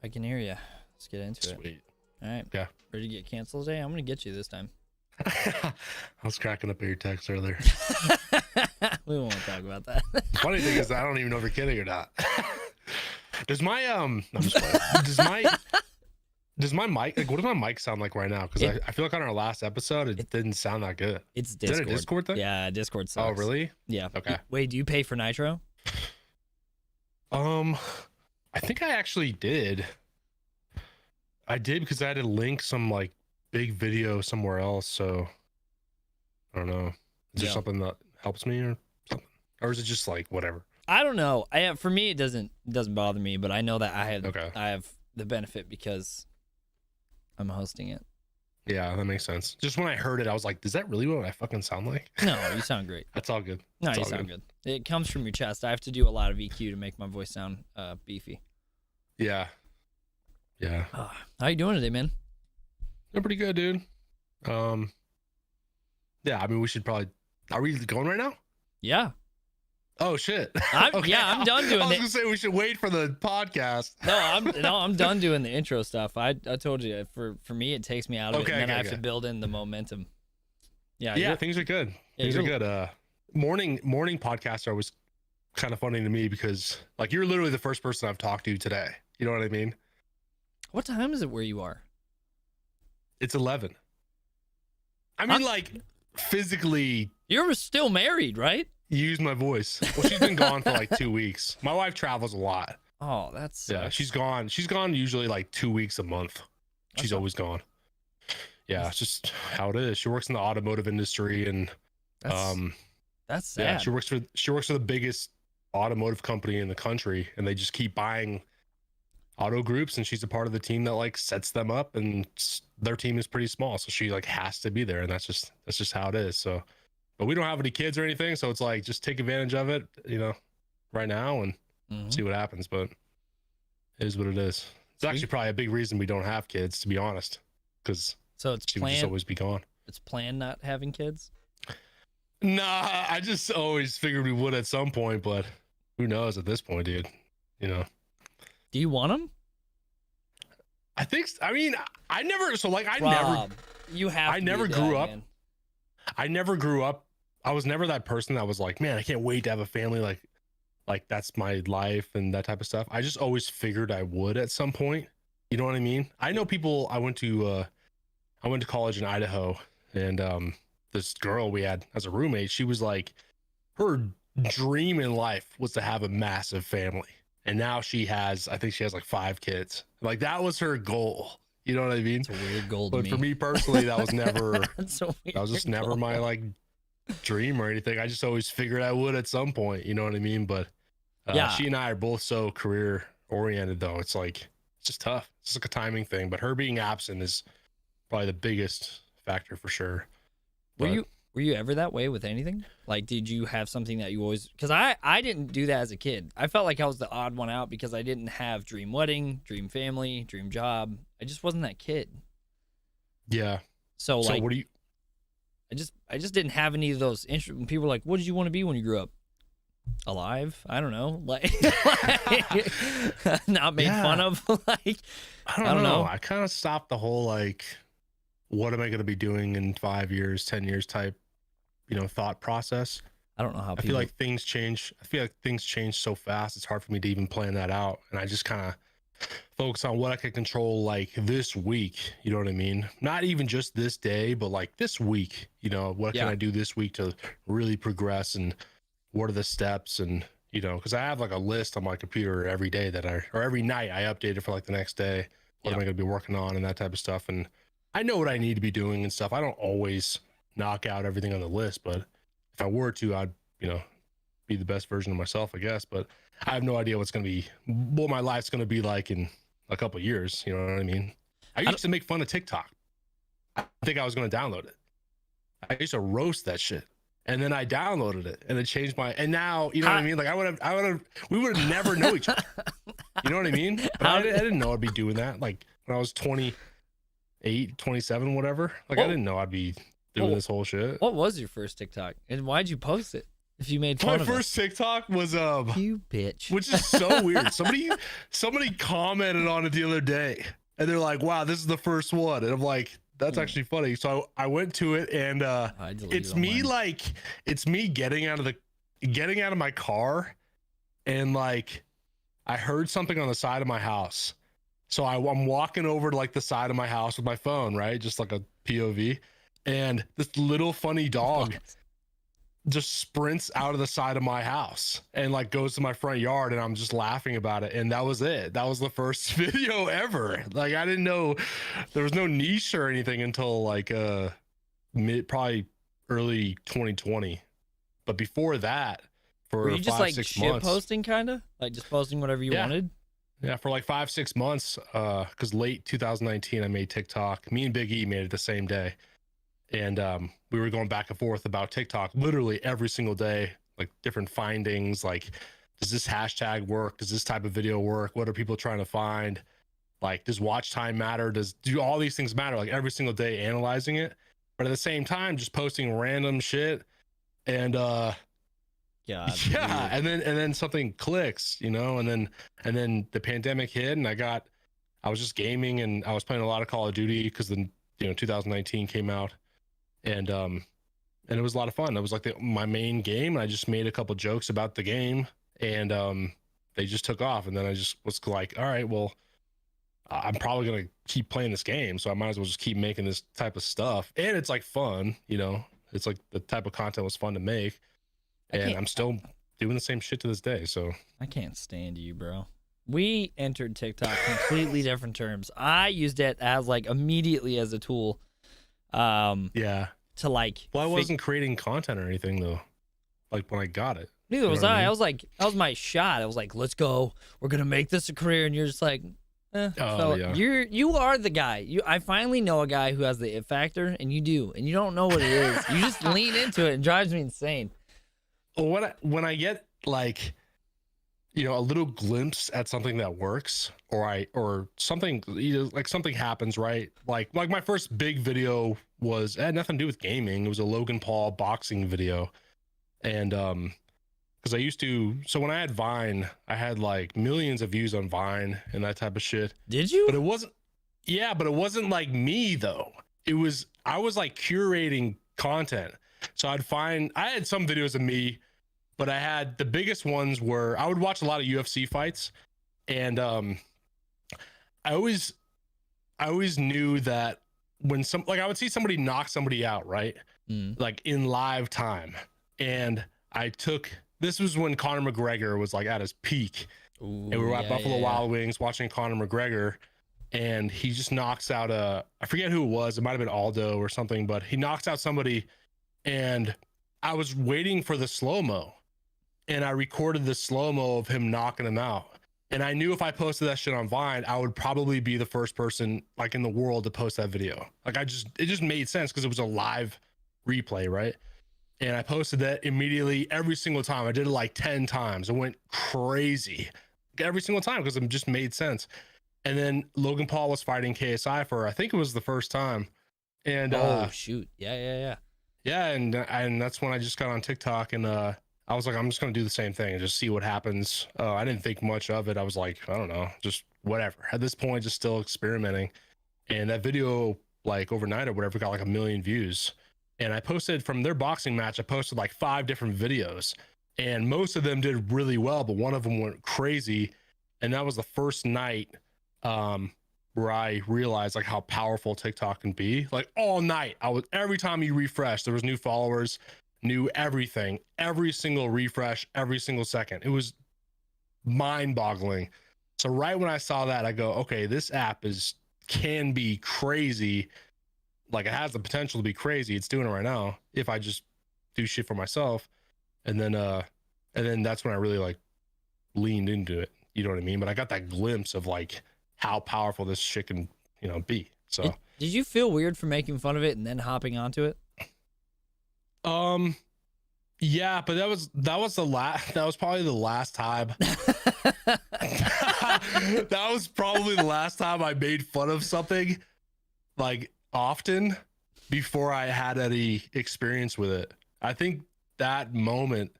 I can hear you. Let's get into it. Sweet. All right. Yeah. Ready to get canceled today? I'm going to get you this time. I was cracking up at your text earlier. We won't talk about that. Funny thing is, I don't even know if you're kidding or not. Does my I'm just playing. does my mic, like, what does my mic sound like right now? Because I feel like on our last episode, it didn't sound that good. It's Discord. Is it a Discord thing? Yeah, Discord sucks. Oh, really? Yeah. Okay. Wait, do you pay for Nitro? I think I actually did. I did because I had to link some like big video somewhere else. So I don't know. Is there something that helps me or something? Or is it just like whatever? I don't know. For me, it doesn't bother me, but I know that I have the benefit because I'm hosting it. Yeah, that makes sense. Just when I heard it, I was like, "Does that really what I fucking sound like?" No, you sound great. That's all good. No, you sound good. It comes from your chest. I have to do a lot of EQ to make my voice sound beefy. Yeah. Yeah. How you doing today, man? I'm pretty good, dude. Yeah, I mean, we should probably. Are we going right now? Yeah. Oh shit. Yeah, I'm done doing it. I was gonna say we should wait for the podcast. I'm done doing the intro stuff. I told you for me it takes me out of it, and then I have to build in the momentum. Yeah, things are good. Things are good. Morning podcasts are always kind of funny to me because like you're literally the first person I've talked to today. You know what I mean? What time is it where you are? It's 11. I mean, like physically. You're still married, right? Use my voice. Well, she's been gone for like 2 weeks. My wife travels a lot. Oh, that's she's gone usually like 2 weeks a month. She's always gone. Yeah, it's just how it is. She works in the automotive industry, and that's sad. Yeah, she works for the biggest automotive company in the country, and they just keep buying auto groups, and she's a part of the team that like sets them up, and their team is pretty small, so she like has to be there, and that's just how it is. So, but we don't have any kids or anything, so it's like just take advantage of it, right now and see what happens. But it is what it is. It's actually probably a big reason we don't have kids, to be honest, because she would just always be gone. It's planned not having kids? Nah, I just always figured we would at some point, but who knows at this point, dude? Do you want them? I mean, I never grew up. I was never that person that was like, man, I can't wait to have a family. Like that's my life and that type of stuff. I just always figured I would at some point. You know what I mean? I know people. I went to college in Idaho, and this girl we had as a roommate, she was like, her dream in life was to have a massive family. And now I think she has like 5 kids. Like that was her goal. You know what I mean? It's a weird goal to me. But for me personally, that was never, that was just never goal. My like dream or anything. I just always figured I would at some point, you know what I mean? But she and I are both so career oriented though. It's just tough. It's like a timing thing, but her being absent is probably the biggest factor for sure. Were you ever that way with anything? Like, did you have something that you always... Because I didn't do that as a kid. I felt like I was the odd one out because I didn't have dream wedding, dream family, dream job. I just wasn't that kid. Yeah. So like, what do you... I just didn't have any of those... When people were like, what did you want to be when you grew up? Alive? I don't know. Like not made fun of. Like, I don't know. I kind of stopped the whole like, what am I going to be doing in 5 years, 10 years type, thought process. I don't know how I feel like things change. I feel like things change so fast. It's hard for me to even plan that out. And I just kind of focus on what I can control like this week. You know what I mean? Not even just this day, but like this week, what can I do this week to really progress, and what are the steps? And, because I have like a list on my computer every day or every night I update it for like the next day. What am I going to be working on and that type of stuff. And I know what I need to be doing and stuff. I don't always knock out everything on the list, but if I were to, I'd, be the best version of myself, I guess. But I have no idea what my life's going to be like in a couple of years. You know what I mean? I used to make fun of TikTok. I think I was going to download it. I used to roast that shit. And then I downloaded it and it changed and now, you know what I mean? Like we would have never know each other. You know what I mean? But I didn't know I'd be doing that. Like when I was 28, 27, whatever. Like I didn't know I'd be doing this whole shit. What was your first TikTok and why'd you post it? if you made fun My of first TikTok was you bitch. which is so weird. Somebody commented on it the other day, and they're like, "Wow, this is the first one," and I'm like, "That's actually funny." So I went to it, and it's me it's me getting out of my car, and like I heard something on the side of my house. So I'm walking over to like the side of my house with my phone, right? Just like a POV. And this little funny dog just sprints out of the side of my house and like goes to my front yard, and I'm just laughing about it. And that was it. That was the first video ever. Like I didn't know there was no niche or anything until like probably early 2020. But before that, for Were you just 5, like 6 shit months, posting kind of? Like just posting whatever you wanted? Yeah, for like 5, 6 months, because late 2019 I made TikTok. Me and Big E made it the same day, and we were going back and forth about TikTok literally every single day, like different findings, like does this hashtag work? Does this type of video work? What are people trying to find? Like, does watch time matter? Do all these things matter? Like every single day analyzing it, but at the same time just posting random shit, and Yeah. yeah, and then something clicks, you know, and then the pandemic hit, and I was just gaming, and I was playing a lot of Call of Duty because then 2019 came out, and it was a lot of fun. That was like my main game, and I just made a couple jokes about the game, and they just took off, and then I just was like, all right, well, I'm probably gonna keep playing this game, so I might as well just keep making this type of stuff, and it's like fun, it's like the type of content was fun to make. And I'm still doing the same shit to this day. So I can't stand you, bro. We entered TikTok completely different terms. I used it as like immediately as a tool. yeah. To like. Well, I wasn't creating content or anything though. Like when I got it. Neither was I. I was like, that was my shot. I was like, let's go. We're gonna make this a career. And you're just like, eh. Oh, yeah. You are the guy. I finally know a guy who has the it factor, and you do, and you don't know what it is. You just lean into it. It drives me insane. When I get like, a little glimpse at something that works, or something, like something happens, right? Like my first big video it had nothing to do with gaming. It was a Logan Paul boxing video, and because I used to, so when I had Vine, I had like millions of views on Vine and that type of shit. Did you? But it wasn't like me though. I was like curating content. So I had some videos of me, but I had the biggest ones were I would watch a lot of UFC fights, and I always knew that when I would see somebody knock somebody out, right? Like in live time. And this was when Conor McGregor was like at his peak. Ooh, and we were at Buffalo Wild Wings watching Conor McGregor, and he just knocks out I forget who it was. It might've been Aldo or something, but he knocks out somebody, and I was waiting for the slow-mo, and I recorded the slow-mo of him knocking him out. And I knew if I posted that shit on Vine, I would probably be the first person like in the world to post that video. Like it just made sense because it was a live replay, right? And I posted that immediately every single time. I did it like 10 times. It went crazy every single time because it just made sense. And then Logan Paul was fighting KSI I think it was the first time. And oh shoot. Yeah. Yeah, and that's when I just got on TikTok, and I was like, I'm just gonna do the same thing and just see what happens. I didn't think much of it. I was like, I don't know, just whatever. At this point, just still experimenting. And that video, like overnight or whatever, got like 1 million views. And I posted from their boxing match, I posted like 5 different videos, and most of them did really well, but one of them went crazy. And that was the first night where I realized like how powerful TikTok can be. Like all night, every time you refresh, there was new followers, new everything, every single refresh, every single second. It was mind-boggling. So right when I saw that, I go, okay, this app can be crazy. Like it has the potential to be crazy. It's doing it right now if I just do shit for myself. And then that's when I really like leaned into it. You know what I mean? But I got that glimpse of like how powerful this shit can, be. So did you feel weird for making fun of it and then hopping onto it? Yeah, but that was probably the last time. That was probably the last time I made fun of something like often before I had any experience with it. I think that moment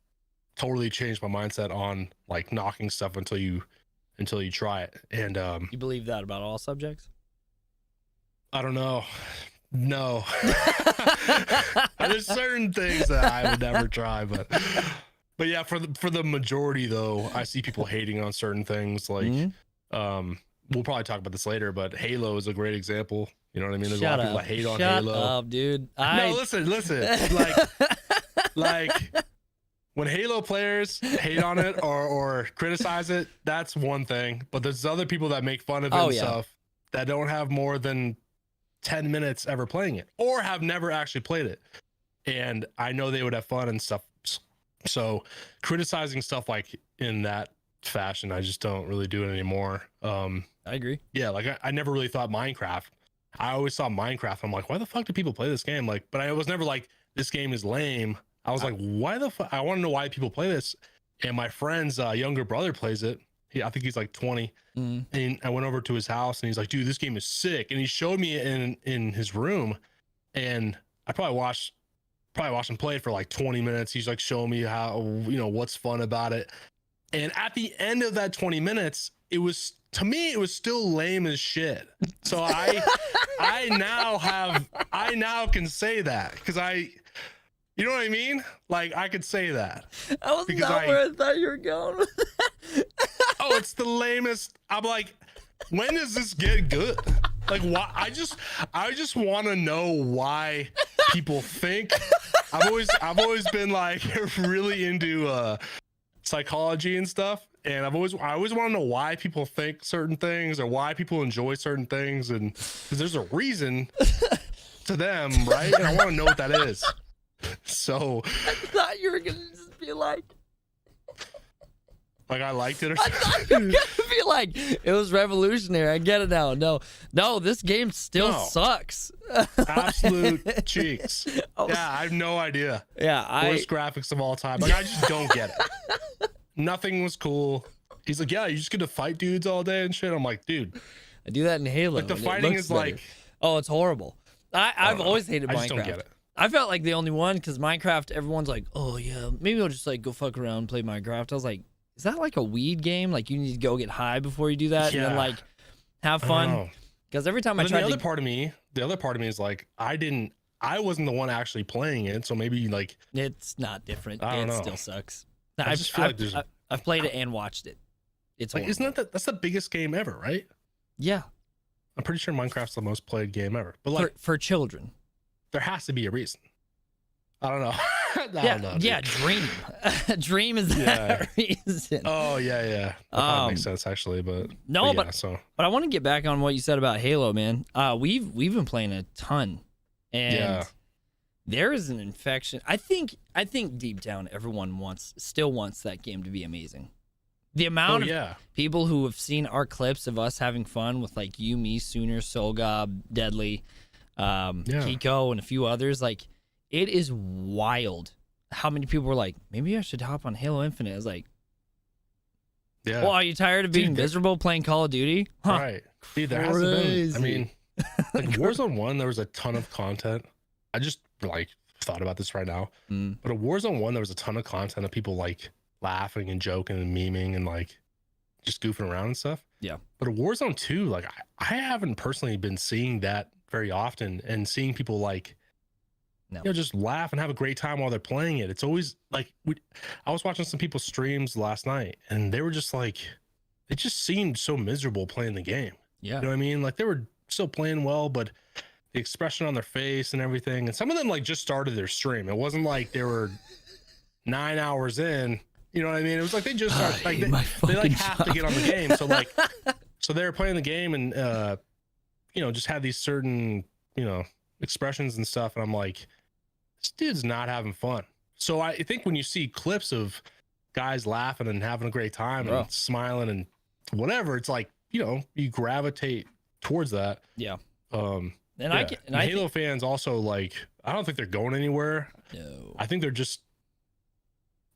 totally changed my mindset on like knocking stuff until you try it. And You believe that about all subjects? I don't know. No. There's certain things that I would never try, but yeah, for the majority though, I see people hating on certain things. Like we'll probably talk about this later, but Halo is a great example. You know what I mean? There's a lot of people that hate on Halo. Shut up, dude. No, listen. Like when Halo players hate on it or criticize it, that's one thing. But there's other people that make fun of it and stuff that don't have more than 10 minutes ever playing it or have never actually played it. And I know they would have fun and stuff. So criticizing stuff like in that fashion, I just don't really do it anymore. I agree. Yeah, like I never really thought Minecraft. I always saw Minecraft. I'm like, why the fuck do people play this game? Like, but I was never like, this game is lame. I was like, why the fuck? I want to know why people play this. And my friend's younger brother plays it. I think he's like 20. And I went over to his house and he's like, dude, this game is sick. And he showed me in his room. And I probably watched him play it for like 20 minutes. He's like showing me how, you know, what's fun about it. And at the end of that 20 minutes, it was, to me, it was still lame as shit. So I now can say that because you know what I mean? Like I could say that. That was not where I thought you were going with that. Oh, it's the lamest. I'm like, when does this get good? Like, why? I just want to know why people think. I've always been like really into psychology and stuff, and I always want to know why people think certain things or why people enjoy certain things, and because there's a reason to them, right? And I want to know what that is. So I thought you were gonna just be like I liked it or something. I thought you were gonna be like, it was revolutionary. I get it now. No, this game still sucks. Absolute cheeks. Yeah, I have no idea. Yeah, worst graphics of all time. Like I just don't get it. Nothing was cool. He's like, yeah, you just get to fight dudes all day and shit. I'm like, dude, I do that in Halo. Like the fighting is better. Like, oh, it's horrible. I've always hated Minecraft. I just don't get it. I felt like the only one because Minecraft, everyone's like, oh yeah, maybe I'll just like go fuck around and play Minecraft. I was like, is that like a weed game? Like you need to go get high before you do that and then like have fun? Because every time I tried the other part of me is like, I wasn't the one actually playing it, so maybe like it's not different. I don't know. Still sucks. I just feel like I've played it and watched it. It's like, isn't that's the biggest game ever, right? Yeah, I'm pretty sure Minecraft's the most played game ever. But like for children, there has to be a reason. I don't know. Yeah, Dream. Dream is that reason. Oh yeah. That makes sense actually, but I want to get back on what you said about Halo, man. We've been playing a ton, and there is an infection. I think deep down everyone still wants that game to be amazing. The amount of people who have seen our clips of us having fun with like you, me, Sooner, Solgob, Deadly, Kiko, and a few others, like. It is wild how many people were like, maybe I should hop on Halo Infinite. I was like, well, are you tired of being miserable playing Call of Duty? Huh. Right. Dude, there hasn't been. I mean, like Warzone 1, there was a ton of content. I just like thought about this right now. But at Warzone 1, there was a ton of content of people like laughing and joking and memeing and like just goofing around and stuff. Yeah. But at Warzone 2, like I haven't personally been seeing that very often and seeing people like, just laugh and have a great time while they're playing it. It's always like I was watching some people's streams last night and they were just like, it just seemed so miserable playing the game. Yeah. You know what I mean? Like they were still playing well, but the expression on their face and everything. And some of them like just started their stream. It wasn't like they were 9 hours in. You know what I mean? It was like they just started, like they like have to get on the game. So like, so they were playing the game and just had these certain, expressions and stuff. And I'm like, this dude's not having fun. So I think when you see clips of guys laughing and having a great time and smiling and whatever, it's like, you gravitate towards that. Yeah. Halo fans also like, I don't think they're going anywhere. No. I think they're just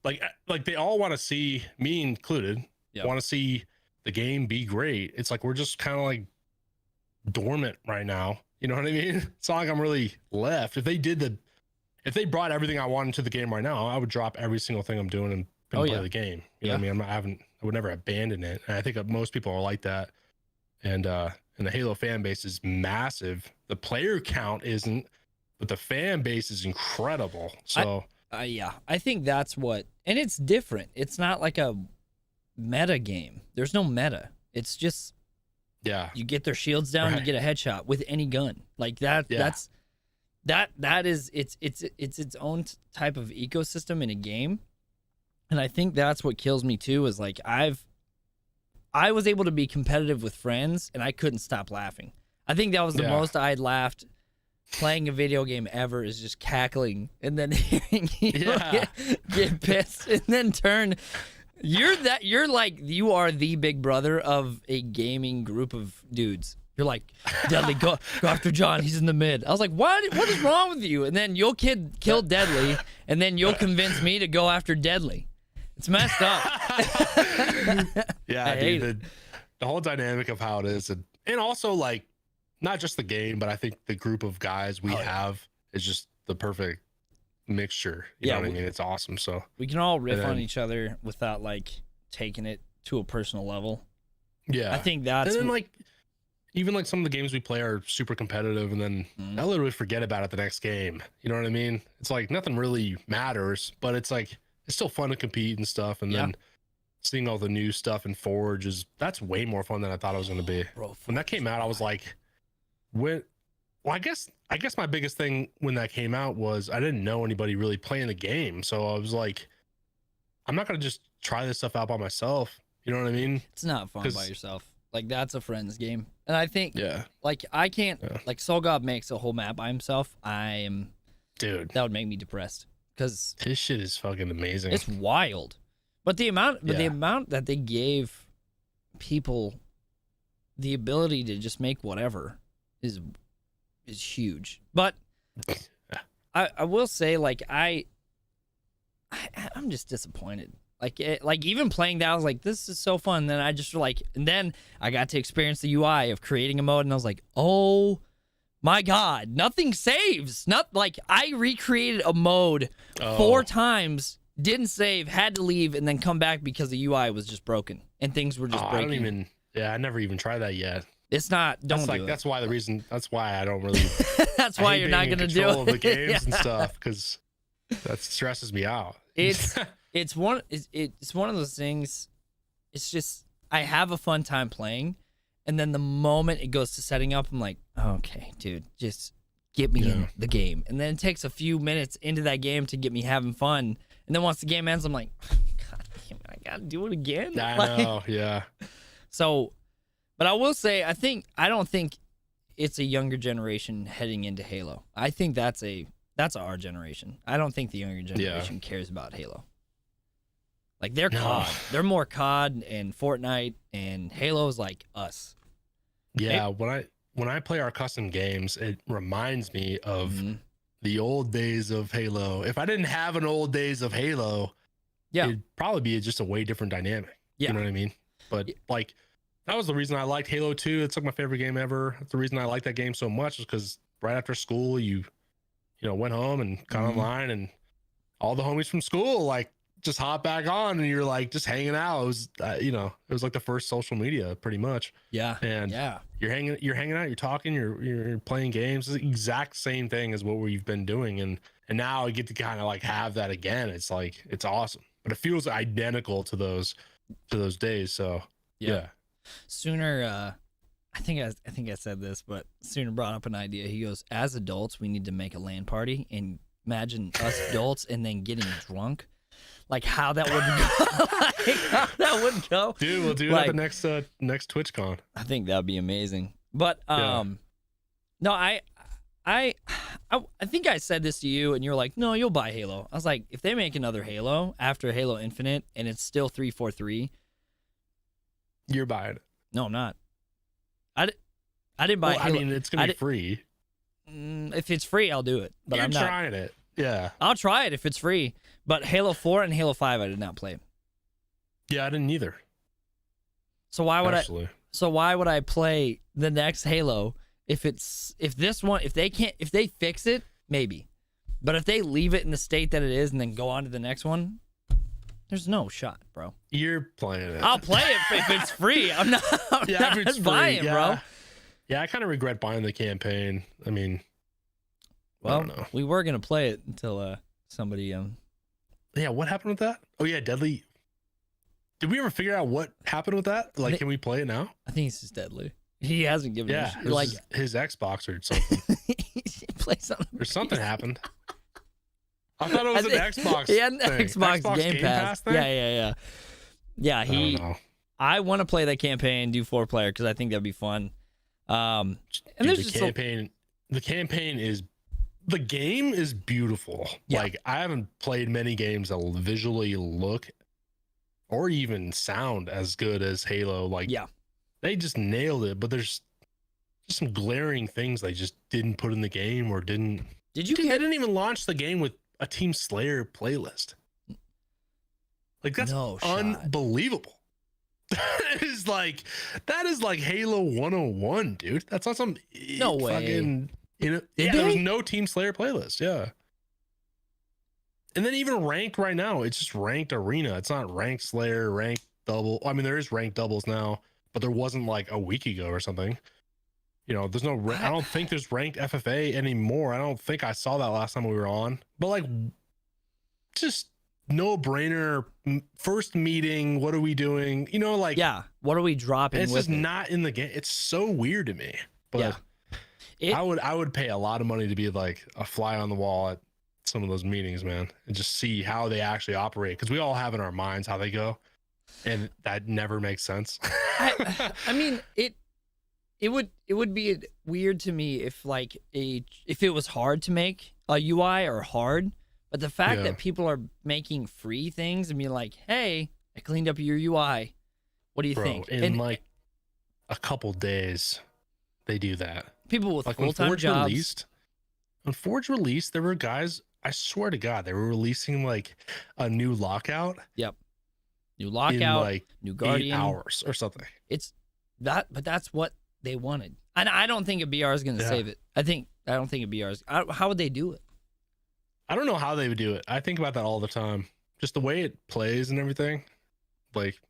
like they all want to see, me included, want to see the game be great. It's like, we're just kind of like dormant right now. You know what I mean? It's not like I'm really left. If they brought everything I wanted to the game right now, I would drop every single thing I'm doing and couldn't play yeah. the game. You know what I mean? I would never abandon it. And I think most people are like that. And the Halo fan base is massive. The player count isn't, but the fan base is incredible. So yeah, I think that's what, and it's different. It's not like a meta game. There's no meta. It's just, you get their shields down, you get a headshot with any gun. Like that. That is it's its own type of ecosystem in a game. And I think that's what kills me too, is like I was able to be competitive with friends and I couldn't stop laughing. I think that was the most I had laughed playing a video game ever, is just cackling and then hearing you get pissed and then turn. You are the big brother of a gaming group of dudes. You're like, Deadly, go after John. He's in the mid. I was like, what is wrong with you? And then you'll kill Deadly, and then you'll convince me to go after Deadly. It's messed up. Yeah, dude, the whole dynamic of how it is, and also like not just the game, but I think the group of guys we have is just the perfect mixture. You know what I mean? It's awesome. So we can all riff on each other without like taking it to a personal level. Yeah, I think that's. And then like even like some of the games we play are super competitive, and then I literally forget about it the next game. You know what I mean? It's like nothing really matters, but it's like it's still fun to compete and stuff. And then seeing all the new stuff in Forge that's way more fun than I thought it was going to be. Bro, when that came out, I was like, I guess my biggest thing when that came out was I didn't know anybody really playing the game. So I was like, I'm not going to just try this stuff out by myself. You know what I mean? It's not fun by yourself. Like, that's a friend's game. And I think, like, I can't, like, Soul God makes a whole map by himself. Dude, that would make me depressed. Because his shit is fucking amazing. It's wild. But the amount that they gave people the ability to just make whatever is huge. But I will say, like, I'm just disappointed. Like even playing that, I was like, this is so fun. Then I just like, and then I got to experience the UI of creating a mode, and I was like, oh my God, nothing saves. Not like I recreated a mode 4 times, didn't save, had to leave, and then come back because the UI was just broken and things were just breaking. I never even tried that yet. It's not. Don't do it. That's why I don't really. That's why you're not gonna do it. The games and stuff, because that stresses me out. It's one of those things. It's just I have a fun time playing, and then the moment it goes to setting up, I'm like, okay, dude, just get me in the game. And then it takes a few minutes into that game to get me having fun. And then once the game ends, I'm like, God damn it, I gotta do it again. I know, yeah. So, but I will say, I don't think it's a younger generation heading into Halo. I think that's our generation. I don't think the younger generation cares about Halo. Like, they're COD. They're more COD and Fortnite, and Halo's like us. Yeah, when I play our custom games, it reminds me of the old days of Halo. If I didn't have an old days of Halo, it'd probably be just a way different dynamic. Yeah. You know what I mean? But like, that was the reason I liked Halo 2. It's like my favorite game ever. That's the reason I like that game so much, is because right after school, you went home and got online, and all the homies from school like just hop back on, and you're like just hanging out. It was it was like the first social media pretty much. Yeah. And you're hanging out, you're talking, you're playing games. It's the exact same thing as what we've been doing, and now I get to kind of like have that again. It's like, it's awesome, but it feels identical to those days. So yeah. Sooner I think I said this, but Sooner brought up an idea. He goes, as adults, we need to make a LAN party, and imagine us adults and then getting drunk. Like, how that would go. Like, how that would go. Dude, we'll do it at the next TwitchCon. I think that'd be amazing. But no, I think I said this to you, and you're like, no, you'll buy Halo. I was like, if they make another Halo after Halo Infinite and it's still 343, you're buying it. No, I'm not. I didn't buy Halo. I mean, it's gonna be free. If it's free, I'll do it. But you're I'm not trying it. Yeah, I'll try it if it's free. But Halo 4 and Halo 5, I did not play. Yeah, I didn't either. So why would I play the next Halo if they fix it, maybe. But if they leave it in the state that it is and then go on to the next one, There's no shot, bro. You're playing it. I'll play it if it's free. I'm not if it's free, buying, bro. Yeah, I kind of regret buying the campaign. I mean, I don't know. We were gonna play it until somebody Yeah, what happened with that? Oh yeah, Deadly. Did we ever figure out what happened with that? Like, can we play it now? I think it's just Deadly. He hasn't given Yeah, us, like his Xbox or something. he plays something. Or something happened. I thought it was an Xbox. He had an thing. Xbox Game Pass thing? Yeah. Yeah, I want to play that campaign, do 4-player because I think that'd be fun. And Dude, there's the just campaign. The campaign is. The game is beautiful. Yeah. Like, I haven't played many games that will visually look or even sound as good as Halo. Like, yeah, they just nailed it. But there's just some glaring things they just didn't put in the game or didn't. Did you? They didn't even launch the game with a Team Slayer playlist. Like, that's unbelievable. That is like Halo 101, dude. That's not some No way. fucking. There was no Team Slayer playlist. Yeah. And then even ranked right now, it's just ranked arena. It's not ranked Slayer, ranked double. I mean, there is ranked doubles now, but there wasn't like a week ago or something. You know, there's no. I don't think there's ranked FFA anymore. I don't think I saw that last time we were on. But like, just no brainer. First meeting. What are we doing? You know, like, yeah. What are we dropping? It's just not in the game. It's so weird to me. But yeah. I would pay a lot of money to be like a fly on the wall at some of those meetings, man, and just see how they actually operate, because we all have in our minds how they go, and that never makes sense. I mean, it would be weird to me if like if it was hard to make a UI or hard, but the fact that people are making free things and being like, hey, I cleaned up your UI, what do you think? In like a couple days they do that. People with like full-time jobs. When Forge released, there were guys, I swear to God, they were releasing like a new lockout. Yep. New lockout, in like new Guardian. 8 hours or something. It's that, but that's what they wanted. And I don't think a BR is going to save it. I don't think a BR is. How would they do it? I don't know how they would do it. I think about that all the time. Just the way it plays and everything. Like,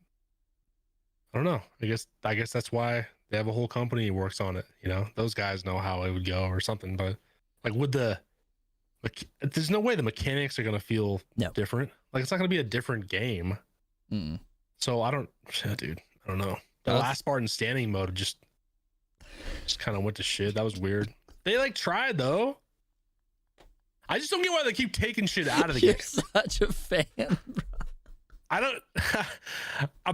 I don't know. I guess that's why they have a whole company who works on it. You know, those guys know how it would go or something. But like, there's no way the mechanics are going to feel different. Like, it's not going to be a different game. So I don't know. The last Spartan standing mode just kind of went to shit. That was weird. They like tried though. I just don't get why they keep taking shit out of the game. You're such a fan, bro. I don't,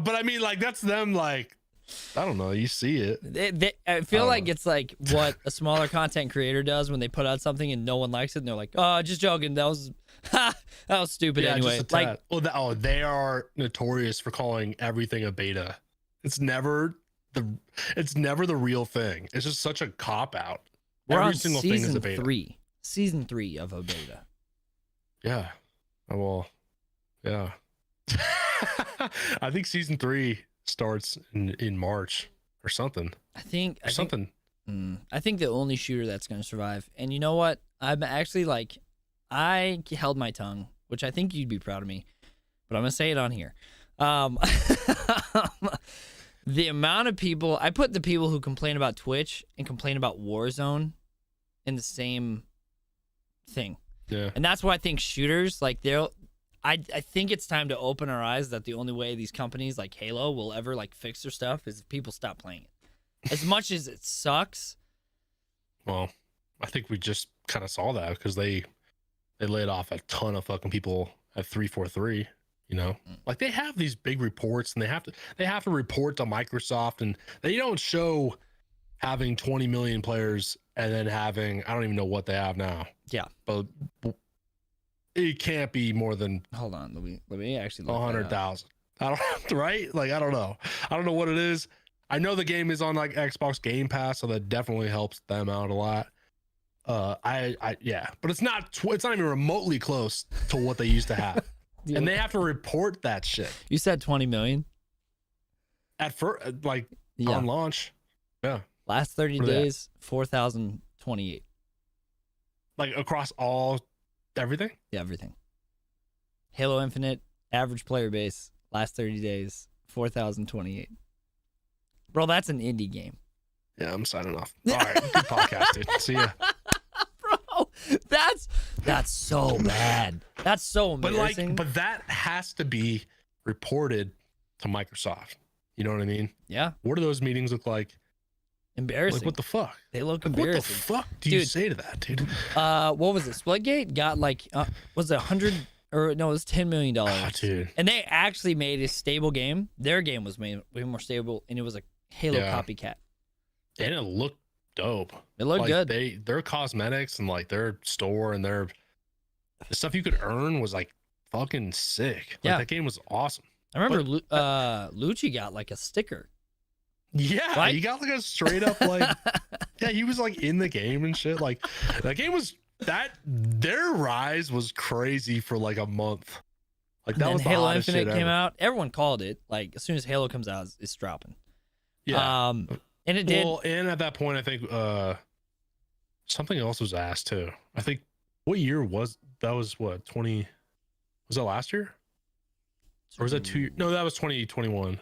but I mean, like, that's them. Like, I don't know. You see it. I feel like it's like what a smaller content creator does when they put out something and no one likes it, and they're like, "Oh, just joking. That was stupid anyway." Like, they are notorious for calling everything a beta. It's never the real thing. It's just such a cop out. Every single thing is a beta. Season 3 of a beta. Yeah. Well, yeah. I think season 3 starts in March or something. I think the only shooter that's going to survive. And you know what? I'm actually like, I held my tongue, which I think you'd be proud of me, but I'm going to say it on here. The amount of people, I put the people who complain about Twitch and complain about Warzone in the same thing. Yeah. And that's why I think shooters, like, I think it's time to open our eyes that the only way these companies like Halo will ever like fix their stuff is if people stop playing it. As much as it sucks. Well, I think we just kind of saw that because they laid off a ton of fucking people at 343. You know, like, they have these big reports and they have to report to Microsoft, and they don't show having 20 million players and then having, I don't even know what they have now. Yeah. But it can't be more than, hold on, let me actually look 100,000. I don't, right? Like, I don't know what it is. I know the game is on like Xbox Game Pass, so that definitely helps them out a lot. Yeah, but it's not even remotely close to what they used to have. And they have to report that shit. You said 20 million at first, like, on launch. Yeah. Last 30 days, 4,028. Like, across everything? Yeah, everything. Halo Infinite, Average player base last 30 days 4,028. Bro, that's an indie game. Yeah, I'm signing off. All right, good podcast, dude. See ya. Bro, that's so bad. That's so embarrassing. But that has to be reported to Microsoft. You know what I mean? Yeah. What do those meetings look like? Embarrassing. Like, what the fuck? They look Like, embarrassing. what the fuck do you say to that, dude? What was it? Splitgate got like was it 100 or no, it was $10 million. Dude. And they actually made a stable game. Their game was made way more stable, and it was a Halo copycat. And it looked dope. It looked like, good. Their cosmetics and like their store and the stuff you could earn was like fucking sick. Like, that game was awesome. I remember Lucci got like a sticker. Yeah, right? He got like a straight up like yeah, he was like in the game and shit. Like that game was their rise was crazy for like a month. Like that was the Halo hottest Infinite shit came ever. out. Everyone called it. Like as soon as Halo comes out, it's dropping. Yeah. And it did. Well, and at that point, I think something else was asked too. I think what year was that? Was what 20? Was that last year? Or was that 2 years? No, that was 2021.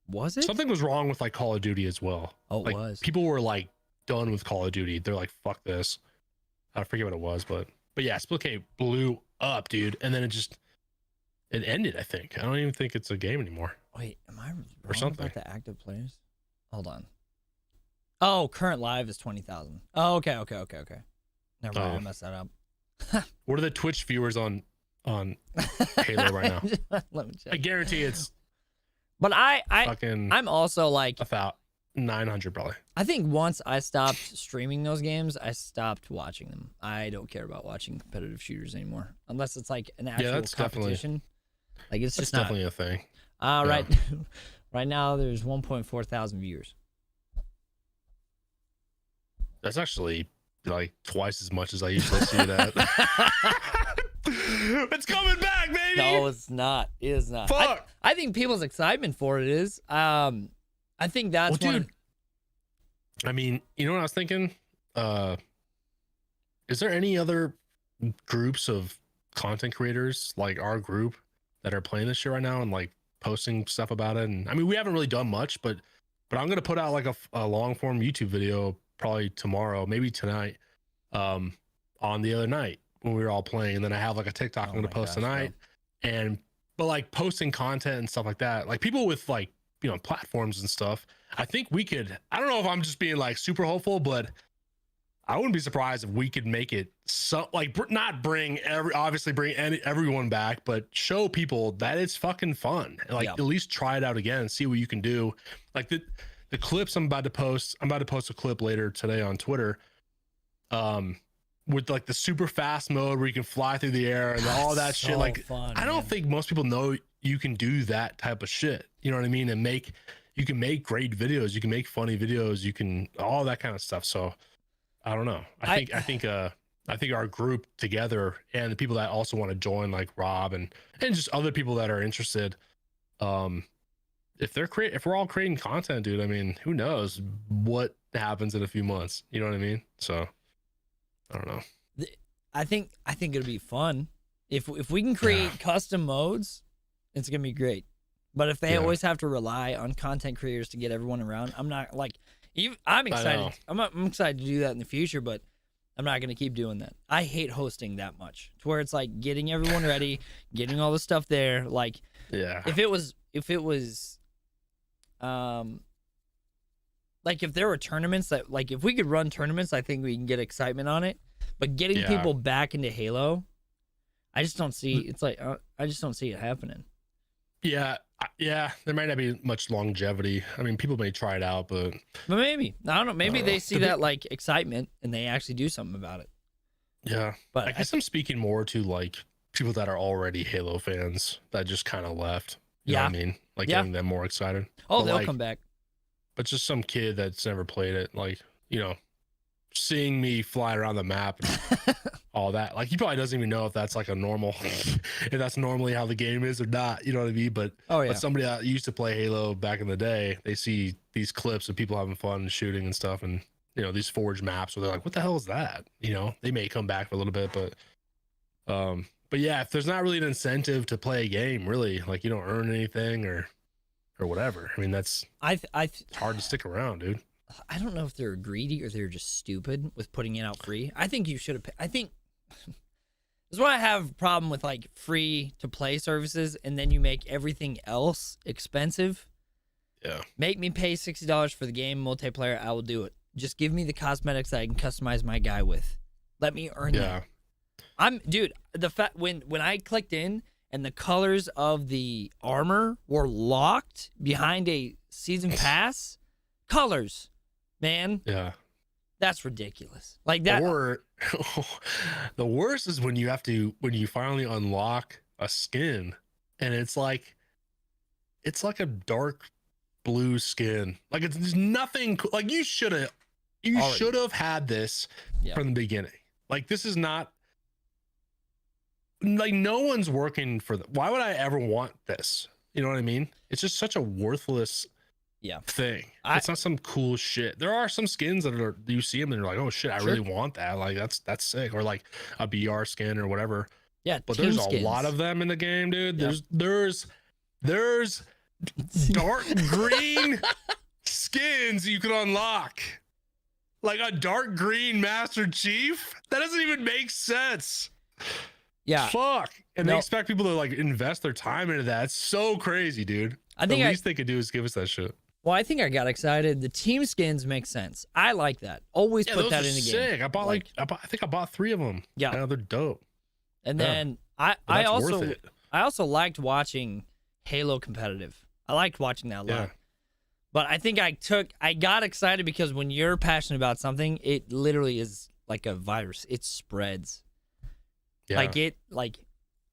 Was it? Something was wrong with like Call of Duty as well. Oh, like, it was. People were like done with Call of Duty. They're like, fuck this. I forget what it was, but yeah, Splitgate blew up, dude. And then it ended, I think. I don't even think it's a game anymore. Wait, am I wrong or something about the active players? Hold on. Oh, current live is 20,000. Oh, okay. Never mind, I messed that up. What are the Twitch viewers on Halo right now? Let me check. I guarantee it's. But I'm also like about 900 probably. I think once I stopped streaming those games, I stopped watching them. I don't care about watching competitive shooters anymore, unless it's like an actual competition. Like it's just definitely a thing. Right. Right now there's 1.4 thousand viewers. That's actually like twice as much as I usually see that. It's coming back, baby. No, it's not. It is not. Fuck. I think people's excitement for it is. I think that's dude. I mean, you know what I was thinking? Is there any other groups of content creators like our group that are playing this shit right now and like posting stuff about it? And I mean, we haven't really done much, but I'm gonna put out like a long form YouTube video probably tomorrow, maybe tonight, on the other night when we were all playing. And then I have like a TikTok I'm gonna post tonight, but like posting content and stuff like that, like people with like, you know, platforms and stuff. I think we could, I don't know if I'm just being like super hopeful, but I wouldn't be surprised if we could make it so like not bring everyone back, but show people that it's fucking fun. Like at least try it out again and see what you can do. Like the clips I'm about to post a clip later today on Twitter. With like the super fast mode where you can fly through the air and all that shit. Like fun, I don't think most people know you can do that type of shit. You know what I mean? And you can make great videos, you can make funny videos, you can all that kind of stuff. So I don't know. I think our group together and the people that also want to join, like Rob and just other people that are interested, if we're all creating content, dude, I mean, who knows what happens in a few months? You know what I mean? So I don't know. I think it'll be fun if we can create custom modes. It's gonna be great. But if they always have to rely on content creators to get everyone around, I'm not like. I'm excited. I'm excited to do that in the future, but I'm not gonna keep doing that. I hate hosting that much, to where it's like getting everyone ready, getting all the stuff there. Like, if it was, like if there were tournaments that, like, if we could run tournaments, I think we can get excitement on it. But getting people back into Halo, I just don't see. It's like I just don't see it happening. Yeah, there might not be much longevity. I mean, people may try it out, but maybe, I don't know. Maybe they see that like excitement and they actually do something about it. Yeah, but I guess I'm speaking more to like people that are already Halo fans that just kind of left. You know what I mean? Like getting them more excited. Oh, but they'll come back. But just some kid that's never played it, like, you know, seeing me fly around the map and all that, like, he probably doesn't even know if that's like a normal if that's normally how the game is or not, you know what I mean? But but somebody that used to play Halo back in the day, they see these clips of people having fun and shooting and stuff, and you know, these forged maps where they're like, what the hell is that? You know, they may come back for a little bit, but But yeah, if there's not really an incentive to play a game, really, like you don't earn anything or whatever. I mean, it's hard to stick around, dude. I don't know if they're greedy or they're just stupid with putting it out free. I think you should have. I think this is why I have a problem with like free to play services, and then you make everything else expensive. Yeah. Make me pay $60 for the game multiplayer. I will do it. Just give me the cosmetics that I can customize my guy with. Let me earn that. Dude, the fact when I clicked in and the colors of the armor were locked behind a season pass, colors, man. Yeah. That's ridiculous. Like that. Or the worst is when you finally unlock a skin and it's like a dark blue skin. Like it's nothing like you should have had this from the beginning. Like this is not like no one's working for why would I ever want this? You know what I mean? It's just such a worthless thing. It's not some cool shit. There are some skins that are you see them and you're like, oh shit, I really want that. Like that's sick. Or like a BR skin or whatever. Yeah, but there's a lot of them in the game, dude. There's dark green skins you can unlock. Like a dark green Master Chief? That doesn't even make sense. Yeah. Fuck. And they expect people to like invest their time into that. It's so crazy, dude. I think the least they could do is give us that shit. Well, I think I got excited. The team skins make sense. I like that. Always put that in the game. Sick. I bought I think I bought 3 of them. Yeah. Now they're dope. And then I also liked watching Halo competitive. I liked watching that a lot. Yeah. But I think I got excited because when you're passionate about something, it literally is like a virus. It spreads. Yeah. Like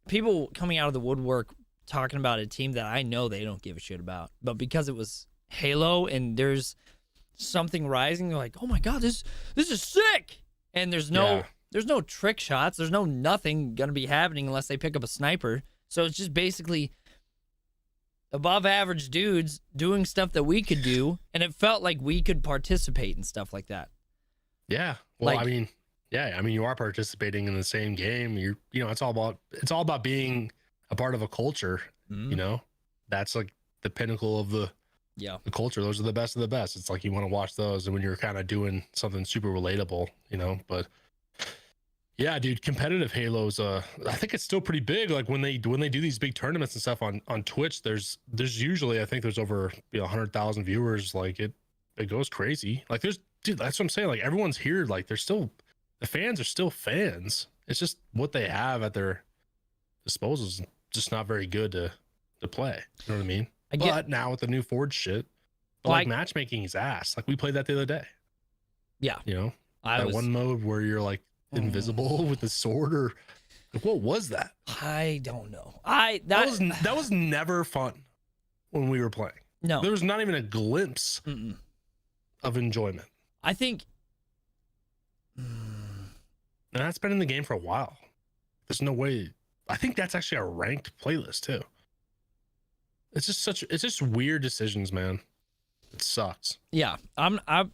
people coming out of the woodwork talking about a team that I know they don't give a shit about. But because it was Halo and there's something rising, they're like, oh my God, this is sick. And there's no trick shots. There's no nothing gonna be happening unless they pick up a sniper. So it's just basically above average dudes doing stuff that we could do, and it felt like we could participate in stuff like that. Yeah. Well, like, I mean, you are participating in the same game. It's all about being a part of a culture. You know, that's like the pinnacle of the culture. Those are the best of the best. It's like you want to watch those, and when you're kind of doing something super relatable, you know. But yeah, dude, competitive Halo's I think it's still pretty big. Like when they do these big tournaments and stuff on Twitch, there's usually I think there's over 100,000 viewers. Like it goes crazy. Like that's what I'm saying. Like everyone's here. Like the fans are still fans. It's just what they have at their disposal is just not very good to play. You know what I mean? But now with the new Forge shit, matchmaking is ass. Like we played that the other day. Yeah. You know, one mode where you're like invisible with the sword, or what was that? I don't know. That was never fun when we were playing. No, there was not even a glimpse of enjoyment. I think, and that's been in the game for a while. There's no way. I think that's actually a ranked playlist too. It's just weird decisions, man. It sucks. Yeah, I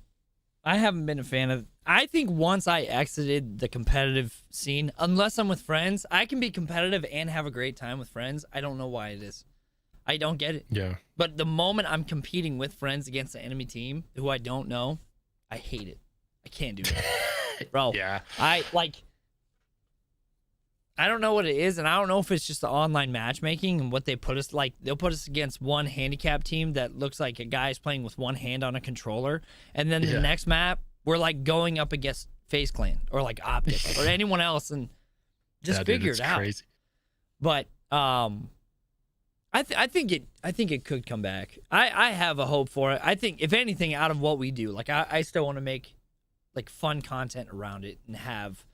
haven't been a fan of. I think once I exited the competitive scene, unless I'm with friends, I can be competitive and have a great time with friends. I don't know why it is. I don't get it. Yeah. But the moment I'm competing with friends against the enemy team who I don't know, I hate it. I can't do that. Bro. Yeah. I don't know what it is, and I don't know if it's just the online matchmaking and what they put us like. They'll put us against one handicap team that looks like a guy's playing with one hand on a controller, and then the next map we're like going up against FaZe Clan or like Optic or anyone else, and just figure it out. Crazy. But I think it could come back. I have a hope for it. I think if anything, out of what we do, like I still want to make like fun content around it and have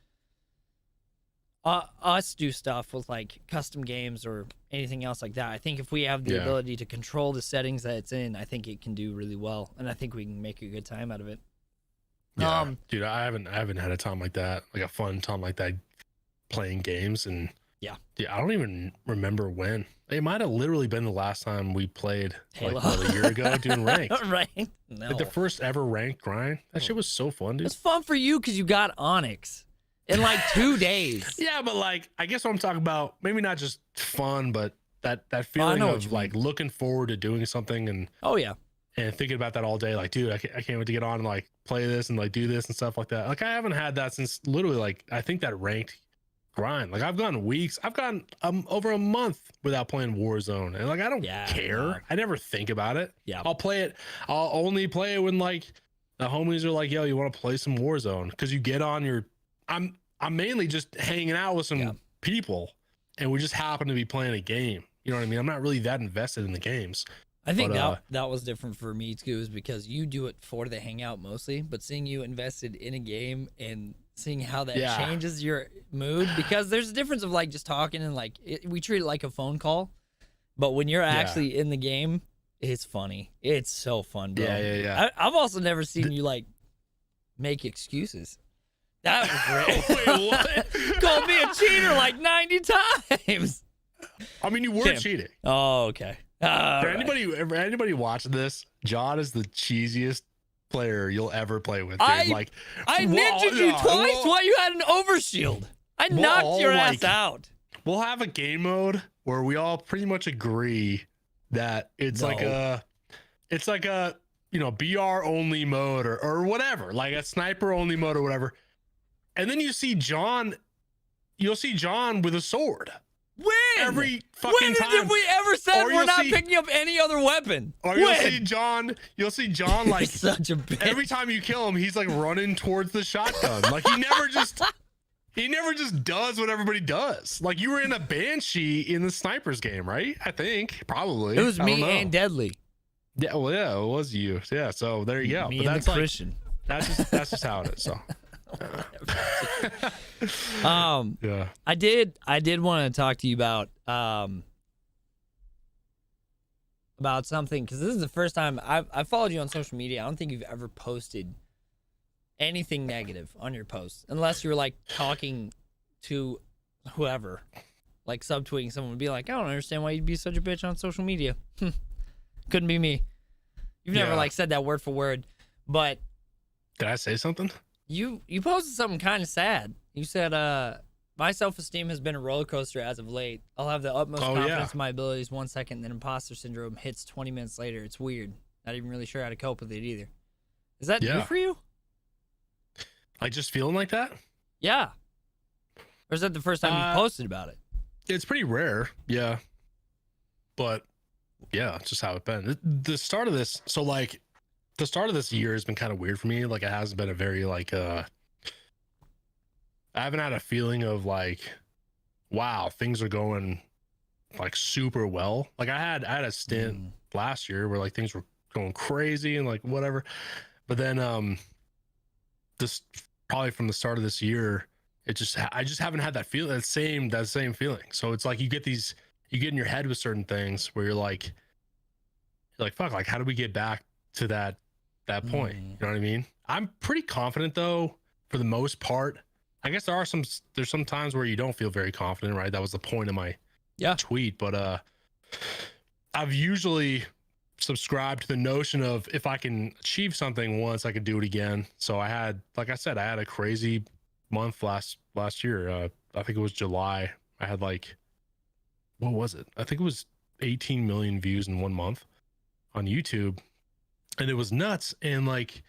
us do stuff with like custom games or anything else like that. I think if we have the ability to control the settings that it's in, I think it can do really well, and I think we can make a good time out of it. Yeah, dude, I haven't had a time like that, like a fun time like that, playing games, and I don't even remember when. It might have literally been the last time we played, like a year ago, doing ranked. Ranked? No. Like the first ever ranked grind. That shit was so fun, dude. It's fun for you because you got Onyx. in like 2 days. Yeah, but like, I guess what I'm talking about, maybe not just fun, but that feeling of like looking forward to doing something and oh yeah, and thinking about that all day. Like, dude, I can't wait to get on and like play this and like do this and stuff like that. Like, I haven't had that since literally like I think that ranked grind. Like, I've gone weeks, I've gone over a month without playing Warzone, and like I don't care. No. I never think about it. Yeah, I'll play it. I'll only play it when like the homies are like, "Yo, you want to play some Warzone?" Because you get on your. I'm mainly just hanging out with some people, and we just happen to be playing a game. You know what I mean? I'm not really that invested in the games. I think that was different for me too, is because you do it for the hangout mostly, but seeing you invested in a game and seeing how that changes your mood, because there's a difference of like just talking and like we treat it like a phone call, but when you're actually in the game, it's funny. It's so fun, bro. Yeah. I've also never seen you like make excuses. That was great. Wait, what? Called me a cheater like 90 times. I mean, you were cheating. Oh, okay. For anybody watching this, John is the cheesiest player you'll ever play with. Dude. I ninja'd you twice while you had an overshield. I knocked your ass out. We'll have a game mode where we all pretty much agree that it's like a BR only mode or whatever, like a sniper only mode or whatever. And then you'll see John with a sword. When? Every fucking time. When have we ever said we're not picking up any other weapon? Or you'll see John like such a bitch. Every time you kill him, he's like running towards the shotgun. Like he never just does what everybody does. Like you were in a Banshee in the snipers game, right? I think probably. It was me and Deadly. Yeah, well, yeah, it was you. Yeah, so there you go. Me and the Christian. That's just how it is. So. Yeah. I did want to talk to you about something, because this is the first time I've followed you on social media. I don't think you've ever posted anything negative on your posts, unless you're like talking to whoever, like subtweeting someone, be like, I don't understand why you'd be such a bitch on social media. Couldn't be me. You've never like said that word for word, but did I say something? You posted something kind of sad. You said, my self-esteem has been a roller coaster as of late. I'll have the utmost confidence in my abilities 1 second, then imposter syndrome hits 20 minutes later. It's weird. Not even really sure how to cope with it either. Is that new for you? Like just feeling like that? Yeah. Or is that the first time you posted about it? It's pretty rare. Yeah. But yeah, it's just how it's been. The start of this, the start of this year has been kind of weird for me. Like it hasn't been a very like I haven't had a feeling of like, wow, things are going like super well. Like I had a stint last year where like things were going crazy and like whatever. But then this probably from the start of this year, I just haven't had that feeling, that same feeling. So it's like you get in your head with certain things where you're like fuck, like how do we get back to that point? You know what I mean? I'm pretty confident though, for the most part. I guess there's some times where you don't feel very confident, right? That was the point of my tweet. But I've usually subscribed to the notion of if I can achieve something once, I could do it again. So I had, like I said, I had a crazy month last year. I think it was July. I had like, what was it? I think it was 18 million views in 1 month on YouTube. And it was nuts. And like,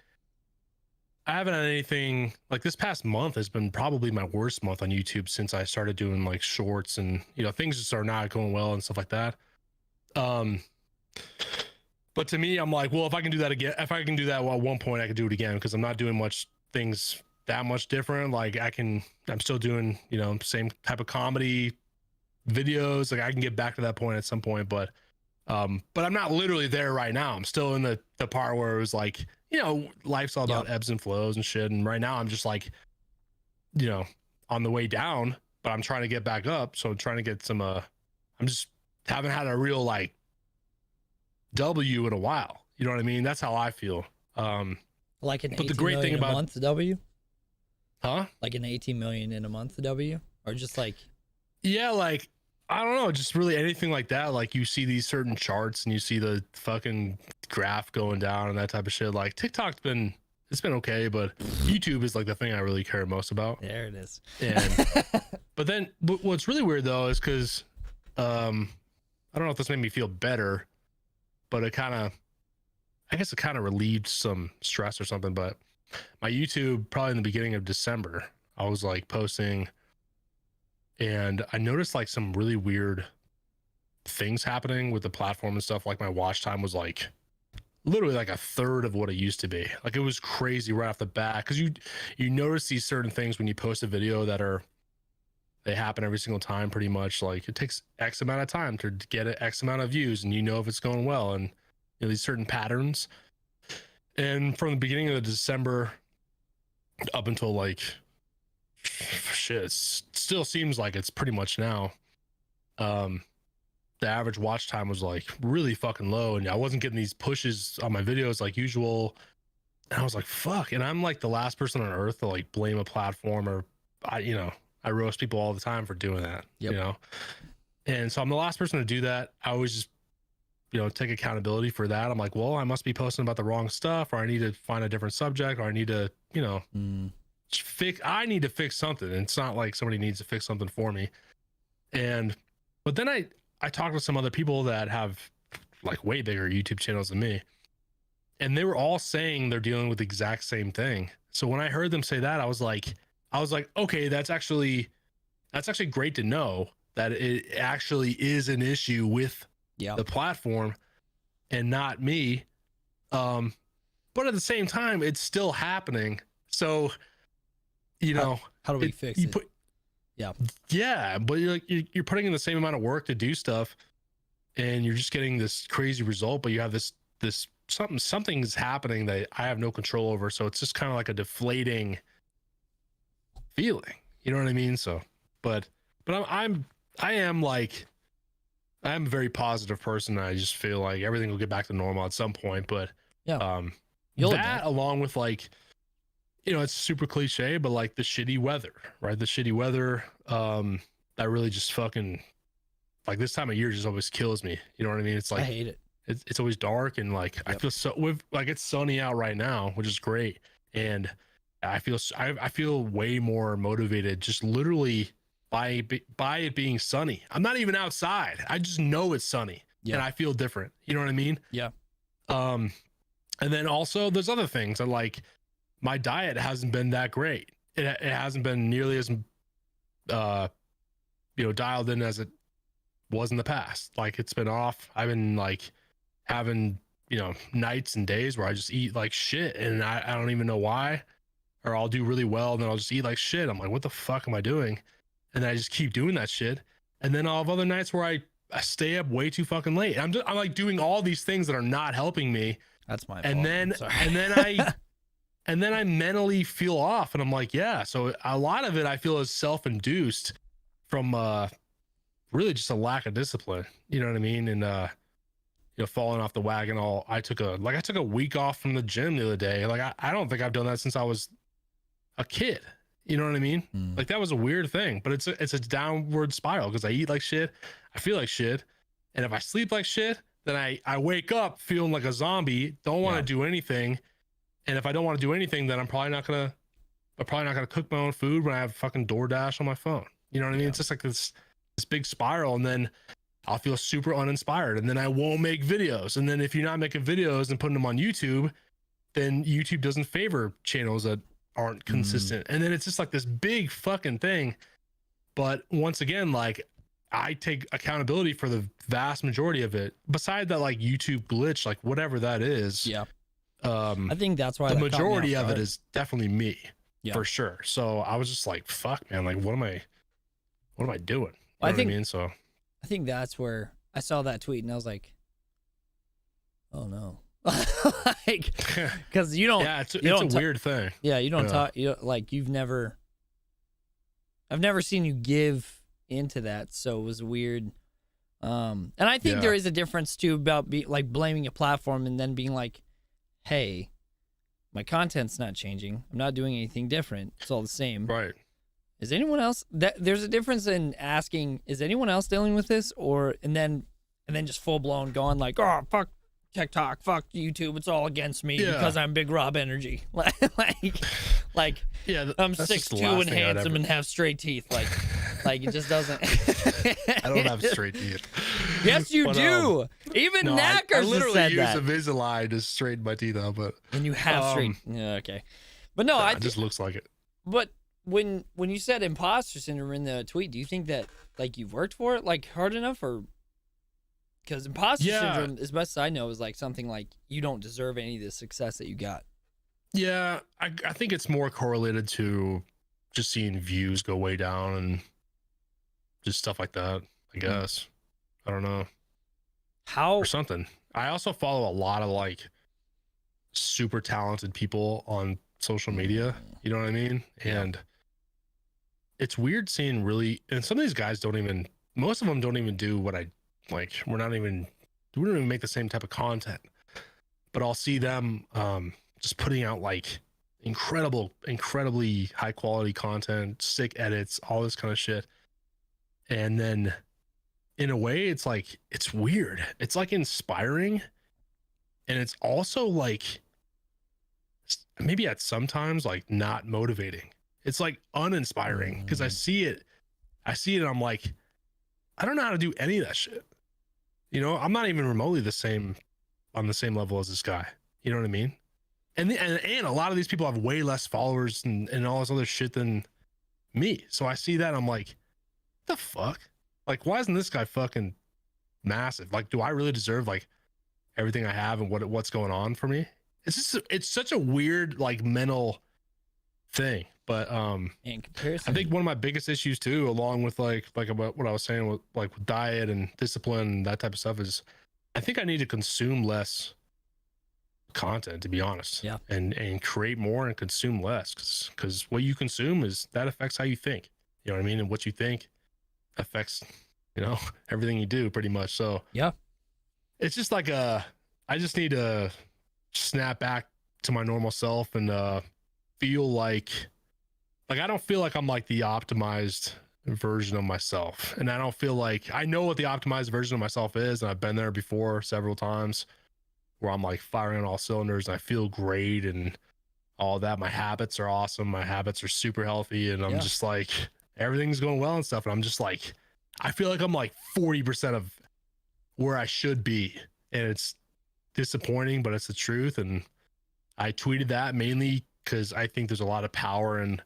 I haven't had anything like this past month has been probably my worst month on YouTube since I started doing like shorts and, things just are not going well and stuff like that. But to me, I'm like, well, if I can do that again, if I can do that at one point, I can do it again, because I'm not doing things that much different. Like I'm still doing, same type of comedy videos. Like I can get back to that point at some point, but I'm not literally there right now. I'm still in the part where it was like, life's all about ebbs and flows and shit. And right now I'm just like, on the way down, but I'm trying to get back up. So I'm trying to get some, I'm just haven't had a real like W in a while. You know what I mean? That's how I feel. Like an 18 million a month W? Huh? Like an 18 million in a month W? Or just like, yeah, like, I don't know, just really anything like that. Like you see these certain charts and you see the fucking graph going down and that type of shit. Like TikTok's been it's been okay, but YouTube is like the thing I really care most about. There it is. And but then what's really weird though is because I don't know if this made me feel better, but it kind of, I guess it kind of relieved some stress or something. But my YouTube, probably in the beginning of December, I was like posting, and I noticed like some really weird things happening with the platform and stuff. Like my watch time was like literally like a third of what it used to be. Like it was crazy right off the bat, because you notice these certain things when you post a video that they happen every single time pretty much. Like it takes X amount of time to get an X amount of views, and you know if it's going well, and you know these certain patterns. And from the beginning of the December up until like shit, it still seems like it's pretty much now. The average watch time was like really fucking low, and I wasn't getting these pushes on my videos like usual. And I was like, fuck. And I'm like the last person on earth to like blame a platform, or I roast people all the time for doing that. Yep. You know? And so I'm the last person to do that. I always just, take accountability for that. I'm like, well, I must be posting about the wrong stuff, or I need to find a different subject, or I need to, I need to fix something. And it's not like somebody needs to fix something for me. But then I talked with some other people that have like way bigger YouTube channels than me, and they were all saying they're dealing with the exact same thing. So when I heard them say that, I was like, okay, that's actually great to know that it actually is an issue with the platform and not me. But at the same time, it's still happening. So, how do we fix it? Yeah, but you're putting in the same amount of work to do stuff, and you're just getting this crazy result, but you have this something's happening that I have no control over. So it's just kind of like a deflating feeling. You know what I mean? So, but I am a very positive person. I just feel like everything will get back to normal at some point. But that along with like, it's super cliche, but like the shitty weather, right? The shitty weather, that really just fucking, like this time of year just always kills me. You know what I mean? It's like, I hate it. It's always dark, and like, I feel like it's sunny out right now, which is great. And I feel way more motivated just literally by it being sunny. I'm not even outside. I just know it's sunny, and I feel different. You know what I mean? Yeah. And then also there's other things that like, my diet hasn't been that great. It hasn't been nearly as, dialed in as it was in the past. Like it's been off. I've been like having, nights and days where I just eat like shit, and I don't even know why, or I'll do really well, and then I'll just eat like shit. I'm like, what the fuck am I doing? And then I just keep doing that shit. And then I'll have other nights where I stay up way too fucking late. I'm like doing all these things that are not helping me. That's my fault. And then I mentally feel off, and I'm like, yeah. So a lot of it I feel is self-induced from really just a lack of discipline. You know what I mean? And falling off the wagon. I took a week off from the gym the other day. Like I don't think I've done that since I was a kid. You know what I mean? Like that was a weird thing, but it's a downward spiral, because I eat like shit, I feel like shit, and if I sleep like shit, then I wake up feeling like a zombie, don't want to do anything. And if I don't want to do anything, then I'm probably not gonna cook my own food when I have fucking DoorDash on my phone. You know what I mean? It's just like this big spiral, and then I'll feel super uninspired, and then I won't make videos. And then if you're not making videos and putting them on YouTube, then YouTube doesn't favor channels that aren't consistent. And then it's just like this big fucking thing. But once again, like I take accountability for the vast majority of it. Beside that, like YouTube glitch, like whatever that is. Yeah. I think that's why the majority of it is definitely me, for sure. So I was just like, fuck, man, like what am I doing? You know what I mean? So I think that's where I saw that tweet and I was like, oh no. Like, because you don't. Yeah, it's a weird thing. Yeah, you don't talk. I've never seen you give into that, so it was weird. And I think there is a difference too about blaming a platform and then being like, hey, my content's not changing. I'm not doing anything different. It's all the same. Right. Is anyone else there's a difference in asking, is anyone else dealing with this? And then just full blown going like, oh fuck, TikTok, fuck YouTube, it's all against me Yeah. because I'm Big Rob Energy. like Yeah, I'm that's just the 6'2" last and thing I'd handsome ever- and have straight teeth. Like it just doesn't. I don't have straight teeth. Yes, you But, do. Even No, I Knackers literally said use that. Invisalign to straighten my teeth out, but And you have straight. Yeah, okay. But no, it just looks like it. But when you said imposter syndrome in the tweet, do you think that like you've worked for it like hard enough, or because imposter syndrome, as best as I know, is like something like you don't deserve any of the success that you got. Yeah, I think it's more correlated to just seeing views go way down and just stuff like that, I guess. I don't know. How Or something. I also follow a lot of like super talented people on social media. You know what I mean? Yeah. And it's weird seeing and some of these guys most of them don't even do what I like. We don't even make the same type of content, but I'll see them just putting out like incredibly high quality content, sick edits, all this kind of shit. And then in a way, it's like, it's weird. It's like inspiring. And it's also like, maybe at sometimes like not motivating. It's like uninspiring because I see it and I'm like, I don't know how to do any of that shit. You know, I'm not even remotely on the same level as this guy. You know what I mean? And a lot of these people have way less followers and all this other shit than me. So I see that and I'm like, the fuck? Like, why isn't this guy fucking massive? Like, do I really deserve like everything I have and what's going on for me? It's such a weird like mental thing. But in comparison, I think one of my biggest issues too, along with like about what I was saying with diet and discipline and that type of stuff, is I think I need to consume less content, to be honest. Yeah. And create more and consume less, because what you consume that affects how you think. You know what I mean? And what you think affects, everything you do pretty much. So yeah, it's just like I just need to snap back to my normal self and feel like I don't feel like I'm like the optimized version of myself. And I don't feel like I know what the optimized version of myself is. And I've been there before several times where I'm like firing on all cylinders and I feel great and all that. My habits are awesome. My habits are super healthy. And I'm just like, everything's going well and stuff. And I'm just like, I feel like I'm like 40% of where I should be. And it's disappointing, but it's the truth. And I tweeted that mainly because I think there's a lot of power in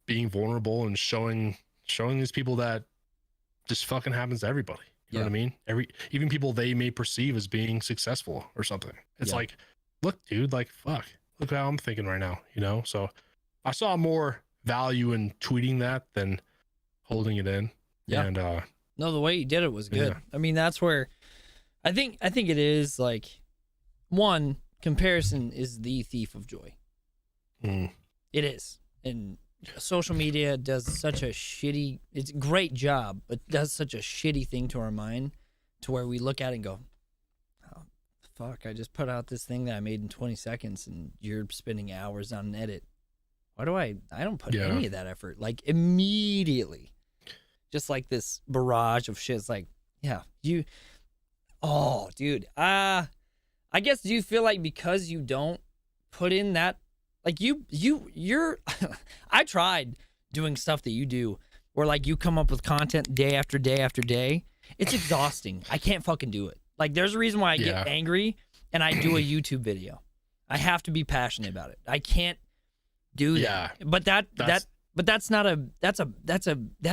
being vulnerable and showing these people that just fucking happens to everybody. You know what I mean? Even people they may perceive as being successful or something. It's like, look, dude, like, fuck, look how I'm thinking right now, So I saw more value in tweeting that than holding it in. Yeah. And no, the way you did it was good. Yeah. I mean, that's where I think it is like, one, comparison is the thief of joy. It is. And social media does such a it's a great job, but does such a shitty thing to our mind to where we look at it and go, oh, fuck, I just put out this thing that I made in 20 seconds and you're spending hours on an edit. Why do I don't put any of that effort, like immediately, just like this barrage of shit. It's like, dude, I guess, do you feel like because you don't put in that, like you're I tried doing stuff that you do where like you come up with content day after day after day. It's exhausting. I can't fucking do it. Like there's a reason why I get angry and I do a YouTube video. I have to be passionate about it. I can't do that. But that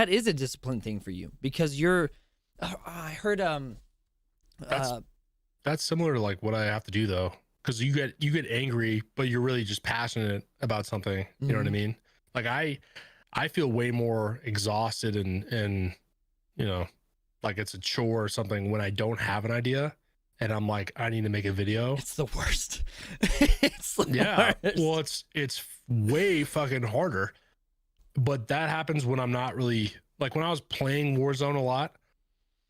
is a discipline thing for you because you're I heard that's similar to like what I have to do though. Because you get angry, but you're really just passionate about something. You know what I mean? Like I feel way more exhausted and like it's a chore or something when I don't have an idea and I'm like, I need to make a video. It's the worst. It's the worst. Well, it's way fucking harder. But that happens when I'm not really, like when I was playing Warzone a lot,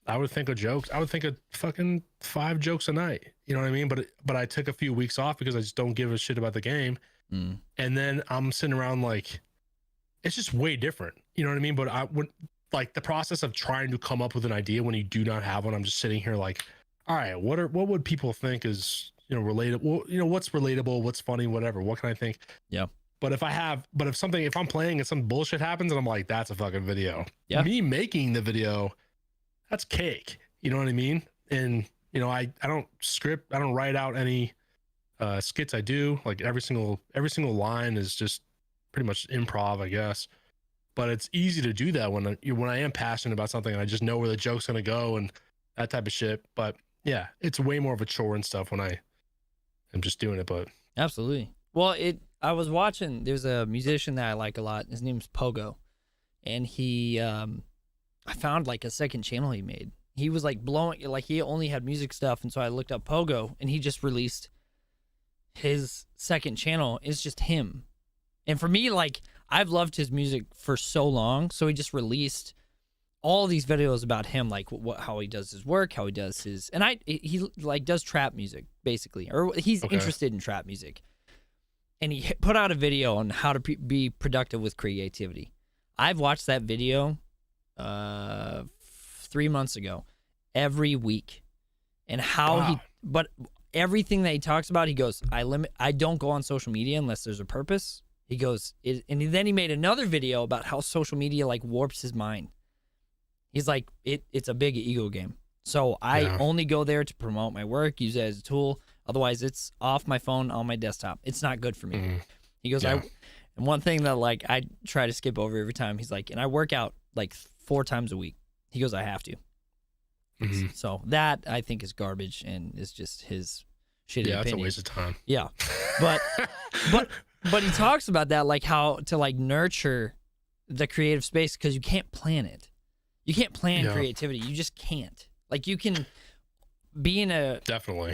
I would think of jokes. I would think of fucking 5 jokes a night. You know what I mean? But I took a few weeks off because I just don't give a shit about the game. And then I'm sitting around like, it's just way different. You know what I mean? But I would like the process of trying to come up with an idea when you do not have one. I'm just sitting here like, all right, what would people think is, you know, relatable? You know, what's relatable, what's funny, whatever. What can I think? Yeah. But if I'm playing and some bullshit happens and I'm like, that's a fucking video. Yeah. Me making the video, that's cake. You know what I mean? And you know, I don't script, I don't write out any skits I do. Like every single line is just pretty much improv, I guess. But it's easy to do that when I am passionate about something and I just know where the joke's gonna go and that type of shit. But yeah, it's way more of a chore and stuff when I am just doing it. But Absolutely. Well, I was watching. There's a musician that I like a lot. His name's Pogo, and he I found like a second channel he made. He was like blowing, like he only had music stuff, and so I looked up Pogo, and he just released his second channel. It's just him, and for me, like I've loved his music for so long, so he just released all these videos about him, like how he does his work, how he does his, and he like does trap music basically, or he's interested in trap music. And he put out a video on how to be productive with creativity. I've watched that video 3 months ago every week, and how but everything that he talks about, he goes, I don't go on social media unless there's a purpose. He goes, then he made another video about how social media like warps his mind. He's like, it's a big ego game. So I only go there to promote my work, use it as a tool. Otherwise, it's off my phone, on my desktop. It's not good for me. He goes, and one thing that like I try to skip over every time, he's like, and I work out like 4 times a week. He goes, I have to. So that I think is garbage and is just his shitty opinion. Yeah, it's a waste of time. Yeah, but he talks about that, like how to like nurture the creative space, because you can't plan it. You can't plan creativity. You just can't. Like you can be in a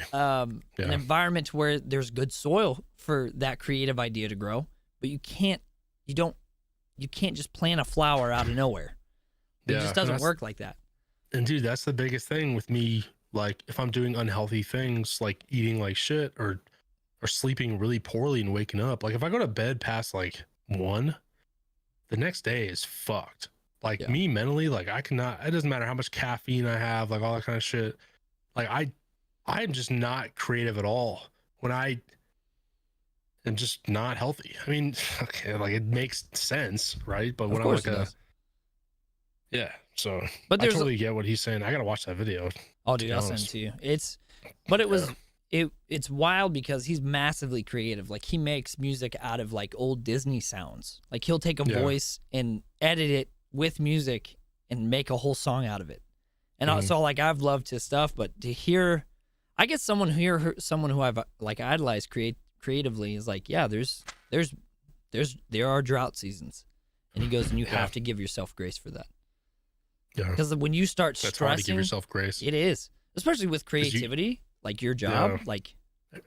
an environment where there's good soil for that creative idea to grow, but you can't just plant a flower out of nowhere. It just doesn't work like that. And dude, that's the biggest thing with me. Like if I'm doing unhealthy things, like eating like shit or sleeping really poorly and waking up, like if I go to bed past like 1, the next day is fucked. Like me mentally, like I cannot, it doesn't matter how much caffeine I have, like all that kind of shit. Like I'm just not creative at all when I am just not healthy. I mean, okay, like it makes sense, right? But when I'm like so but I totally get what he's saying. I gotta watch that video. Oh, dude, I'll send it to you. It's wild because he's massively creative. Like he makes music out of like old Disney sounds. Like he'll take a voice and edit it with music and make a whole song out of it. And so like I've loved his stuff, but to hear, I guess someone who I've like idolized creatively is like, yeah, there are drought seasons, and he goes, and you have to give yourself grace for that. Yeah, because when you start stressing, that's hard to give yourself grace. It is, especially with creativity, like your job, like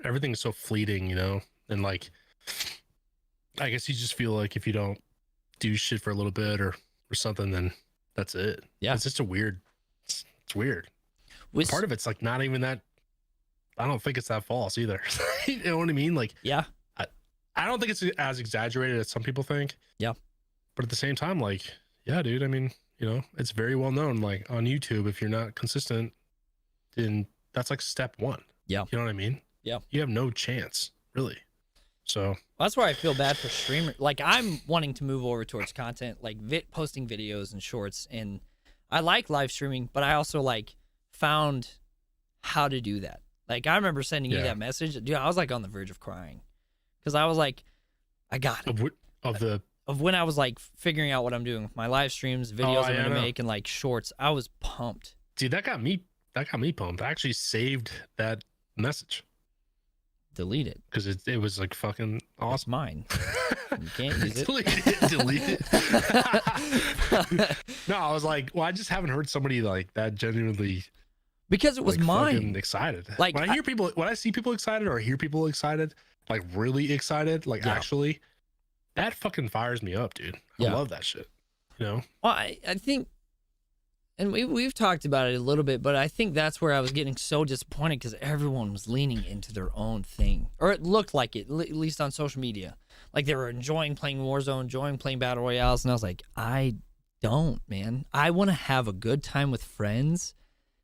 everything's so fleeting, you know, and like I guess you just feel like if you don't do shit for a little bit or something, then that's it. Yeah, it's just it's weird. Part of it's like not even that. I don't think it's that false either. You know what I mean? Like, yeah, I don't think it's as exaggerated as some people think. Yeah, but at the same time, like, yeah, dude. I mean, you know, it's very well known. Like on YouTube, if you're not consistent, then that's like step 1. Yeah, you know what I mean? Yeah, you have no chance, really. So well, that's why I feel bad for streamers. Like I'm wanting to move over towards content, like posting videos and shorts, and I like live streaming, but I also like found how to do that. Like I remember sending you that message, dude. I was like on the verge of crying because I was like, I got it. Of when I was like figuring out what I'm doing with my live streams, videos I'm gonna make, and like shorts. I was pumped. Dude, that got me pumped. I actually saved that message. Delete it because it was like fucking awesome. It's mine. You can't use it. Delete it. No, I was like, well, I just haven't heard somebody like that genuinely, because it was like, mine. Excited. Like when I see people excited or hear people excited, like really excited, like actually, that fucking fires me up, dude. I love that shit. You know. Well, I think. And we've talked about it a little bit, but I think that's where I was getting so disappointed because everyone was leaning into their own thing. Or it looked like it, at least on social media. Like they were enjoying playing Warzone, enjoying playing Battle Royales. And I was like, I don't, man. I want to have a good time with friends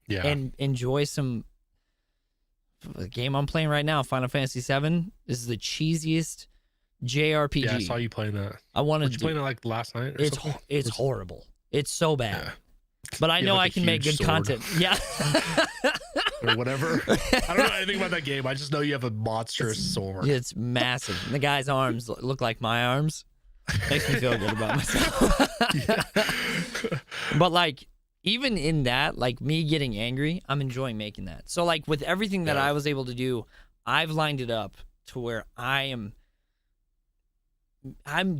and enjoy some The game I'm playing right now, Final Fantasy VII, is the cheesiest JRPG. Yeah, I saw you playing that. I wanted to playing it like last night or something? It's horrible. It's so bad. Yeah. But I know like I can make good sword. content. Yeah. Or whatever. I don't know anything about that game. I just know you have a monstrous sword. It's massive. And the guy's arms look like my arms. Makes me feel good about myself. But like, even in that, like me getting angry, I'm enjoying making that. So like with everything that I was able to do, I've lined it up to where I'm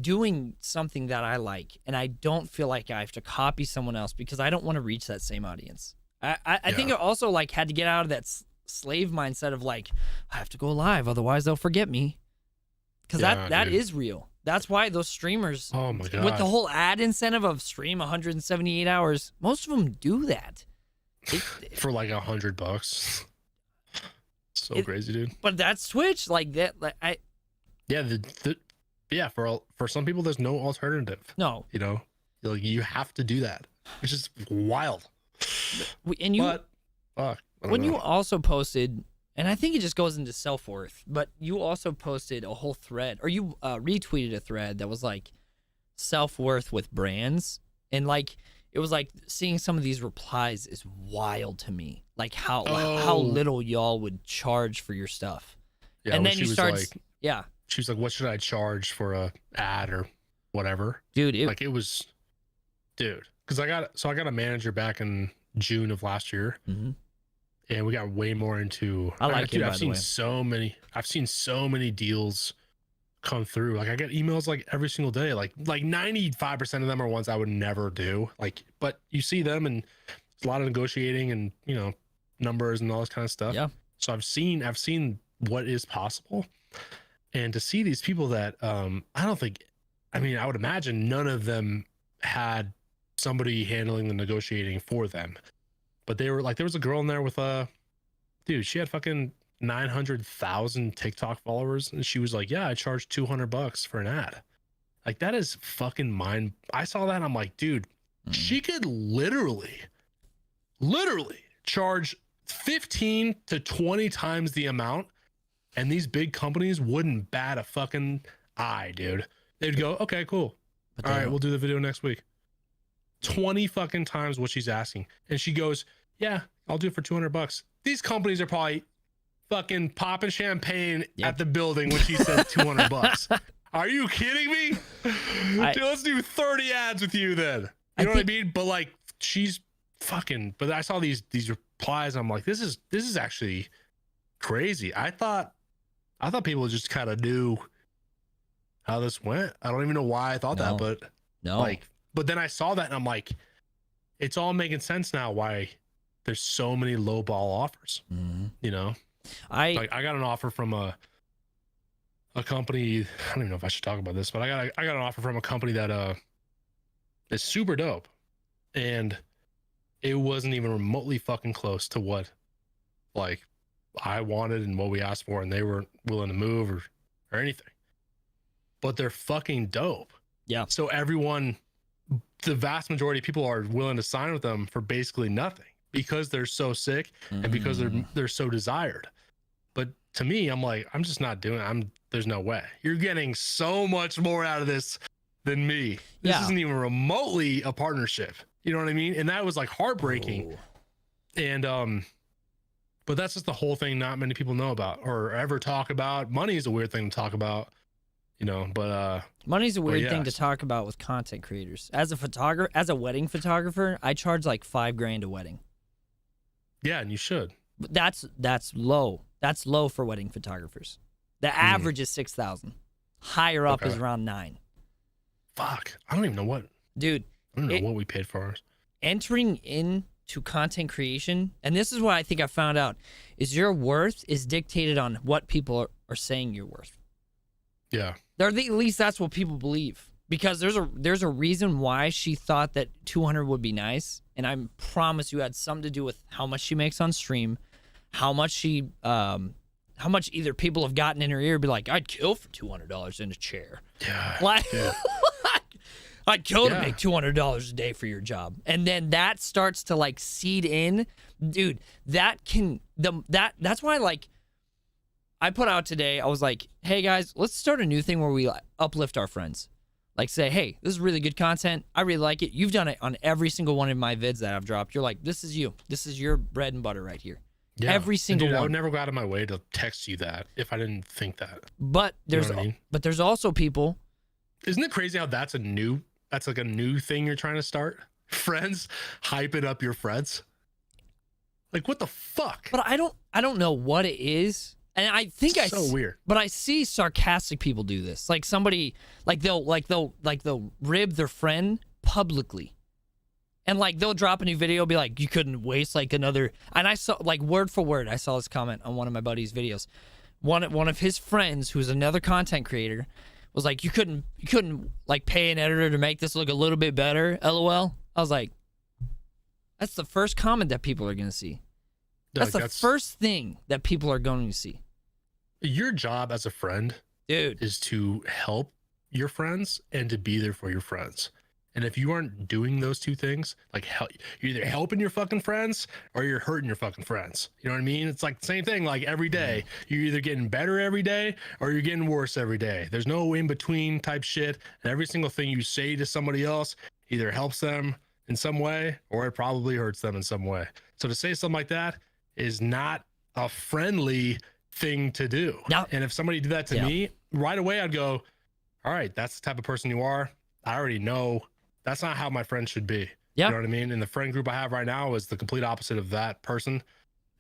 doing something that I like, and I don't feel like I have to copy someone else because I don't want to reach that same audience. I think I also like had to get out of that slave mindset of like, I have to go live, otherwise they'll forget me. Because that is real. That's why those streamers, oh my God, with the whole ad incentive of stream 178 hours, most of them do that. For like $100. So crazy, dude. But that's Twitch, like that. Like Yeah, for some people, there's no alternative. No, you know, like you have to do that. It's just wild. And you, but, fuck, when you also posted, and I think it just goes into self-worth, but you also posted a whole thread, or you retweeted a thread that was like self-worth with brands, and like it was like seeing some of these replies is wild to me, like how little y'all would charge for your stuff. Yeah, and then you start, like, she was like, what should I charge for a ad or whatever? Dude, because I got a manager back in June of last year, and we got way more into. I've seen so many deals come through. Like I get emails like every single day. Like 95% of them are ones I would never do. Like, but you see them, and there's a lot of negotiating and numbers and all this kind of stuff. Yeah. So I've seen what is possible, and to see these people that I would imagine none of them had somebody handling the negotiating for them, but they were like, there was a girl in there with she had fucking 900,000 TikTok followers, and she was like, yeah, I charged $200 for an ad. Like, that is fucking mind. I saw that and I'm like, dude, she could literally charge 15 to 20 times the amount, and these big companies wouldn't bat a fucking eye, dude. They'd go, okay, cool, all right, we'll do the video next week. 20 fucking times what she's asking, and she goes, yeah, I'll do it for $200. These companies are probably fucking popping champagne at the building when she said $200. Are you kidding me? Dude, let's do 30 ads with you then. You know what I mean? But like, she's fucking. But I saw these replies, and I'm like, this is actually crazy. I thought people just kind of knew how this went. I don't even know why I thought that, but But then I saw that, and I'm like, it's all making sense now why there's so many low ball offers. I got an offer from a company. I don't even know if I should talk about this, but I got an offer from a company that is super dope, and it wasn't even remotely fucking close to what like I wanted and what we asked for, and they weren't willing to move or anything. But they're fucking dope. Yeah. So the vast majority of people are willing to sign with them for basically nothing because they're so sick and because they're so desired. But to me, I'm like, I'm just not doing it. There's no way. You're getting so much more out of this than me. This isn't even remotely a partnership. You know what I mean? And that was like heartbreaking. And but that's just the whole thing not many people know about or ever talk about. Money is a weird thing to talk about. But money's a weird thing to talk about with content creators. As a wedding photographer, I charge like $5,000 a wedding. Yeah, and you should. But that's low. That's low for wedding photographers. The average is 6,000. Higher up is around 9. Fuck, I don't even know what. Dude, I don't know what we paid for ours. Entering into content creation, and this is what I think I found out, is your worth is dictated on what people are saying you're worth. Yeah. At least that's what people believe. Because there's a reason why she thought that 200 would be nice, and I promise you had something to do with how much she makes on stream, how much either people have gotten in her ear, be like, I'd kill for $200 in a chair. Yeah. Like, I'd kill to Yeah. make $200 a day for your job. And then that starts to like seed in, dude, that's why like I put out today, I was like, hey guys, let's start a new thing where we uplift our friends. Like say, hey, this is really good content. I really like it. You've done it on every single one of my vids that I've dropped. You're like, this is you. This is your bread and butter right here. Yeah. Every single dude, one. I would never go out of my way to text you that if I didn't think that. But there's, what I mean? but there's also people. Isn't it crazy how that's like a new thing you're trying to start? Friends hyping up your friends. Like what the fuck? But I don't know what it is. And I think so weird. But I see sarcastic people do this. Like somebody, they'll rib their friend publicly, and like they'll drop a new video, be like, "You couldn't waste like another." And I saw like word for word, I saw this comment on one of my buddy's videos. One of his friends, who's another content creator, was like, "You couldn't like pay an editor to make this look a little bit better." LOL. I was like, that's the first comment that people are gonna see. That's the first thing that people are going to see. Your job as a friend, dude, is to help your friends and to be there for your friends. And if you aren't doing those two things, like you're either helping your fucking friends or you're hurting your fucking friends. You know what I mean? It's like the same thing. Like every day, you're either getting better every day or you're getting worse every day. There's no in between type shit. And every single thing you say to somebody else either helps them in some way or it probably hurts them in some way. So to say something like that is not a friendly thing to do. No. And if somebody did that to me right away, I'd go, all right, that's the type of person you are. I already know that's not how my friends should be. Yeah. You know what I mean? And the friend group I have right now is the complete opposite of that person.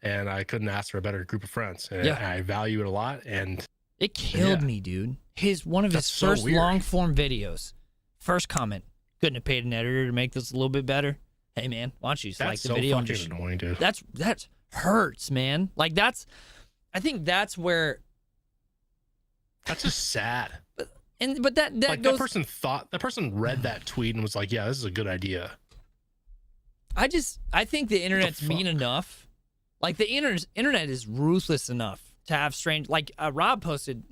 And I couldn't ask for a better group of friends. And I value it a lot. And it killed me, dude. One of his first long form videos, first comment, couldn't have paid an editor to make this a little bit better. Hey man, why don't you just like the video? That's so fucking annoying, dude. That's hurts, man. Like I think that's where. That's just sad. But that like goes. That person read that tweet and was like, "Yeah, this is a good idea." I think the internet's mean enough. Like the internet is ruthless enough to have strange. Like Rob posted.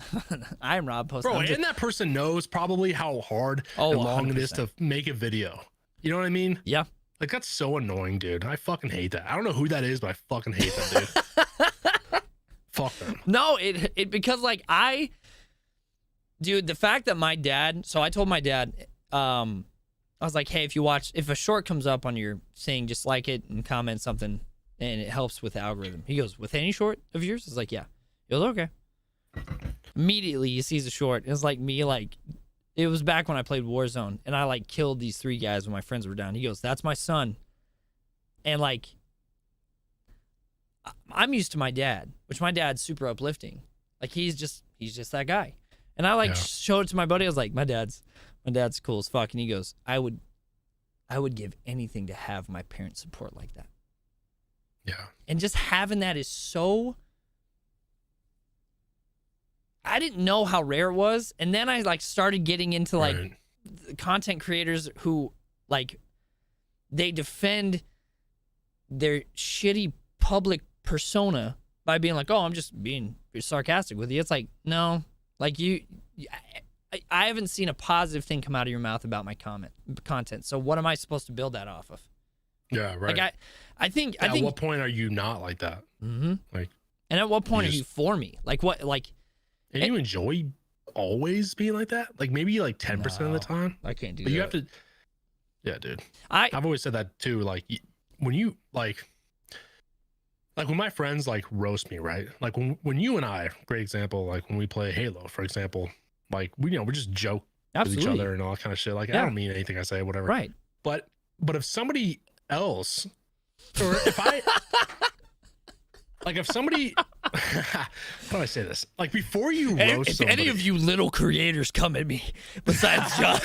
Rob posted. Bro, and that person knows probably how hard and long 100%. It is to make a video. You know what I mean? Yeah. Like that's so annoying, dude. I fucking hate that. I don't know who that is, but I fucking hate that dude. Fuck them. No, it because like dude, the fact that my dad. So I told my dad, I was like, hey, if a short comes up on your thing, just like it and comment something, and it helps with the algorithm. He goes, with any short of yours? I was like, yeah. He goes, okay. Immediately he sees a short. It's like me, like. It was back when I played Warzone, and I, like, killed these 3 guys when my friends were down. He goes, that's my son. And, like, I'm used to my dad, which my dad's super uplifting. Like, he's just that guy. And I, like, showed it to my buddy. I was like, my dad's cool as fuck. And he goes, I would give anything to have my parents' support like that. Yeah. And just having that is so... I didn't know how rare it was, and then I like started getting into like content creators who like they defend their shitty public persona by being like, "Oh, I'm just being sarcastic with you." It's like, no, like I haven't seen a positive thing come out of your mouth about my content. So what am I supposed to build that off of? Yeah, right. Like I think. At what point are you not like that? Mm-hmm. Like, and at what point are you for me? Like what? Like. And you enjoy always being like that? Like maybe like 10% of the time? I can't do but that. You have to. Yeah, dude. I've always said that too. Like when you like when my friends like roast me, right? Like when you and I, great example, like when we play Halo, for example, like we just joke with each other and all that kind of shit. Like I don't mean anything I say, whatever. Right. But if somebody else, or if I. Like if somebody, how do I say this? Like before you roast somebody. If any of you little creators come at me, besides John.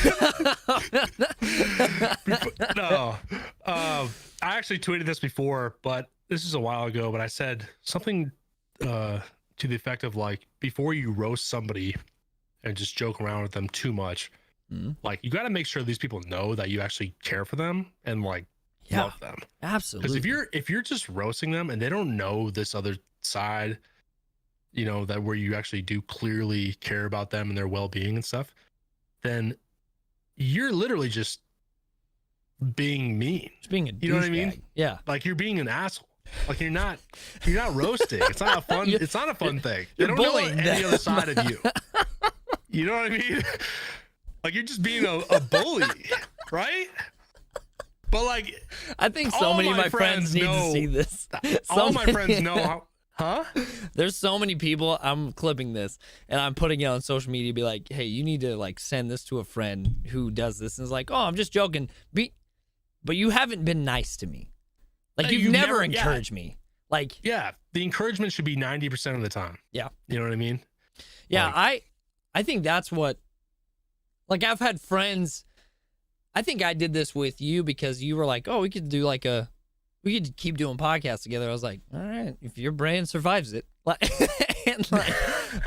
No, I actually tweeted this before, but this is a while ago. But I said something to the effect of like, before you roast somebody and just joke around with them too much, like you got to make sure these people know that you actually care for them and like. Love them. Absolutely. Because if you're just roasting them and they don't know this other side, you know, that where you actually do clearly care about them and their well-being and stuff, then Yeah. literally just being mean. Just being a You know what I mean? douchebag. Yeah. Like you're being an asshole. Like you're not roasting. It's not a fun. It's not a fun thing. They you're don't know bullying any them. other side of you. You know what I mean? Like you're just being a bully, right? But like, I think so many of my friends need to see this. All my friends know how. Huh? There's so many people. I'm clipping this and I'm putting it on social media. Be like, hey, you need to like send this to a friend who does this. And it's like, oh, I'm just joking. But you haven't been nice to me. Like you've never encouraged me. Like yeah, the encouragement should be 90% of the time. Yeah. You know what I mean? Yeah, Like, I think that's what. Like I've had friends. I think I did this with you because you were like, oh, we could keep doing podcasts together. I was like, all right, if your brand survives it. Like, and like,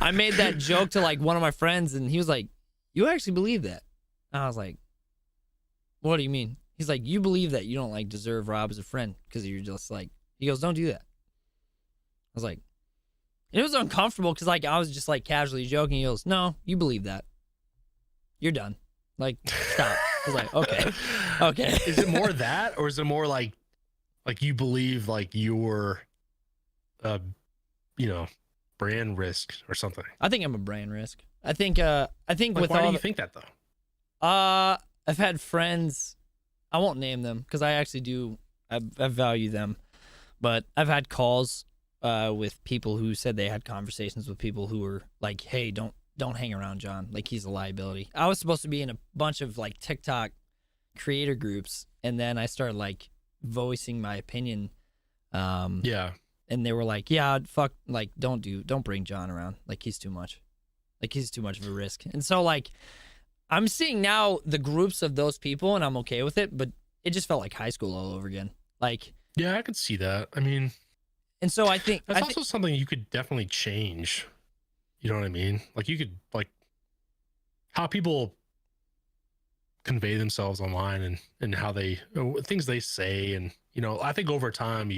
I made that joke to like one of my friends, and he was like, you actually believe that? And I was like, what do you mean? He's like, you believe that you don't like deserve Rob as a friend because you're just like, he goes, don't do that. I was like, and it was uncomfortable because like I was just like casually joking. He goes, no, you believe that. You're done. Like, stop. I was like, okay. Is it more that, or is it more like you believe like you're, brand risk or something? I think I'm a brand risk. I think Like, with why all do you think that though? I've had friends, I won't name them because I actually do, I value them, but I've had calls with people who said they had conversations with people who were like, hey, don't hang around John. Like he's a liability. I was supposed to be in a bunch of like TikTok creator groups, and then I started like voicing my opinion. Yeah. And they were like, yeah, fuck, like don't bring John around. Like he's too much. Like he's too much of a risk. And so like I'm seeing now the groups of those people and I'm okay with it, but it just felt like high school all over again. Like, yeah, I could see that. I mean, and so I think that's also something you could definitely change. You know what I mean? Like you could, like, how people convey themselves online and how they, things they say. And, I think over time,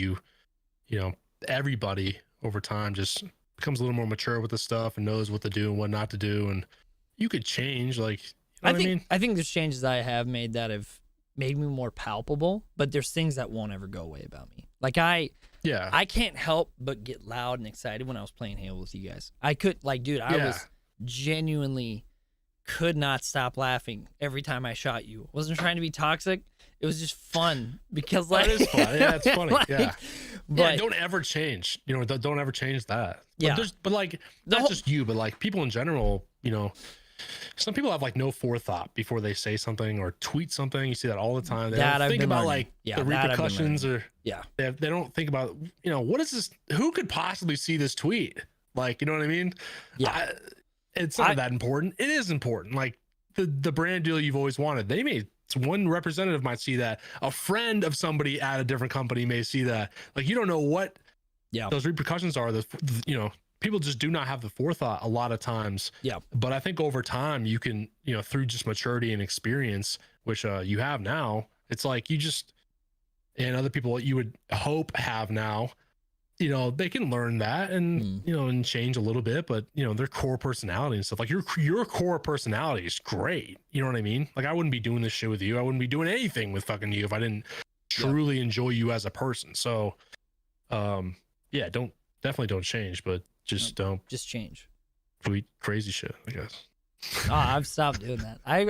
everybody over time just becomes a little more mature with this stuff and knows what to do and what not to do. And you could change, like, I mean? I think there's changes I have made that have made me more palpable, but there's things that won't ever go away about me. Like I can't help but get loud and excited when I was playing Halo with you guys. I could, like, dude, I was genuinely could not stop laughing every time I shot you. I wasn't trying to be toxic. It was just fun because, like, it is fun. Yeah, it's funny. Like, yeah. But don't ever change. Don't ever change that. Yeah. But like, not just you, but like people in general, some people have like no forethought before they say something or tweet something. You see that all the time. They don't think about like the repercussions, or they don't think about, what is this? Who could possibly see this tweet? Like, you know what I mean? Yeah. It's not that important. It is important. Like the brand deal you've always wanted. One representative might see that. A friend of somebody at a different company may see that. Like, you don't know what those repercussions are. People just do not have the forethought a lot of times. Yeah. But I think over time you can, through just maturity and experience, which you have now, it's like and other people you would hope have now, they can learn that and, and change a little bit, but their core personality and stuff, like your core personality is great. You know what I mean? Like I wouldn't be doing this shit with you. I wouldn't be doing anything with fucking you if I didn't truly enjoy you as a person. So, definitely don't change, but just change. Tweet crazy shit, I guess. Oh, I've stopped doing that. I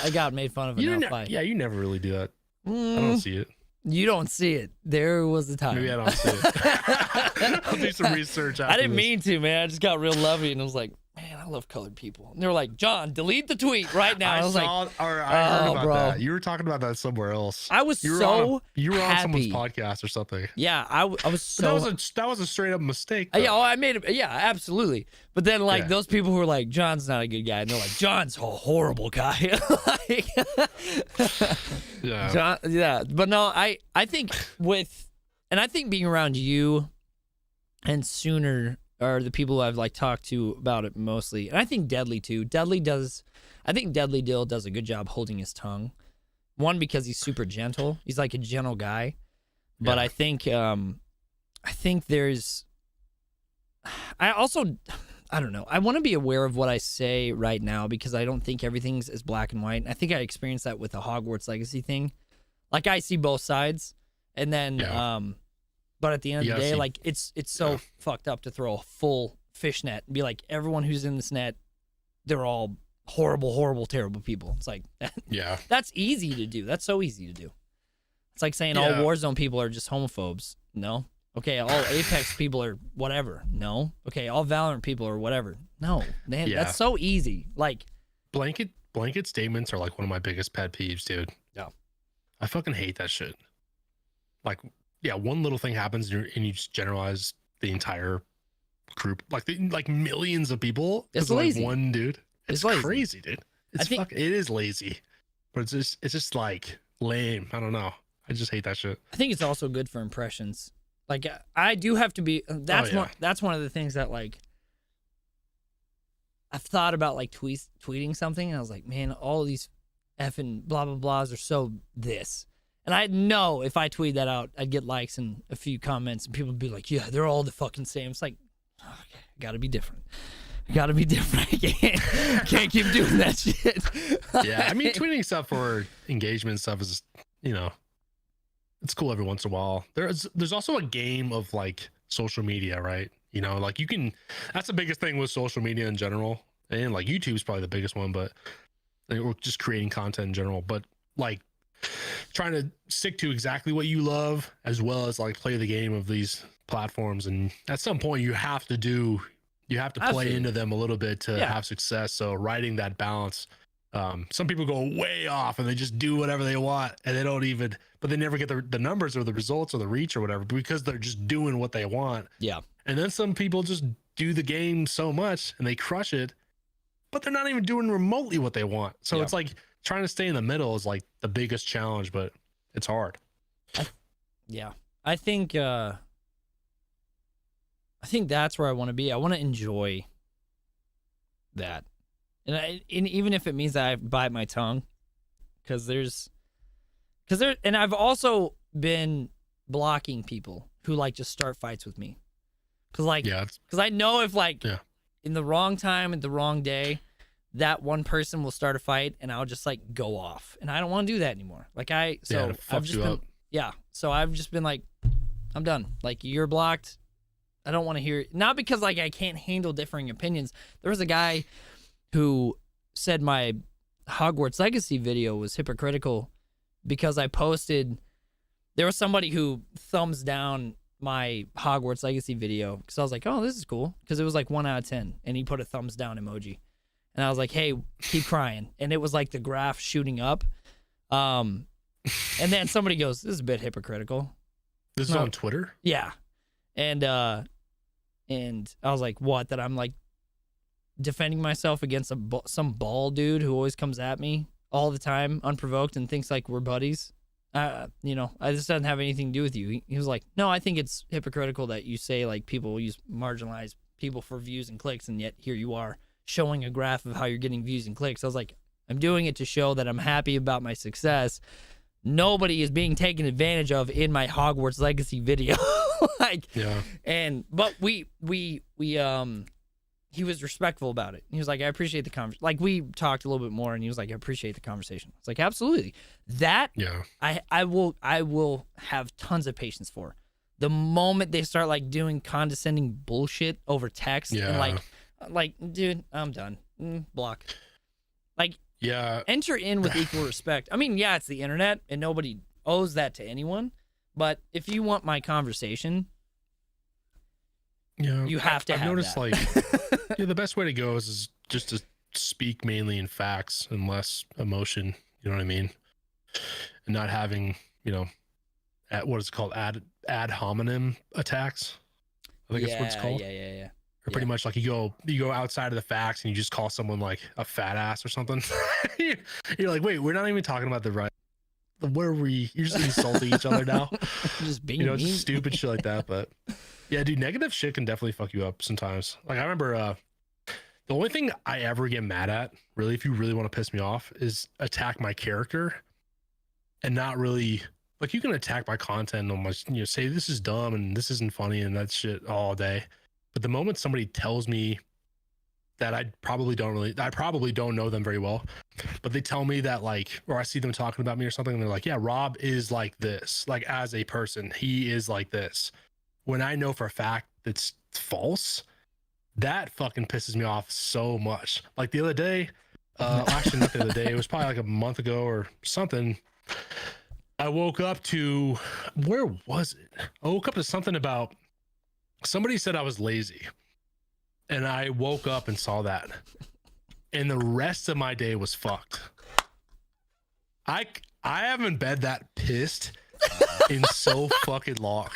got made fun of enough. You never really do that. I don't see it. You don't see it. There was a time. Maybe I don't see it. I'll do some research after I didn't mean to, man. I just got real lovey and I was like, man, I love colored people. And they were like, John, delete the tweet right now. I heard about that. You were talking about that somewhere else. I was you were on someone's podcast or something. Yeah, I was so. That was a straight up mistake. Yeah, I made it. Yeah, absolutely. But then those people who were like, John's not a good guy, and they're like, John's a horrible guy. Yeah. John, yeah. But no, I think I think being around you and Sooner are the people I've talked to about it mostly. And I think Deadly too. I think Deadly Dill does a good job holding his tongue. One, because he's super gentle. He's like a gentle guy. But I think there's, I don't know. I want to be aware of what I say right now because I don't think everything's as black and white. I think I experienced that with the Hogwarts Legacy thing. Like I see both sides, and then but at the end of the day, like it's so fucked up to throw a full fish net and be like, everyone who's in this net, they're all horrible, terrible people. It's like that's easy to do. That's so easy to do. It's like saying all Warzone people are just homophobes. No. Okay, all Apex people are whatever. No. Okay, all Valorant people are whatever. No. Man, that's so easy. Like blanket statements are like one of my biggest pet peeves, dude. Yeah. I fucking hate that shit. Like, yeah, one little thing happens and you just generalize the entire group, like millions of people. It's lazy. Like one dude. It's crazy, dude. It is lazy, but it's just like lame. I don't know. I just hate that shit. I think it's also good for impressions. Like I do have to be. That's one of the things that like I've thought about, like tweeting something, and I was like, man, all of these effing blah blah blahs are so this. And I know if I tweet that out, I'd get likes and a few comments, and people would be like, yeah, they're all the fucking same. It's like, okay, gotta be different. Gotta be different. Can't keep doing that shit. Yeah, I mean, tweeting stuff for engagement stuff is, you know, it's cool every once in a while. There's also a game of like social media, right? You know, like that's the biggest thing with social media in general. And like YouTube's probably the biggest one, but we're just creating content in general. But like trying to stick to exactly what you love as well as like play the game of these platforms. And at some point you have to play into them a little bit to have success. So writing that balance. Some people go way off and they just do whatever they want and they don't even, but they never get the numbers or the results or the reach or whatever because they're just doing what they want. Yeah. And then some people just do the game so much and they crush it, but they're not even doing remotely what they want. So it's like trying to stay in the middle is like the biggest challenge, but it's hard. I think that's where I want to be. I want to enjoy that. And even if it means that I bite my tongue, and I've also been blocking people who like just start fights with me. Cause I know if like in the wrong time at the wrong day, that one person will start a fight and I'll just like go off, and I don't want to do that anymore. Like I've just been like, I'm done. Like you're blocked. I don't want to hear it. Not because like I can't handle differing opinions. There was a guy who said my Hogwarts Legacy video was hypocritical because I posted, there was somebody who thumbs down my Hogwarts Legacy video because I was like, oh, this is cool, because it was like 1 out of 10 and he put a thumbs down emoji, and I was like, hey, keep crying, and it was like the graph shooting up, and then somebody goes, this is a bit hypocritical. This is on Twitter? Yeah. And I was like, what? That I'm like defending myself against some bald dude who always comes at me all the time unprovoked and thinks like we're buddies. You know, I just doesn't have anything to do with you. He was like, no, I think it's hypocritical that you say like people use marginalized people for views and clicks, and yet here you are showing a graph of how you're getting views and clicks. I was like, I'm doing it to show that I'm happy about my success. Nobody is being taken advantage of in my Hogwarts Legacy video. But he was respectful about it. He was like, I appreciate the conversation. Like we talked a little bit more and he was like, I appreciate the conversation. It's like, absolutely. That I will have tons of patience for. The moment they start like doing condescending bullshit over text and like, dude, I'm done. Block. Like, enter in with equal respect. I mean, it's the internet and nobody owes that to anyone. But if you want my conversation, you have to. I've noticed that. Like, the best way to go is just to speak mainly in facts and less emotion. You know what I mean? And not having, what is it called, ad hominem attacks. I think that's what it's called. Yeah. Or pretty much like you go outside of the facts and you just call someone like a fat ass or something. You're like, wait, we're not even talking about the right. What are we? You're just insulting each other now. Just being just stupid shit like that. But yeah, dude, negative shit can definitely fuck you up sometimes. Like I remember the only thing I ever get mad at, really, if you really want to piss me off, is attack my character and not really like you can attack my content and say this is dumb and this isn't funny and that shit all day. But the moment somebody tells me that I probably don't know them very well, but they tell me that like, or I see them talking about me or something, and they're like, yeah, Rob is like this, like as a person, he is like this. When I know for a fact that's false, that fucking pisses me off so much. Like the other day, actually not the other day, it was probably like a month ago or something. I woke up to, where was it? I woke up to something about somebody said I was lazy. And I woke up and saw that. And the rest of my day was fucked. I haven't been that pissed in so fucking long.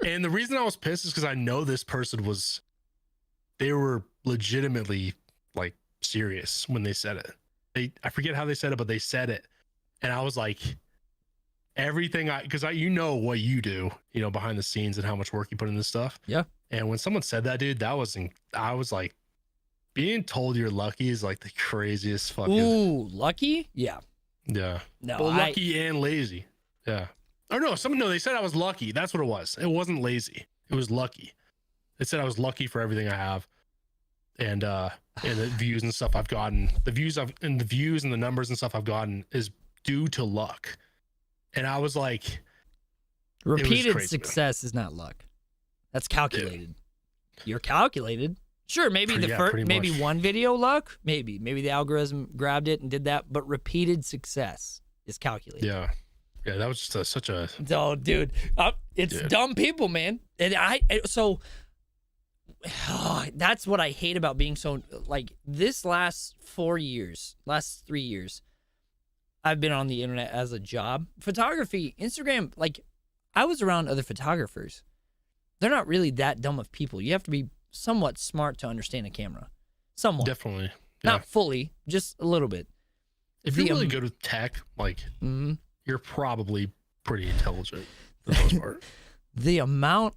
And the reason I was pissed is because I know this person they were legitimately like serious when they said it. I forget how they said it, but they said it. And I was like, everything because you know what you do, you know, behind the scenes and how much work you put in this stuff. Yeah. And when someone said that, dude, I was like, being told you're lucky is like the craziest fucking. Ooh, lucky? Yeah. Yeah. No, well, lucky and lazy. Yeah. Or no, they said I was lucky. That's what it was. It wasn't lazy. It was lucky. They said I was lucky for everything I have. And the views and stuff I've gotten, the views and the numbers and stuff I've gotten is due to luck. And I was like, repeated success is not luck. That's calculated. Yeah. You're calculated. Sure, maybe maybe one video luck, maybe the algorithm grabbed it and did that, but repeated success is calculated. Yeah. Yeah, that was just such a. Oh, dude, it's dumb people, man. And that's what I hate about being so like this last 3 years, I've been on the internet as a job. Photography, Instagram, like I was around other photographers. They're not really that dumb of people. You have to be somewhat smart to understand a camera. Somewhat. Definitely. Yeah. Not fully, just a little bit. If you're really good with tech, like you're probably pretty intelligent for the most part. The amount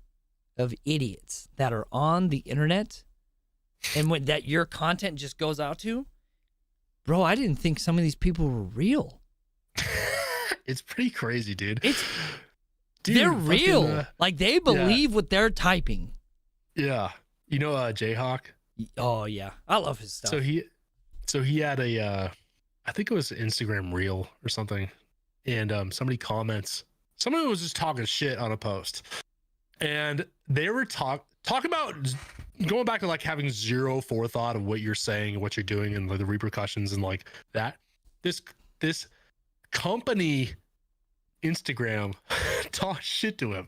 of idiots that are on the internet and that your content just goes out to, bro, I didn't think some of these people were real. It's pretty crazy, dude. Dude, they're real. Like they believe what they're typing. Yeah. You know Jayhawk? Oh yeah. I love his stuff. So he had a I think it was an Instagram reel or something. And somebody was just talking shit on a post. And they were talk about going back to like having zero forethought of what you're saying and what you're doing and like the repercussions and like that. This company Instagram talked shit to him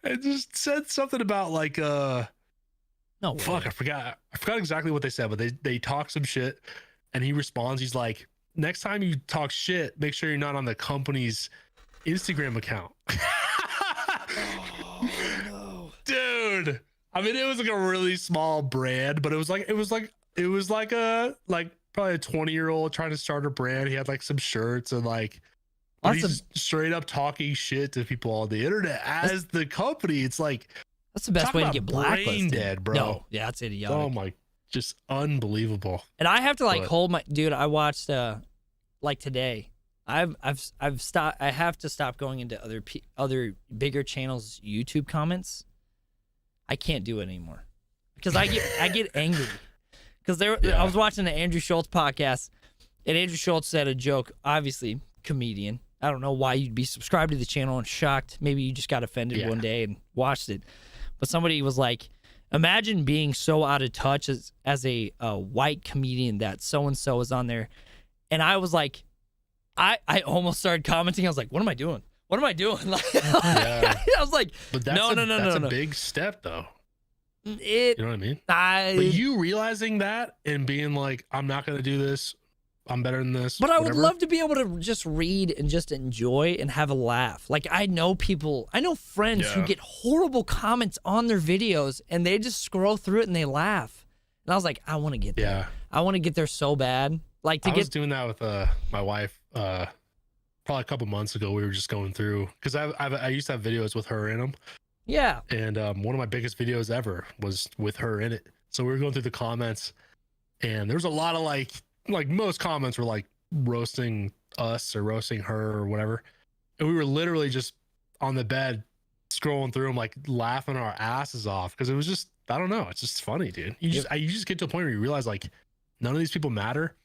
and just said something about like no fuck, I forgot exactly what they said, but they talk some shit and he responds, he's like, next time you talk shit, make sure you're not on the company's Instagram account. Oh, no. Dude, I mean, it was like a really small brand, but it was like a probably a 20-year-old trying to start a brand. He had like some shirts and like he's straight up talking shit to people on the internet as the company. It's like that's the best way to get blacklisted. Brain dead, bro. No, yeah, that's idiotic. Oh my, just unbelievable. And I have to like hold my dude. I watched like today. I've stopped. I have to stop going into other bigger channels' YouTube comments. I can't do it anymore because I get angry because I was watching the Andrew Schultz podcast and Andrew Schultz said a joke. Obviously, comedian. I don't know why you'd be subscribed to the channel and shocked. Maybe you just got offended one day and watched it. But somebody was like, imagine being so out of touch as a white comedian that so-and-so is on there. And I was like, I almost started commenting. I was like, what am I doing? What am I doing? Like, I was like, but that's that's a big step though. You know what I mean? But you realizing that and being like, I'm not going to do this. I'm better than this. But I would love to be able to just read and just enjoy and have a laugh. Like I know friends who get horrible comments on their videos and they just scroll through it and they laugh. And I was like, I want to get there. Yeah. I want to get there so bad. Like I was doing that with my wife probably a couple months ago. We were just going through because I used to have videos with her in them. Yeah. And one of my biggest videos ever was with her in it. So we were going through the comments and there was a lot of like most comments were like roasting us or roasting her or whatever. And we were literally just on the bed scrolling through them, like laughing our asses off because it was just, I don't know, it's just funny, dude. You just get to a point where you realize like none of these people matter.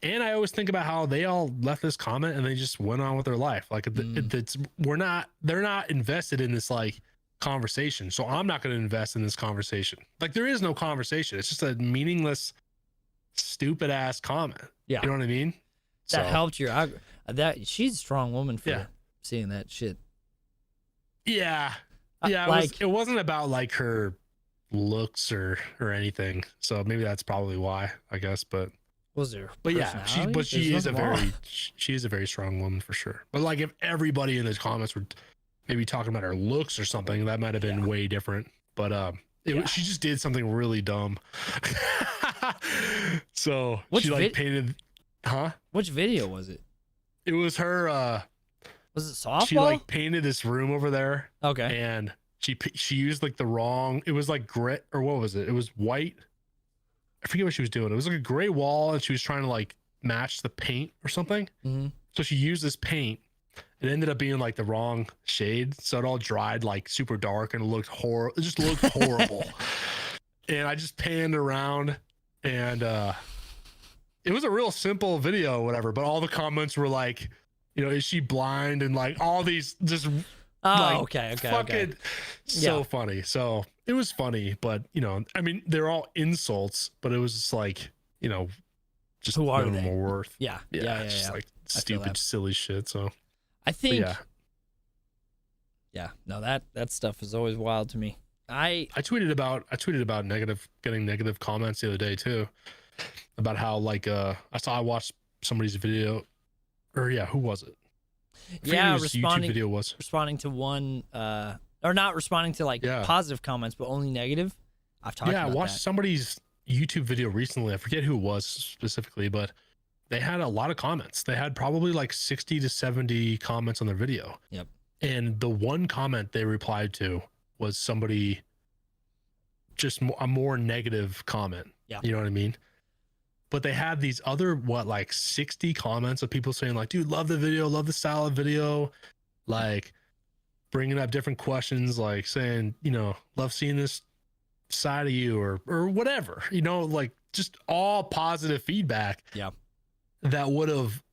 And I always think about how they all left this comment and they just went on with their life. Like they're not invested in this like conversation. So I'm not going to invest in this conversation. Like there is no conversation. It's just a meaningless, stupid ass comment. Yeah. You know what I mean? That helped your, she's a strong woman for seeing that shit. Yeah. Yeah. Like, it wasn't about like her looks or anything. So maybe that's probably why, I guess. But yeah, she is a very strong woman for sure. But like if everybody in the comments were maybe talking about her looks or something, that might have been way different. But she just did something really dumb. So she like painted, Which video was it? It was her. Was it softball? She like painted this room over there. Okay. And she used like the wrong. It was like grit or what was it? It was white. I forget what she was doing. It was like a gray wall, and she was trying to like match the paint or something. Mm-hmm. So she used this paint. It ended up being like the wrong shade, so it all dried like super dark, and it looked horrible. It just looked horrible. And I just panned around, and it was a real simple video, or whatever. But all the comments were like, you know, is she blind? And like all these just fucking so funny. So it was funny, but you know, I mean, they're all insults, but it was just like, you know, just who are they? More worth. Yeah. Just like stupid, silly shit. So I think, no, that stuff is always wild to me. I tweeted about getting negative comments the other day too, about how like I watched somebody's video, or who was it? Responding to one, or not responding to like positive comments, but only negative. I've talked about I watched that. Somebody's YouTube video recently. I forget who it was specifically, but they had a lot of comments. They had probably like 60 to 70 comments on their video. Yep. And the one comment they replied to was somebody just a more negative comment. Yeah. You know what I mean? But they had these other, like 60 comments of people saying like, dude, love the video, love the style of video, like bringing up different questions, like saying, you know, love seeing this side of you or whatever, you know, like just all positive feedback. Yeah. That would have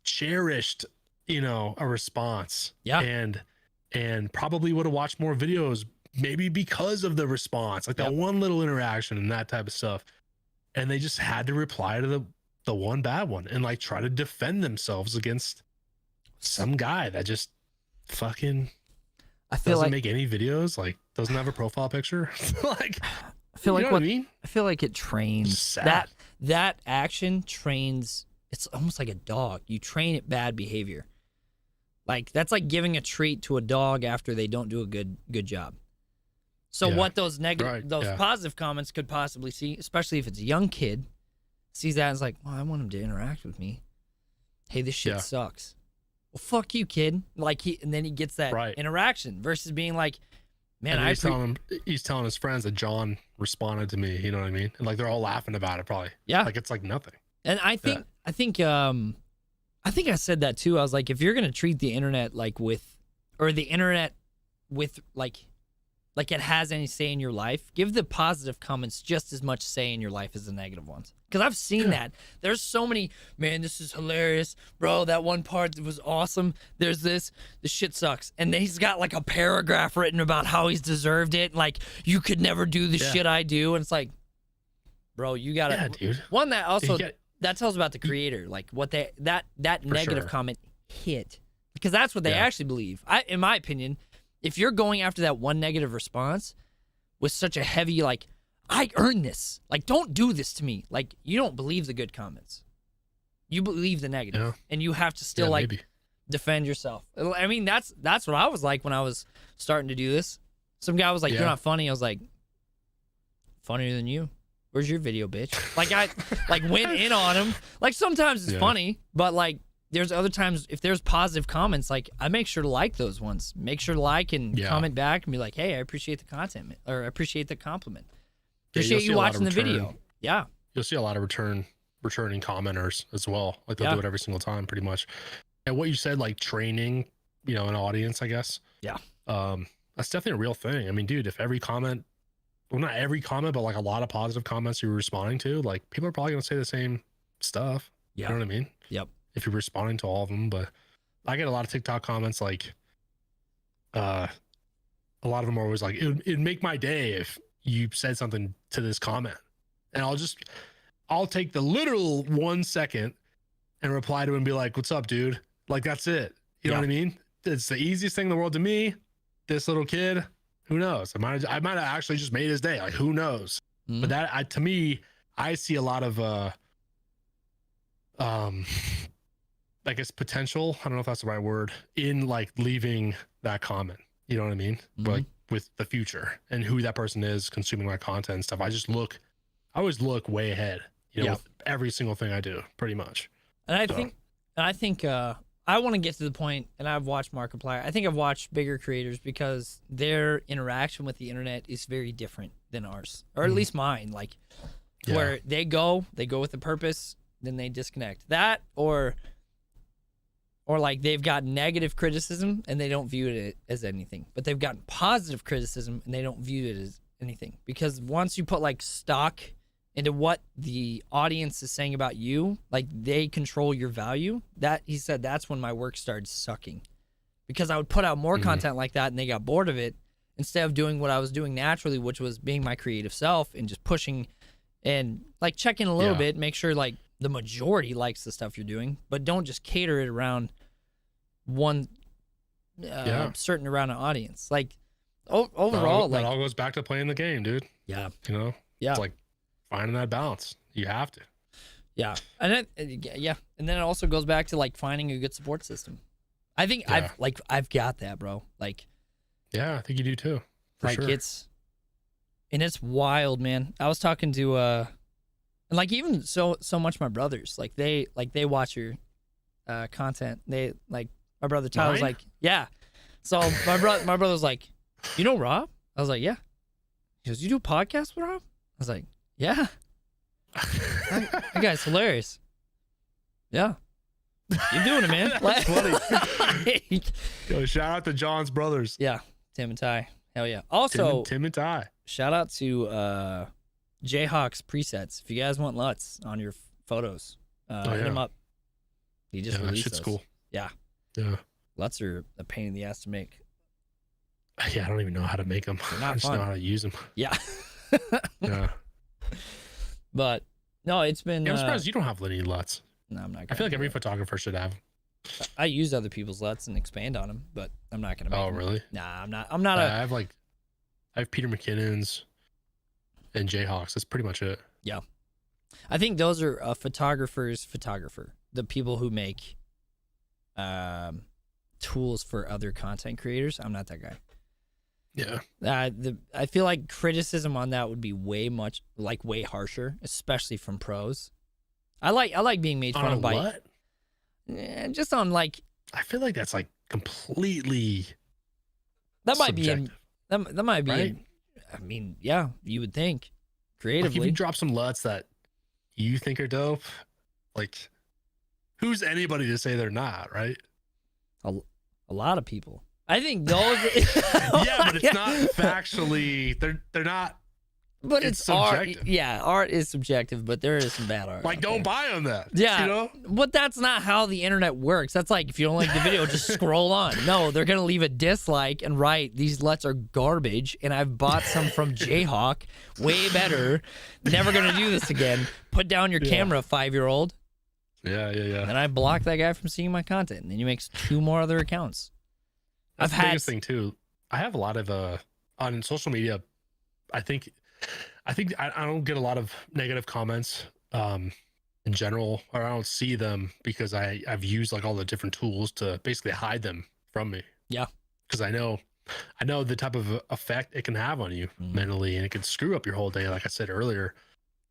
cherished, you know, a response. Yeah. And probably would have watched more videos, maybe because of the response, like that one little interaction and that type of stuff. And they just had to reply to the one bad one and like try to defend themselves against some guy that just fucking doesn't make any videos, like doesn't have a profile picture. Like I feel like what I mean? I feel like it trains that action trains. It's almost like a dog. You train it bad behavior. Like that's like giving a treat to a dog after they don't do a good job. So what those positive comments could possibly see, especially if it's a young kid, sees that and is like, well, I want him to interact with me. Hey, this shit sucks. Well, fuck you, kid. Like and then he gets that interaction versus being like, man, he's telling his friends that John responded to me. You know what I mean? And like they're all laughing about it, probably. Yeah, like it's like nothing. And I think I said that too. I was like, if you're gonna treat the internet like it has any say in your life, give the positive comments just as much say in your life as the negative ones. Because I've seen that. There's so many, man, this is hilarious. Bro, that one part was awesome. There's this shit sucks. And then he's got like a paragraph written about how he's deserved it. Like, you could never do the shit I do. And it's like, bro, you gotta. Yeah, dude. One that also, that tells about the creator. Like, what that negative comment hit. Because that's what they actually believe. In my opinion, if you're going after that one negative response with such a heavy, like, I earned this. Like, don't do this to me. Like, you don't believe the good comments. You believe the negative. Yeah. And you have to still, defend yourself. I mean, that's what I was like when I was starting to do this. Some guy was like, you're not funny. I was like, funnier than you. Where's your video, bitch? Like, I, went in on him. Like, sometimes it's funny, but, like, there's other times, if there's positive comments, like, I make sure to like those ones. Make sure to like and comment back and be like, hey, I appreciate the content, or I appreciate the compliment. Appreciate you watching the video. Yeah. You'll see a lot of returning commenters as well. Like, they'll do it every single time, pretty much. And what you said, like, training, you know, an audience, I guess. Yeah. That's definitely a real thing. I mean, dude, if every comment, well, not every comment, but like a lot of positive comments you're responding to, like people are probably gonna say the same stuff. Yeah. You know what I mean? Yep. If you're responding to all of them. But I get a lot of TikTok comments like a lot of them are always like, it'd make my day if you said something to this comment. And I'll take the literal 1 second and reply to him and be like, what's up, dude? Like, that's it. You know what I mean? It's the easiest thing in the world to me. This little kid, who knows? I might have actually just made his day. Like, who knows? But that, to me, I see a lot of, I guess potential. I don't know if that's the right word in like leaving that comment. You know what I mean? Like with the future and who that person is consuming my content and stuff. I always look way ahead, you know, with every single thing I do, pretty much. And I think I want to get to the point, and I've watched Markiplier. I think I've watched bigger creators because their interaction with the internet is very different than ours, or at least mine. Like, where they go with a purpose, then they disconnect. That, or like they've got negative criticism and they don't view it as anything, but they've gotten positive criticism and they don't view it as anything. Because once you put like stock into what the audience is saying about you, like they control your value, that he said that's when my work started sucking. Because I would put out more content like that and they got bored of it, instead of doing what I was doing naturally, which was being my creative self and just pushing and like checking a little bit, make sure like the majority likes the stuff you're doing, but don't just cater it around one certain around an audience. Like overall, that all goes back to playing the game, dude. Yeah. You know? Yeah. It's like finding that balance. You have to. Yeah. And then and then it also goes back to like finding a good support system. I think I've got that, bro. Like, yeah, I think you do too. For like sure. it's wild, man. I was talking to and like even so much my brothers, like they watch your content. They like my brother Tyler's like, yeah. So my brother's like, you know Rob? I was like, yeah. He goes, you do a podcast with Rob? I was like, yeah. That guy's hilarious. Yeah. You're doing it, man. That's funny. Yo, shout out to John's brothers. Yeah. Tim and Ty. Hell yeah. Also, Tim and Ty. Shout out to Jayhawk's presets. If you guys want LUTs on your photos, hit him up. He just released shit's those. Cool. Yeah. Yeah. LUTs are a pain in the ass to make. Yeah, I don't even know how to make them. I just know how to use them. Yeah. Yeah. But no, it's been. Yeah, I'm surprised you don't have any LUTs. No, I'm not. I feel like every photographer should have. I use other people's LUTs and expand on them, but I'm not gonna make them. Really? Nah, I'm not. I have Peter McKinnon's and Jayhawks. That's pretty much it. Yeah. I think those are a photographer's photographer. The people who make tools for other content creators. I'm not that guy. Yeah. I feel like criticism on that would be way harsher, especially from pros. I like being made fun of by what? Just on like. I feel like that's like completely. That might subjective. be. That might be. Right? I mean, yeah, you would think creatively. Like if you drop some LUTs that you think are dope, like who's anybody to say they're not, right? A lot of people. I think those. Yeah, but it's not factually. They're not. But it's subjective. Art. Yeah, art is subjective, but there is some bad art. Like, don't buy on that. Yeah, you know. But that's not how the internet works. That's like if you don't like the video, just scroll on. No, they're gonna leave a dislike and write these LUTs are garbage, and I've bought some from Jayhawk, way better. Never gonna do this again. Put down your camera, 5-year-old. Yeah. And then I block that guy from seeing my content, and then he makes 2 more other accounts. That's the biggest thing too. I have a lot of on social media. I think I don't get a lot of negative comments in general, or I don't see them because I've used like all the different tools to basically hide them from me. Yeah, because I know the type of effect it can have on you mentally, and it can screw up your whole day, like I said earlier.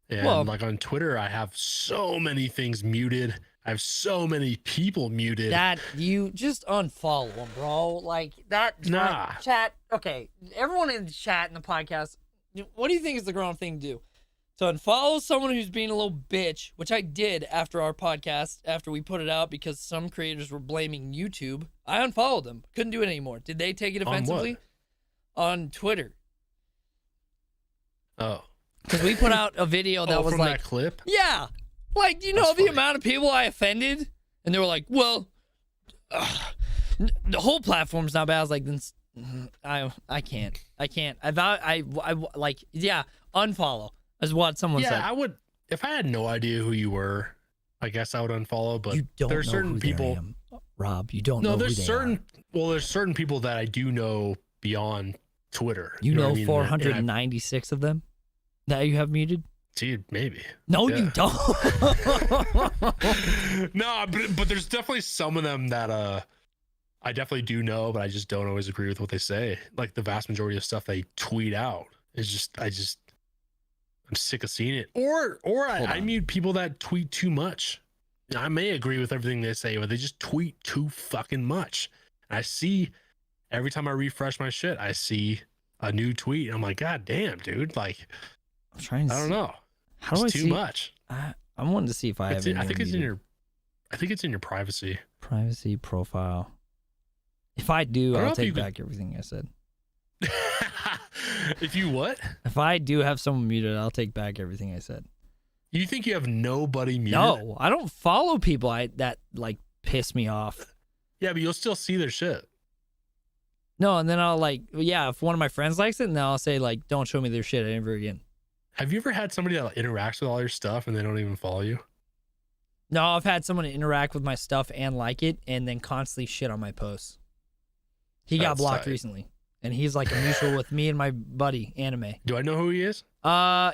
And like on Twitter, I have so many things muted. I have so many people muted. That you just unfollow them, bro. Like that. Nah. Chat. Okay, everyone in the chat in the podcast. What do you think is the grown thing to do? So unfollow someone who's being a little bitch, which I did after our podcast, after we put it out, because some creators were blaming YouTube. I unfollowed them. Couldn't do it anymore. Did they take it offensively? On Twitter. Oh. Because we put out a video that was from like... that clip? Yeah. Like, you know That's the funny. amount of people I offended? And they were like, well, the whole platform's not bad. I was like, then I can't. I thought I like, yeah, unfollow is what someone said. Yeah, I would, if I had no idea who you were, I guess I would unfollow, but You don't there's know certain who people. I am, Rob. You don't know No, who there's they certain, are. well, there's certain people that I do know beyond Twitter. You what know I mean? 496 of them that you have muted? Dude, maybe. No, Yeah. you don't. No, but there's definitely some of them that I definitely do know, but I just don't always agree with what they say. Like the vast majority of stuff they tweet out is just I'm sick of seeing it. Or I mute people that tweet too much. I may agree with everything they say, but they just tweet too fucking much. And I see every time I refresh my shit, I see a new tweet. And I'm like, God damn, dude. Like, I'm trying to I don't see. know. How do It's I too see? much. I'm wanting to see if I have. I think it's in your. I think it's in your privacy. privacy profile. If I do, I don't know I'll if take you could- back everything I said. If you what? If I do have someone muted, I'll take back everything I said. You think you have nobody muted? No, I don't follow people that like piss me off. Yeah, but you'll still see their shit. No, and then I'll like, yeah, if one of my friends likes it, then I'll say like, don't show me their shit ever again. Have you ever had somebody that interacts with all your stuff and they don't even follow you? No, I've had someone interact with my stuff and like it, and then constantly shit on my posts. He got That's blocked tight. recently, and he's like a mutual with me and my buddy, Anime. Do I know who he is?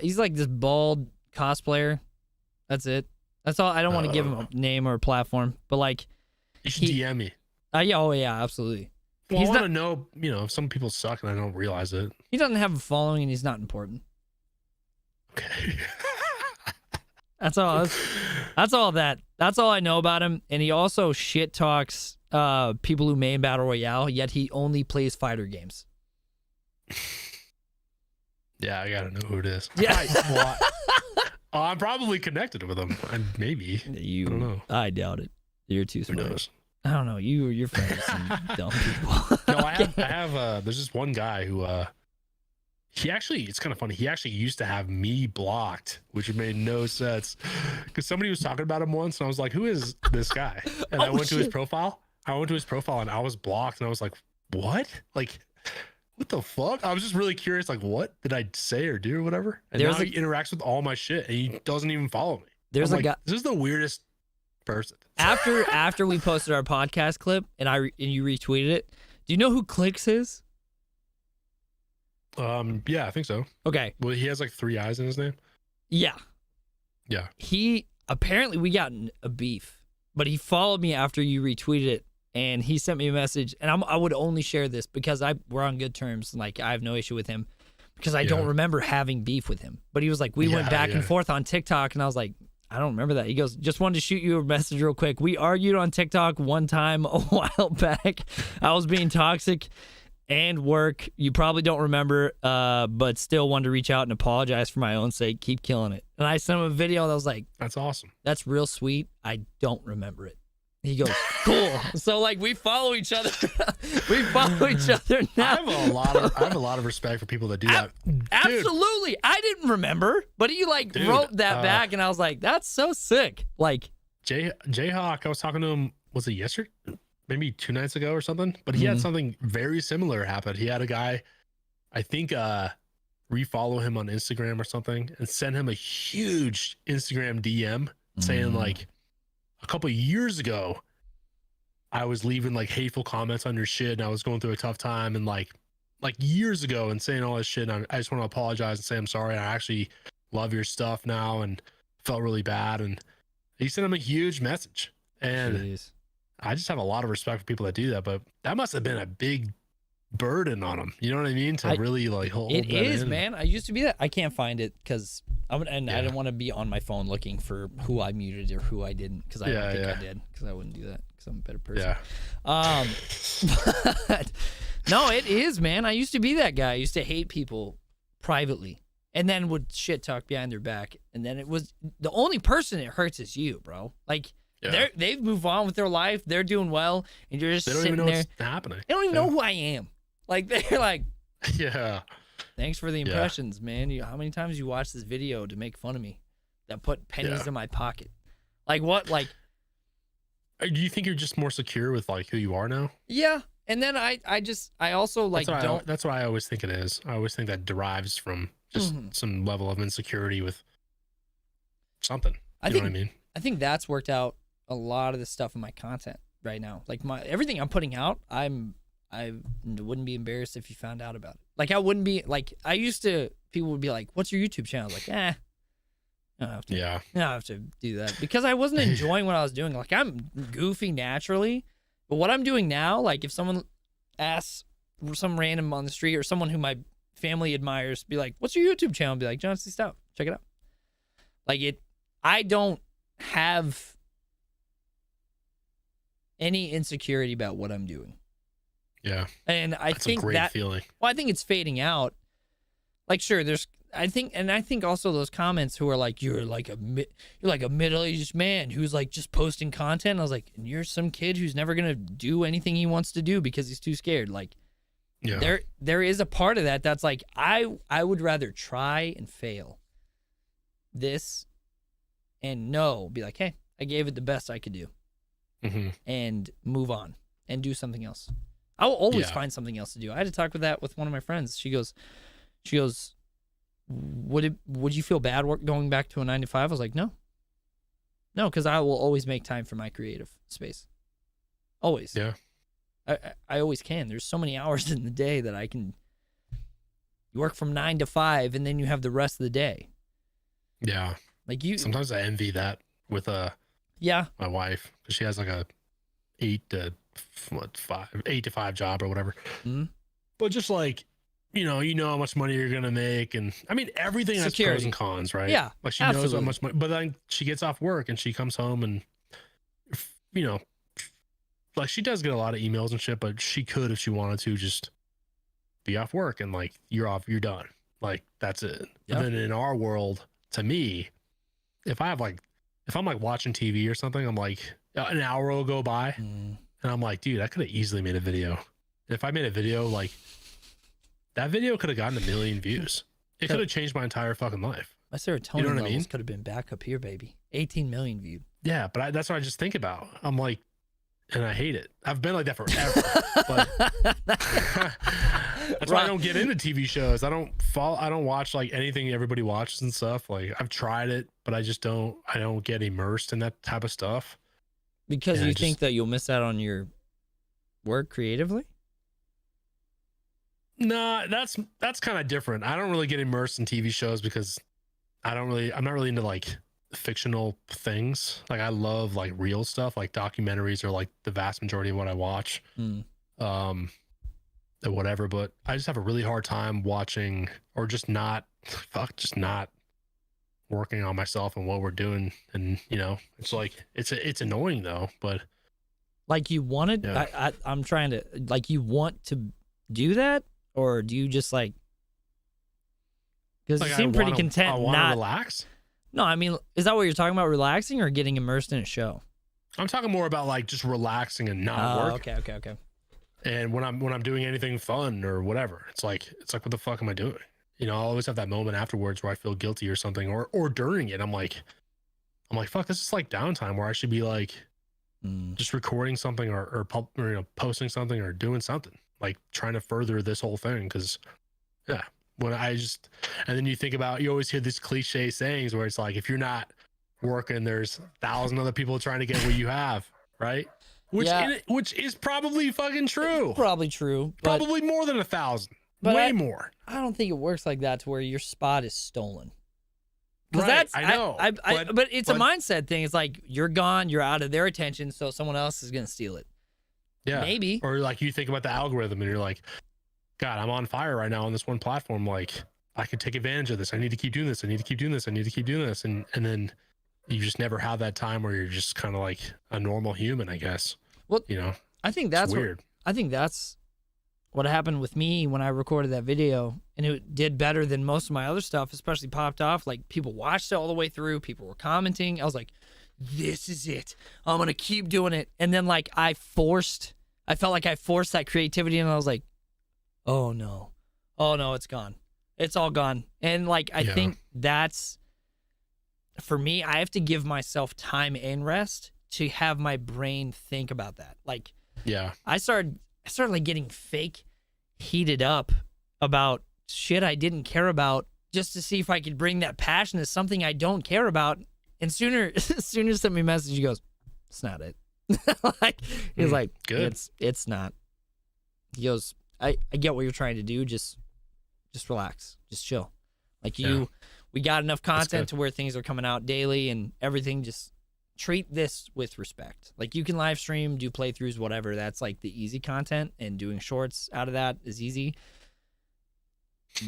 He's like this bald cosplayer. That's it. That's all. I don't want to give him a name or a platform, but like, You should DM me. yeah, oh yeah, absolutely. Well, He's I want not- to know, if some people suck and I don't realize it. He doesn't have a following, and he's not important. Okay. That's all. That's all that. That's all I know about him. And he also shit talks people who main battle royale. Yet he only plays fighter games. Yeah, I gotta know who it is. Yeah. I'm probably connected with him. Maybe. I don't know. I doubt it. You're too Who smart. knows? I don't know. You're friends with some dumb people. No, I have. There's this one guy who. He actually, it's kind of funny. He actually used to have me blocked, which made no sense. Because somebody was talking about him once, and I was like, "Who is this guy?" And I Oh, went to his shit. profile. And I was blocked, and I was like, "What? Like, what the fuck?" I was just really curious. Like, what did I say or do or whatever? And There's now a- he interacts with all my shit, and he doesn't even follow me. There's I'm a like, guy This is the weirdest person. after we posted our podcast clip, and you retweeted it. Do you know who Clicks is? Yeah, I think so. Okay. Well, he has like 3 eyes in his name. Yeah. Yeah. He apparently we got a beef, but he followed me after you retweeted it, and he sent me a message. And I would only share this because we're on good terms. Like I have no issue with him because I don't Yeah. remember having beef with him. But he was like, we went back and Yeah. forth on TikTok, and I was like, I don't remember that. He goes, just wanted to shoot you a message real quick. We argued on TikTok one time a while back. I was being toxic and work. You probably don't remember, but still wanted to reach out and apologize for my own sake. Keep killing it. And I sent him a video that was like, That's awesome. that's real sweet. I don't remember it. He goes, cool. So like we follow each other. We follow each other I now. have a lot of respect for people that do that. Dude, Absolutely. I didn't remember, but he like Dude, wrote that back, and I was like, that's so sick. Like, Jayhawk, I was talking to him, was it yesterday? Maybe 2 nights ago or something, but he had something very similar happen. He had a guy, I think, refollow him on Instagram or something and send him a huge Instagram DM saying like, a couple of years ago, I was leaving like hateful comments on your shit and I was going through a tough time, and like years ago, and saying all this shit. And I just want to apologize and say I'm sorry. I actually love your stuff now and felt really bad. And he sent him a huge message. And jeez. I just have a lot of respect for people that do that, but that must have been a big burden on them. You know what I mean? To really like hold It that is, in. man. I used to be that. I can't find it because I Yeah. didn't want to be on my phone looking for who I muted or who I didn't, because I don't Yeah, think yeah. I did, because I wouldn't do that because I'm a better person. Yeah. But no, it is, man. I used to be that guy. I used to hate people privately, and then would shit talk behind their back. And then it was the only person it hurts is you, bro. Like they've moved on with their life. They're doing well. And you're just they don't sitting even know there. what's happening. They don't even know who I am. Like they're like, yeah. Thanks for the impressions, man. How many times you watched this video to make fun of me that put pennies in my pocket? Like what? Like, do you think you're just more secure with like who you are now? Yeah. And then I also like that's what I always think it is. I always think that derives from just some level of insecurity with something. You know what I mean? I think that's worked out a lot of the stuff in my content right now. Like everything I'm putting out, I wouldn't be embarrassed if you found out about it. Like I wouldn't be like, I used to, people would be like, what's your YouTube channel? Like, I don't have to. Yeah. I don't have to do that because I wasn't enjoying what I was doing. Like I'm goofy naturally, but what I'm doing now, like if someone asks some random on the street or someone who my family admires, be like, what's your YouTube channel? Be like, John C. Stout, check it out. Like I don't have any insecurity about what I'm doing. Yeah. And I think a great feeling. Well, I think it's fading out. Like, sure, I think also those comments who are like, you're like a middle-aged man who's like just posting content. I was like, and you're some kid who's never gonna do anything he wants to do because he's too scared. Like, there is a part of that that's like, I would rather try and fail this and be like, hey, I gave it the best I could do, and move on and do something else. I will always find something else to do. I had to talk with one of my friends. She goes, would you feel bad going back to a 9 to 5? I was like, no, because I will always make time for my creative space. Always. Yeah. I always can. There's so many hours in the day that I can. You work from 9 to 5, and then you have the rest of the day. Yeah. Like Sometimes I envy that with my wife, because she has like a 8 to 5 job or whatever. But just like, you know how much money you're gonna make, and I mean everything has pros and cons, right? Yeah, like she knows how much money, but then she gets off work and she comes home and like she does get a lot of emails and shit, but she could, if she wanted to, just be off work and like you're done, like that's it. But then in our world, to me, if I'm like watching TV or something, I'm like an hour will go by and I'm like, dude, I could have easily made a video. If I made a video, like that video could have gotten 1 million views. It could have changed my entire fucking life. My serotonin levels could have been back up here, baby. 18 million viewed. Yeah, but that's what I just think about. I'm like, and I hate it. I've been like that forever. But that's why I don't get into TV shows. I don't watch like anything everybody watches and stuff. Like I've tried it, but I don't get immersed in that type of stuff. Because you think that you'll miss out on your work creatively? No, that's kind of different. I don't really get immersed in TV shows because I'm not really into like fictional things. Like I love like real stuff, like documentaries are like the vast majority of what I watch. Or whatever, but I just have a really hard time watching or just not working on myself and what we're doing. And it's like it's annoying though, but like you wanted I'm trying to, like, you want to do that, or do you just like, because you seem pretty content. I want to relax. No, I mean, is that what you're talking about, relaxing or getting immersed in a show? I'm talking more about like just relaxing and not work. Okay. And when I'm doing anything fun or whatever, it's like what the fuck am I doing? I'll always have that moment afterwards where I feel guilty or something, or during it I'm like fuck, this is like downtime where I should be like just recording something or posting something or doing something, like trying to further this whole thing. Because when and then you think about, you always hear these cliche sayings where it's like, if you're not working, there's 1,000 other people trying to get what you have, right? Which is probably fucking true. It's probably true. Probably more than 1,000. Way more. I don't think it works like that to where your spot is stolen. Because right, I know. But it's a mindset thing. It's like you're gone, you're out of their attention, so someone else is gonna steal it. Yeah, maybe. Or like you think about the algorithm and you're like, God, I'm on fire right now on this one platform. Like I could take advantage of this. I need to keep doing this. I need to keep doing this. I need to keep doing this. And then you just never have that time where you're just kind of like a normal human, I guess. Well, I think that's weird. I think that's what happened with me when I recorded that video, and it did better than most of my other stuff, especially popped off. Like, people watched it all the way through. People were commenting. I was like, this is it. I'm going to keep doing it. And then, like, I felt like I forced that creativity, and I was like, oh no, it's gone. It's all gone. And, like, I think that's, for me, I have to give myself time and rest to have my brain think about that. Like, I started like getting fake heated up about shit I didn't care about, just to see if I could bring that passion to something I don't care about. And Sooner sent me a message. He goes, it's not it. Like, he's like, good. It's not. He goes, I get what you're trying to do. Just relax. Just chill. Like, we got enough content to where things are coming out daily and everything. Just treat this with respect. Like, you can live stream, do playthroughs, whatever. That's like the easy content, and doing shorts out of that is easy.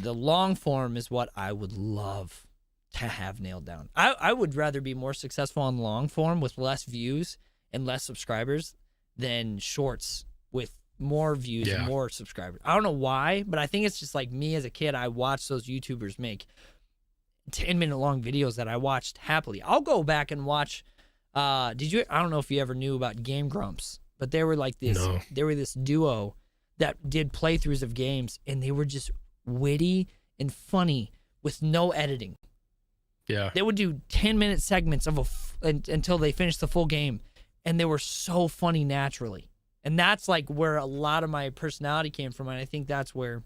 The long form is what I would love to have nailed down. I would rather be more successful on long form with less views and less subscribers than shorts with more views and more subscribers. I don't know why, but I think it's just like me as a kid. I watched those YouTubers make 10-minute long videos that I watched happily. I'll go back and watch. I don't know if you ever knew about Game Grumps, but they were like this. No. They were this duo that did playthroughs of games, and they were just witty and funny with no editing. Yeah. They would do 10-minute segments of until they finished the full game, and they were so funny naturally. And that's like where a lot of my personality came from, and I think that's where,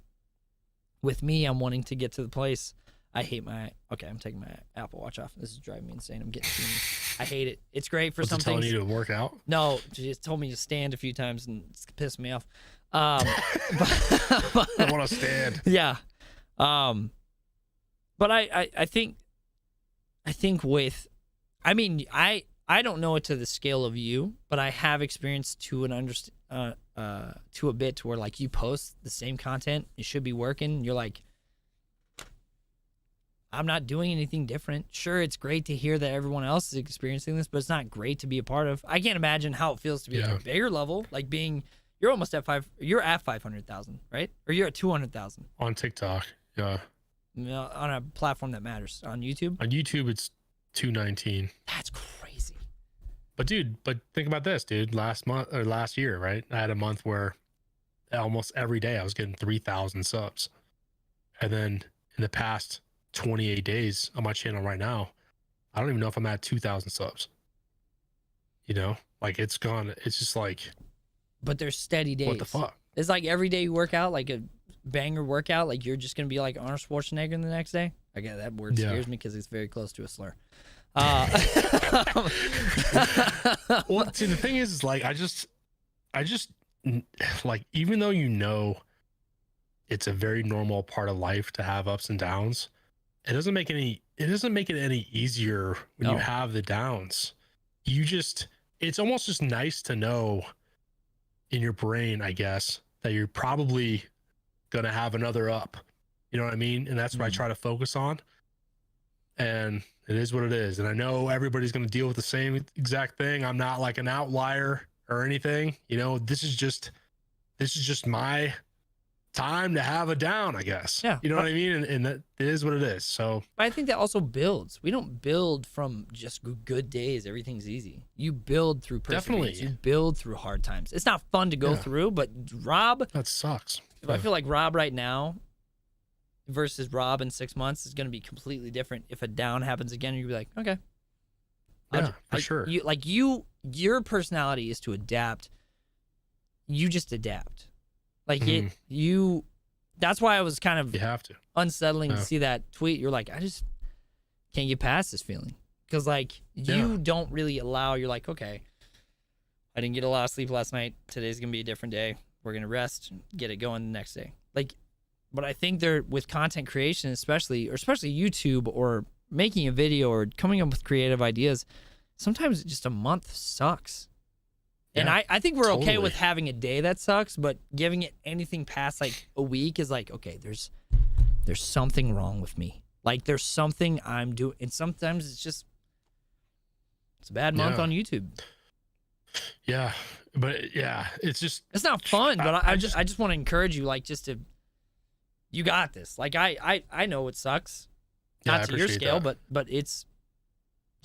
with me, I'm wanting to get to the place. I'm taking my Apple Watch off. This is driving me insane. I'm getting teeny. I hate it. It's great for some things. Telling you to work out? No, she just told me to stand a few times, and it's pissed me off. I want to stand. Yeah. But I think with, I mean, I don't know it to the scale of you, but I have experienced to a bit to where, like, you post the same content, it should be working. You're like, I'm not doing anything different. Sure, it's great to hear that everyone else is experiencing this, but it's not great to be a part of. I can't imagine how it feels to be at a bigger level, like you're almost at you're at 500,000, right? Or you're at 200,000 on TikTok. Yeah. On a platform that matters, on YouTube. On YouTube, it's 219. That's crazy. But think about this, dude. Last year, right? I had a month where almost every day I was getting 3,000 subs, and then in the past 28 days on my channel right now, I don't even know if I'm at 2,000 subs. You know, like, it's gone. It's just like, but there's steady days. What the fuck? It's like every day you work out, like a banger workout, like you're just gonna be like Arnold Schwarzenegger the next day. I get that word scares me because it's very close to a slur. Well, see, the thing is like, I just like, even though, you know, it's a very normal part of life to have ups and downs, it doesn't make it any easier when you have the downs. It's almost just nice to know in your brain, I guess, that you're probably gonna have another up. You know what I mean? And that's what I try to focus on. And it is what it is. And I know everybody's gonna deal with the same exact thing. I'm not like an outlier or anything. You know, this is just my time to have a down, I guess. Yeah. You know what I mean? And that it is what it is. So I think that also builds. We don't build from just good days. Everything's easy. You build through perseverance. Definitely. You build through hard times. It's not fun to go through, but Rob, that sucks. I feel like Rob right now versus Rob in 6 months is going to be completely different. If a down happens again, you'll be like, okay. Yeah, for sure. Your personality is to adapt. You just adapt. Like, that's why I was kind of you have to. unsettling to see that tweet. You're like, I just can't get past this feeling. Because, like, you don't really allow, you're like, okay, I didn't get a lot of sleep last night. Today's going to be a different day. We're going to rest and get it going the next day. Like, but I think with content creation, especially YouTube, or making a video or coming up with creative ideas, sometimes just a month sucks. And I think we're okay with having a day that sucks, but giving it anything past like a week is like, okay, there's something wrong with me. Like, there's something I'm doing. And sometimes it's a bad month on YouTube. Yeah. But yeah, it's not fun. But I just want to encourage you, like, you got this. Like I know it sucks, yeah, I not to your appreciate scale, that. but it's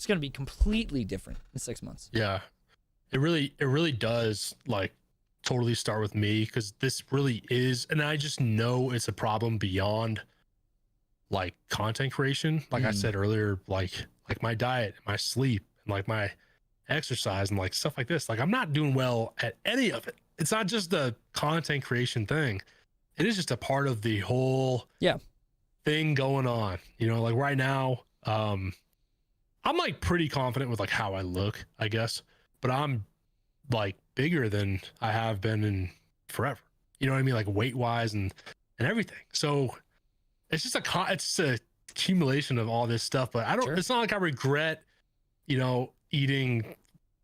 gonna be completely different in 6 months. Yeah, it really does like totally start with me, because this really is, and I just know it's a problem beyond like content creation. Like I said earlier, like my diet, my sleep, and like my exercise and like stuff like this. Like I'm not doing well at any of it. It's not just the content creation thing. It is just a part of the whole thing going on. You know, like right now, I'm like pretty confident with like how I look, I guess, but I'm like bigger than I have been in forever. You know what I mean? Like weight wise and everything. So it's just it's a accumulation of all this stuff, but it's not like I regret, you know, eating,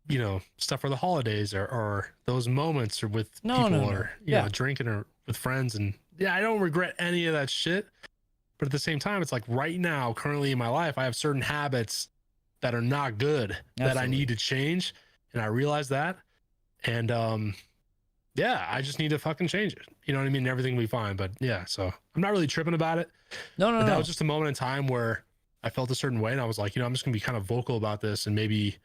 you know, stuff for the holidays or those moments or with people or, you know, drinking or with friends. And yeah, I don't regret any of that shit. But at the same time, it's like right now, currently in my life, I have certain habits that are not good that I need to change. And I realize that. And yeah, I just need to fucking change it. You know what I mean? Everything will be fine. But yeah, so I'm not really tripping about it. But that was just a moment in time where I felt a certain way, and I was like, you know, I'm just gonna be kind of vocal about this, and maybe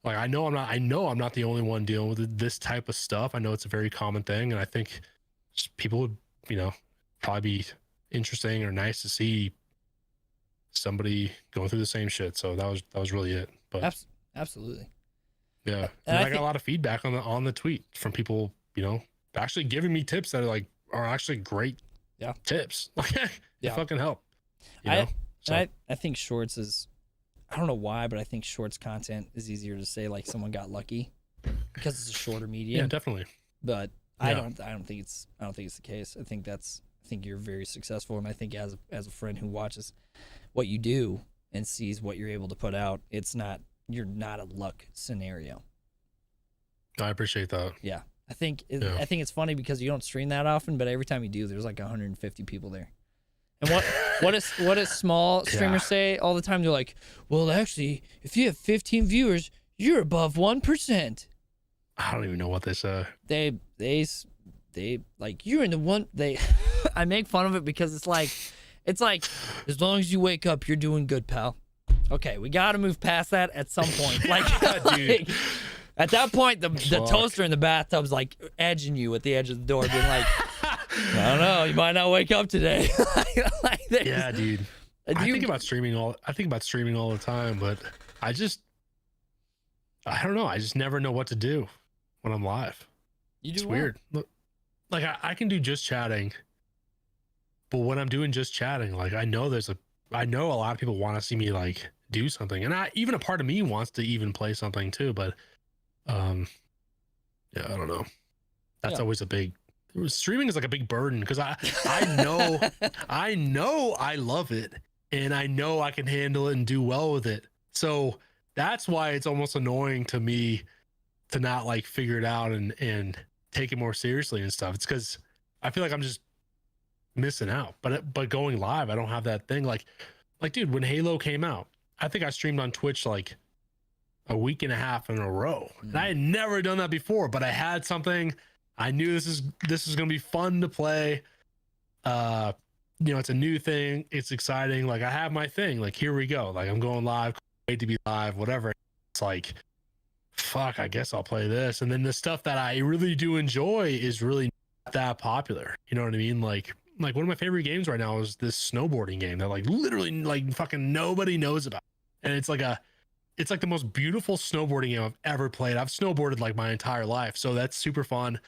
like I know I'm not the only one dealing with this type of stuff. I know it's a very common thing, and I think just people would, you know, probably be interesting or nice to see somebody going through the same shit. So that was really it. But absolutely. Yeah. And I got a lot of feedback on the tweet from people, you know, actually giving me tips that are actually great tips. They fucking help. You know? I think shorts is, I don't know why, but I think shorts content is easier to say like someone got lucky because it's a shorter medium. Yeah, definitely. But I don't think it's the case. I think you're very successful, and I think as a friend who watches what you do and sees what you're able to put out, you're not a luck scenario. I appreciate that. Yeah. I think it's funny because you don't stream that often, but every time you do, there's like 150 people there. And what does small streamers say all the time? They're like, well, actually, if you have 15 viewers, you're above 1%. I don't even know what they say. They like, you're in the one. I make fun of it because it's like as long as you wake up, you're doing good, pal. Okay, we got to move past that at some point. Like, dude. At that point, the toaster in the bathtub's like edging you at the edge of the door, being like, I don't know, you might not wake up today. Yeah, dude. I think about streaming all the time, but I don't know. I just never know what to do when I'm live. It's weird. Look, like I can do just chatting, but when I'm doing just chatting, like I know a lot of people want to see me like do something, and even a part of me wants to even play something too, but yeah, I don't know. That's always streaming is like a big burden because I know I love it, and I know I can handle it and do well with it. So that's why it's almost annoying to me to not like figure it out and take it more seriously and stuff. It's because I feel like I'm just missing out. But going live, I don't have that thing. Like dude, when Halo came out, I think I streamed on Twitch like a week and a half in a row. And I had never done that before, but I had something. I knew this is gonna be fun to play. You know, it's a new thing. It's exciting. Like I have my thing. Like here we go. Like I'm going live. Wait to be live. Whatever. It's like, fuck. I guess I'll play this. And then the stuff that I really do enjoy is really not that popular. You know what I mean? Like one of my favorite games right now is this snowboarding game that like literally like fucking nobody knows about. And it's like the most beautiful snowboarding game I've ever played. I've snowboarded like my entire life, so that's super fun.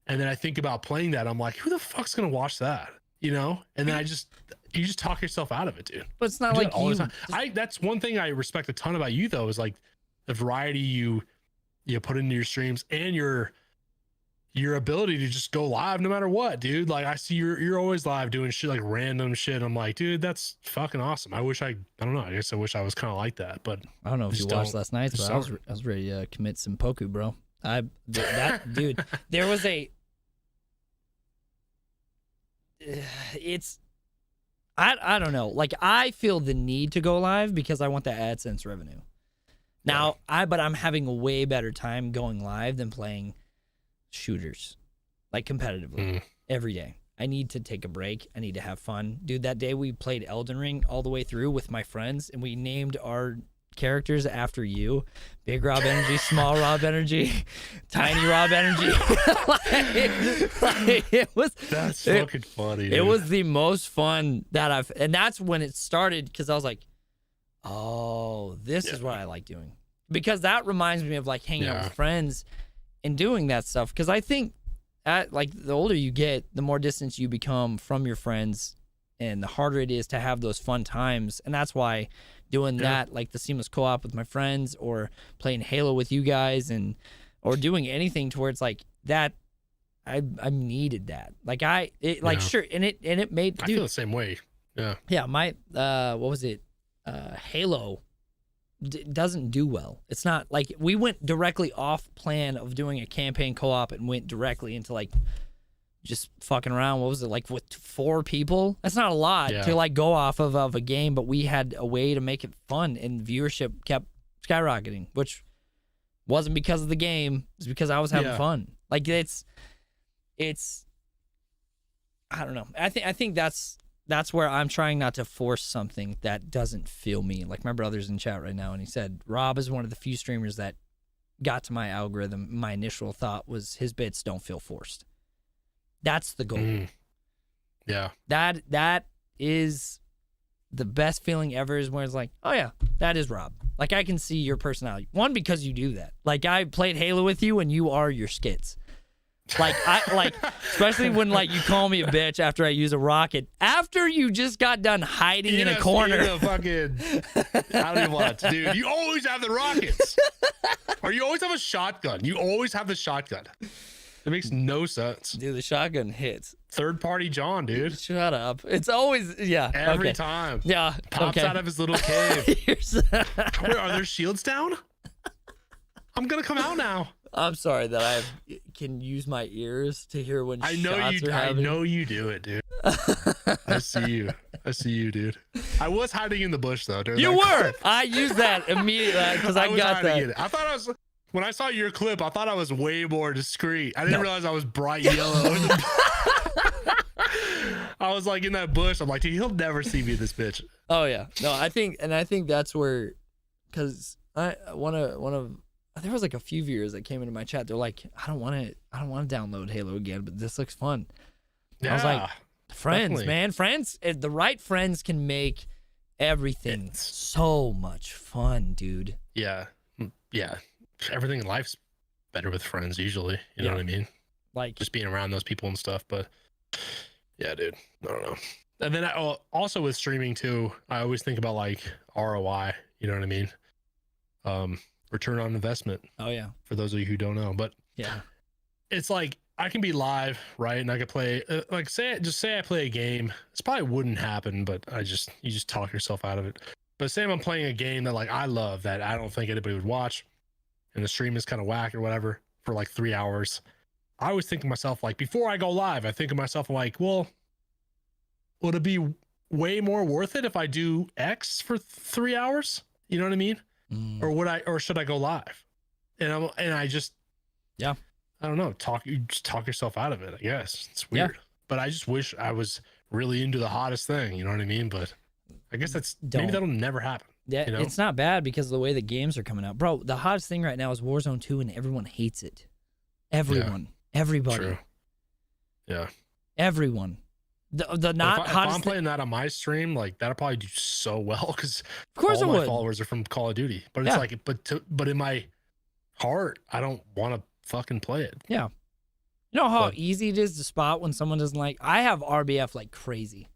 And then I think about playing that, I'm like, who the fuck's gonna watch that? You know? And then you just talk yourself out of it, dude. But it's not like all the time. That's one thing I respect a ton about you though, is like the variety you put into your streams and your ability to just go live no matter what, dude. Like I see you're always live doing shit, like random shit. I'm like, dude, that's fucking awesome. I don't know. I guess I wish I was kind of like that, but I don't know if you watched last night, but I was ready to commit some poku, bro. Dude, there was I don't know. Like I feel the need to go live because I want the AdSense revenue. Now, but I'm having a way better time going live than playing shooters, like competitively, every day. I need to take a break. I need to have fun. Dude, that day we played Elden Ring all the way through with my friends, and we named our characters after you. Big Rob Energy, Small Rob Energy, Tiny Rob Energy. That's fucking funny, dude. It was the most fun that and that's when it started, because I was like, oh, this is what I like doing. Because that reminds me of like hanging out with friends and doing that stuff. Because I think like the older you get, the more distance you become from your friends, and the harder it is to have those fun times. And that's why doing that, like the seamless co-op with my friends, or playing Halo with you guys, or doing anything to where it's like that, I needed that. Like sure, and it made. I feel the same way. Yeah. Yeah. My what was it? Halo doesn't do well. It's not like we went directly off plan of doing a campaign co-op and went directly into like just fucking around. What was it, like with 4 people? That's not a lot to like go off of a game, but we had a way to make it fun, and viewership kept skyrocketing, which wasn't because of the game. It's because I was having fun. Like it's I don't know. I think that's where I'm trying not to force something that doesn't feel me. Like my brother's in chat right now, and he said Rob is one of the few streamers that got to my algorithm. My initial thought was his bits don't feel forced. That's the goal. Yeah. That is the best feeling ever, is where it's like, oh yeah, that is Rob. Like I can see your personality. One, because you do that. Like I played Halo with you, and you are your skits. Like especially when like you call me a bitch after I use a rocket, after you just got done hiding in a corner. I don't even want to, dude. You always have the rockets, or you always have a shotgun. You always have the shotgun. It makes no sense. Dude, the shotgun hits. Third party John, dude. Shut up. It's always every time. Yeah. Pops out of his little cave. Wait, are there shields down? I'm gonna come out now. I'm sorry that I can use my ears to hear when shots are happening. I know you do it, dude. I see you, dude. I was hiding in the bush though. You were. I used that immediately because I got that. I thought I was. When I saw your clip, I thought I was way more discreet. I didn't realize I was bright yellow. I was like in that bush. I'm like, dude, he'll never see me, this bitch. Oh yeah. No, I think that's where, because one of there was like a few viewers that came into my chat. They're like, I don't want to download Halo again, but this looks fun. Yeah, I was like, friends, definitely. Man, friends. The right friends can make everything so much fun, dude. Yeah. Everything in life's better with friends usually. You know what I mean? Like just being around those people and stuff. But yeah, dude, I don't know. And then also with streaming too, I always think about like ROI. You know what I mean? Return on investment. Oh yeah. For those of you who don't know, but yeah, it's like I can be live, right? And I could play like say I play a game. This probably wouldn't happen, but you just talk yourself out of it. But say I'm playing a game that like I love, that I don't think anybody would watch, and the stream is kind of whack or whatever for like 3 hours. I always think to myself, like before I go live, I think of myself like, well, would it be way more worth it if I do X for 3 hours? You know what I mean? Or should I go live? And I just, I don't know. You just talk yourself out of it, I guess. It's weird. Yeah. But I just wish I was really into the hottest thing. You know what I mean? But I guess maybe that'll never happen. Yeah, you know? It's not bad because of the way the games are coming out. Bro, the hottest thing right now is Warzone 2, and everyone hates it. Everyone. Yeah. Everybody. True. Yeah. Everyone. The not if I'm playing that on my stream, like that'll probably do so well because of course all my followers are from Call of Duty. But it's like, but in my heart, I don't want to fucking play it. Yeah. You know how easy it is to spot when someone doesn't like. I have RBF like crazy.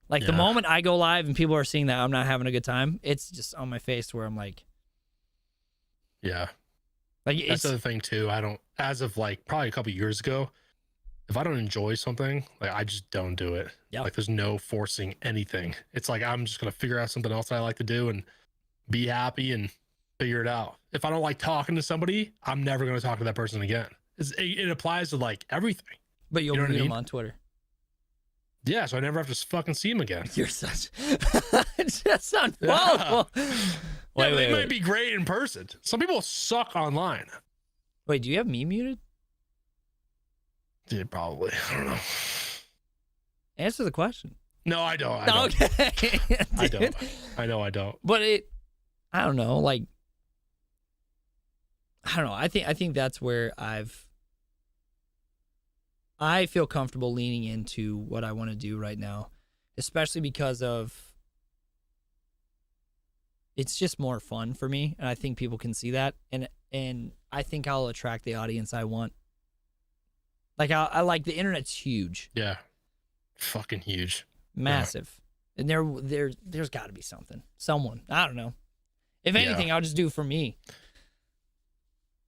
Like the moment I go live and people are seeing that I'm not having a good time, it's just on my face where I'm like, yeah. Like that's the other thing too. I don't, as of like probably a couple years ago, if I don't enjoy something, like I just don't do it. Yeah. Like there's no forcing anything. It's like I'm just gonna figure out something else that I like to do and be happy and figure it out. If I don't like talking to somebody, I'm never gonna talk to that person again. It applies to like everything. But you'll meet them on Twitter. Yeah, so I never have to fucking see him again. You're such just unfollowable. Yeah, they might be great in person. Some people suck online. Wait, do you have me muted? Dude, probably. I don't know. Answer the question. No, I don't. I don't. Okay. I don't. I know I don't. But I don't know. Like, I don't know. I think that's where I feel comfortable leaning into what I want to do right now, especially because of it's just more fun for me, and I think people can see that, and I think I'll attract the audience I want. Like I like the internet's huge. Yeah, fucking huge, massive, and there's got to be someone. I don't know. If anything, I'll just do it for me.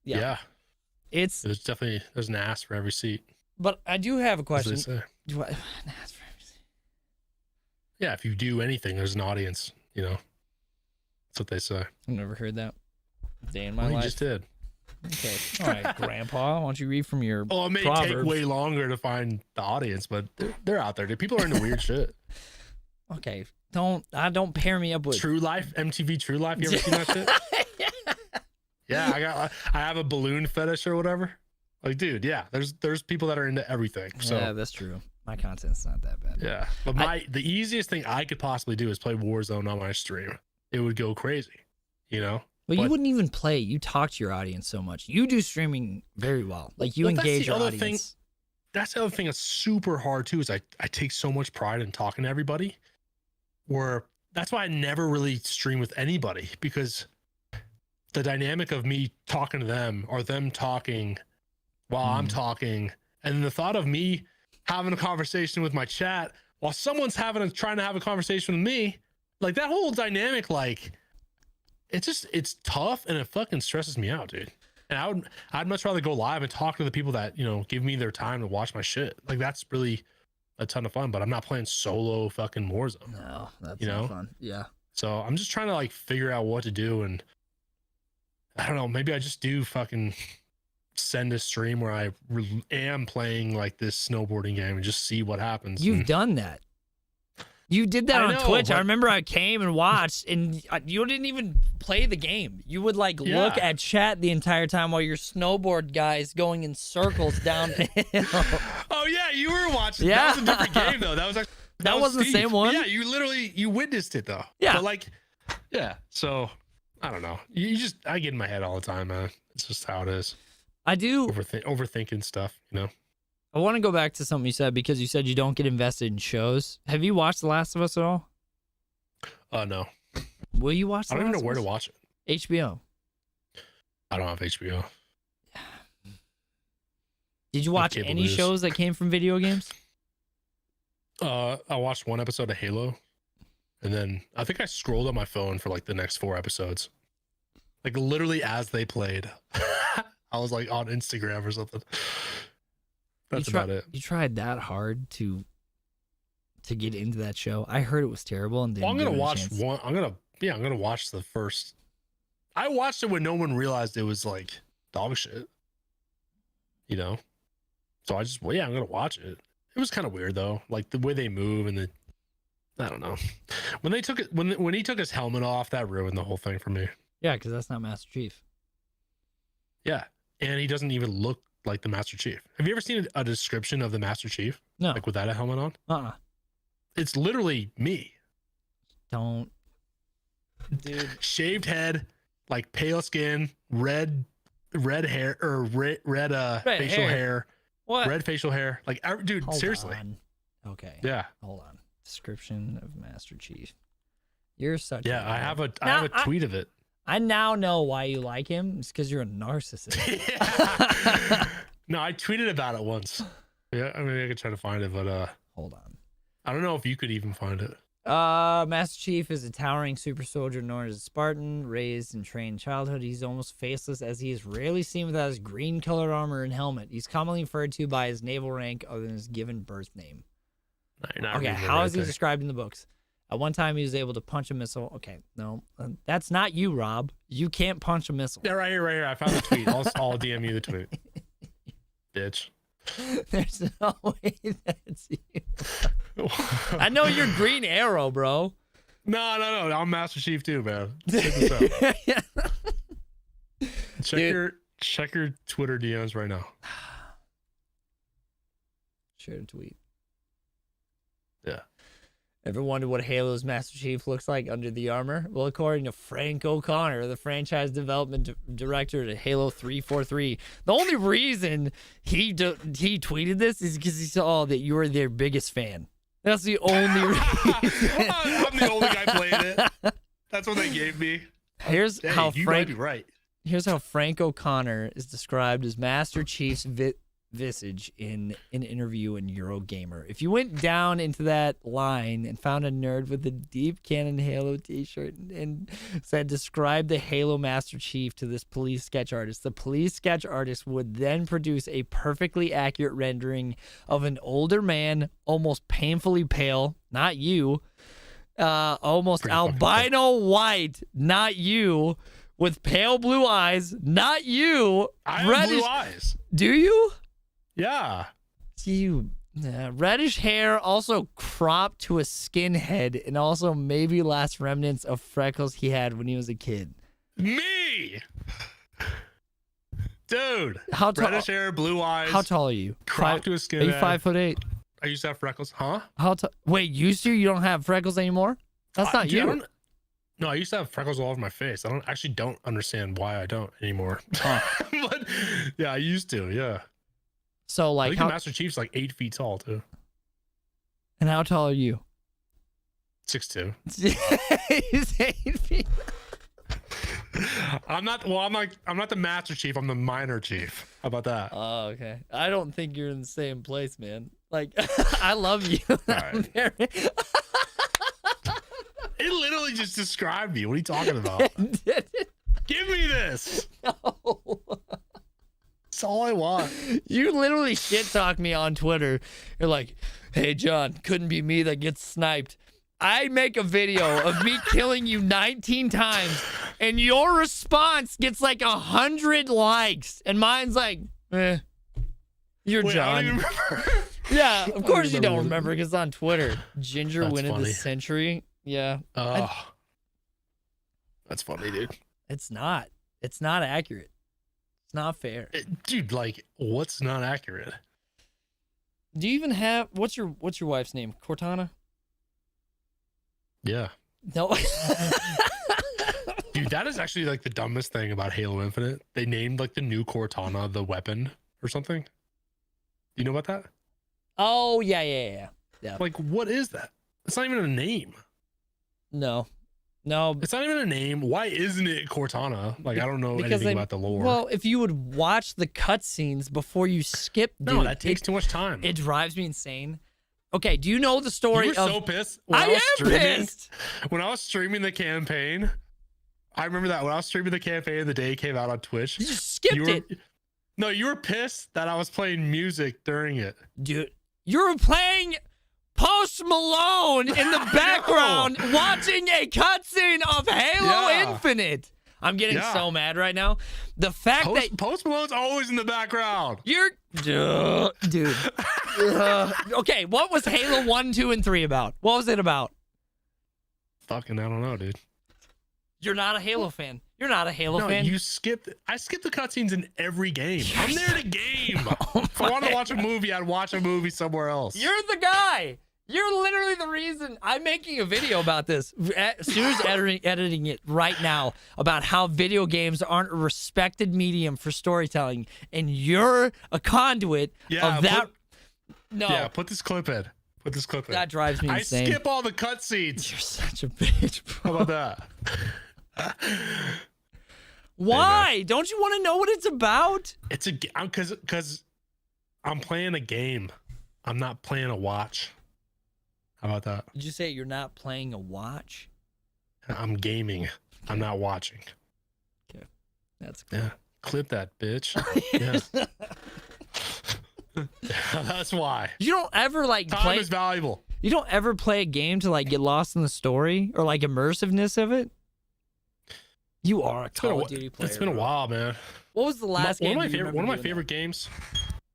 Yeah. There's an ass for every seat. But I do have a question. As they say. Do I, an ass for every seat? Yeah, if you do anything, there's an audience. You know, that's what they say. I've never heard that day in my life. You just did. Okay. All right, Grandpa. Why don't you read from your it may Proverbs. take way longer to find the audience, but they're out there. People are into weird shit. Okay. Don't pair me up with True Life, MTV True Life. You ever seen that shit? Yeah, I have a balloon fetish or whatever. Like, dude, yeah, there's people that are into everything. So yeah, that's true. My content's not that bad. Yeah, but the easiest thing I could possibly do is play Warzone on my stream. It would go crazy, you know. But you wouldn't even play. You talk to your audience so much. You do streaming very well. Like you engage your audience. That's the other thing that's super hard too. Is I take so much pride in talking to everybody. Where that's why I never really stream with anybody, because the dynamic of me talking to them or them talking while I'm talking, and the thought of me having a conversation with my chat while someone's trying to have a conversation with me, like that whole dynamic, like it's tough and it fucking stresses me out, dude. And I'd much rather go live and talk to the people that, you know, give me their time to watch my shit. Like that's really a ton of fun, but I'm not playing solo fucking Warzone. No, that's not fun. Yeah. So I'm just trying to like figure out what to do, and I don't know, maybe I just do fucking send a stream where I am playing like this snowboarding game and just see what happens. You've done that. You did that on Twitch. I remember I came and watched, and you didn't even play the game. You would like look at chat the entire time while your snowboard guy's going in circles down the hill. Oh yeah, you were watching. Yeah, that was a different game though. That wasn't the same one. Yeah, you witnessed it though. Yeah, but like, yeah. So I don't know. I get in my head all the time, man. It's just how it is. I do overthinking stuff, you know. I want to go back to something you said, because you said you don't get invested in shows. Have you watched The Last of Us at all? No. Will you watch? I don't even know where to watch it. HBO. I don't have HBO. Did you watch any shows that came from video games? I watched one episode of Halo, and then I think I scrolled on my phone for like the next 4 episodes, like literally as they played. I was like on Instagram or something. That's about it. You tried that hard to get into that show. I heard it was terrible, and I'm gonna watch one. I'm gonna watch the first. I watched it when no one realized it was like dog shit, you know. So I'm gonna watch it. It was kind of weird though, like the way they move and I don't know. When they took it, when he took his helmet off, that ruined the whole thing for me. Yeah, because that's not Master Chief. Yeah, and he doesn't even look like the Master Chief. Have you ever seen a description of the Master Chief? No. Like without a helmet on? It's literally me. Don't. Dude. Shaved head, like pale skin, red hair, or red facial hair. What? Red facial hair. Like, dude, Hold seriously. on. Okay. Yeah. Hold on. Description of Master Chief. You're such I have a tweet of it. I now know why you like him. It's because you're a narcissist. No, I tweeted about it once. Yeah, I mean, I could try to find it, but hold on. I don't know if you could even find it. Master Chief is a towering super soldier known as a Spartan, raised and trained in childhood. He's almost faceless, as he is rarely seen without his green colored armor and helmet. He's commonly referred to by his naval rank other than his given birth name. Okay, how is he described in the books? At one time, he was able to punch a missile. Okay, no, that's not you, Rob. You can't punch a missile. Yeah, right here. I found the tweet. I'll DM you the tweet. Bitch. There's no way that's you. I know you're Green Arrow, bro. No. I'm Master Chief too, man. Check this out. Check your Twitter DMs right now. Share a tweet. Yeah. Ever wonder what Halo's Master Chief looks like under the armor? Well, according to Frank O'Connor, the franchise development director at Halo 343, the only reason he tweeted this is because he saw that you were their biggest fan. That's the only reason. I'm the only guy playing it. That's what they gave me. Here's how you might be right. Here's how Frank O'Connor is described as Master Chief's visage in an interview in Eurogamer. If you went down into that line and found a nerd with a deep canon Halo t-shirt and said, describe the Halo Master Chief to this police sketch artist, the police sketch artist would then produce a perfectly accurate rendering of an older man, almost painfully pale, not you, almost albino white, not you, with pale blue eyes, not you. I have blue eyes. Do you? Yeah. You reddish hair, also cropped to a skinhead, and also maybe last remnants of freckles he had when he was a kid. Me, dude. How tall? Reddish hair, blue eyes. How tall are you? Cropped to a skinhead. Are you 5'8"? I used to have freckles, huh? How tall? Wait, used to? You don't have freckles anymore? That's not you. No, I used to have freckles all over my face. I don't understand why I don't anymore. But yeah, I used to. Yeah. So like, I think the Master Chief's like 8 feet tall too. And how tall are you? 6'2". He's 8 feet. I'm not the Master Chief. I'm the Minor Chief. How about that? Oh, okay. I don't think you're in the same place, man. Like, I love you. Right. It literally just described me. What are you talking about? Give me this. No. That's all I want. You literally shit talk me on Twitter. You're like, hey, John, couldn't be me that gets sniped. I make a video of me killing you 19 times, and your response gets like 100 likes, and mine's like, You're Wait, John. I don't even remember. Yeah, of course you don't remember because it's on Twitter. Ginger That's win of the funny. century. Yeah. That's funny, dude. It's not. It's not accurate. It's not fair. Dude, like, what's not accurate? Do you even have what's your wife's name? Cortana? Yeah. No. Dude, that is actually like the dumbest thing about Halo Infinite. They named like the new Cortana the weapon or something. You know about that? Oh, yeah. Like, what is that? It's not even a name. No. It's not even a name. Why isn't it Cortana? Like, I don't know anything about the lore. Well, if you would watch the cutscenes before you skip, no, that takes too much time. It drives me insane. Okay, do you know the story You were of... so pissed. I am pissed. When I was streaming the campaign, I remember that when I was streaming the campaign the day it came out on Twitch. You just skipped it. No, you were pissed that I was playing music during it. Dude, you were playing Post Malone in the background watching a cutscene of Halo Infinite. I'm getting so mad right now. The fact that Post Malone's always in the background. You're dude. Okay, what was Halo 1, 2, and 3 about? What was it about? Fucking, I don't know, dude. You're not a Halo fan. You're not a Halo fan. I skipped the cutscenes in every game. I'm there to game. If I want to watch a movie, I'd watch a movie somewhere else. You're the guy. You're literally the reason. I'm making a video about this. Stu's editing it right now about how video games aren't a respected medium for storytelling, and you're a conduit of that. Put this clip in. That drives me insane. I skip all the cutscenes. You're such a bitch, bro. How about that? Why? Hey, don't you want to know what it's about? It's because I'm playing a game. I'm not playing a watch. How about that? Did you say you're not playing a watch? I'm gaming. Okay. I'm not watching. Okay. That's cool. Yeah. Clip that, bitch. Yeah. That's why. You don't ever Time is valuable. You don't ever play a game to get lost in the story or immersiveness of it? You are a Call of Duty player. It's been a while, man. What was the last game? One of my favorite games.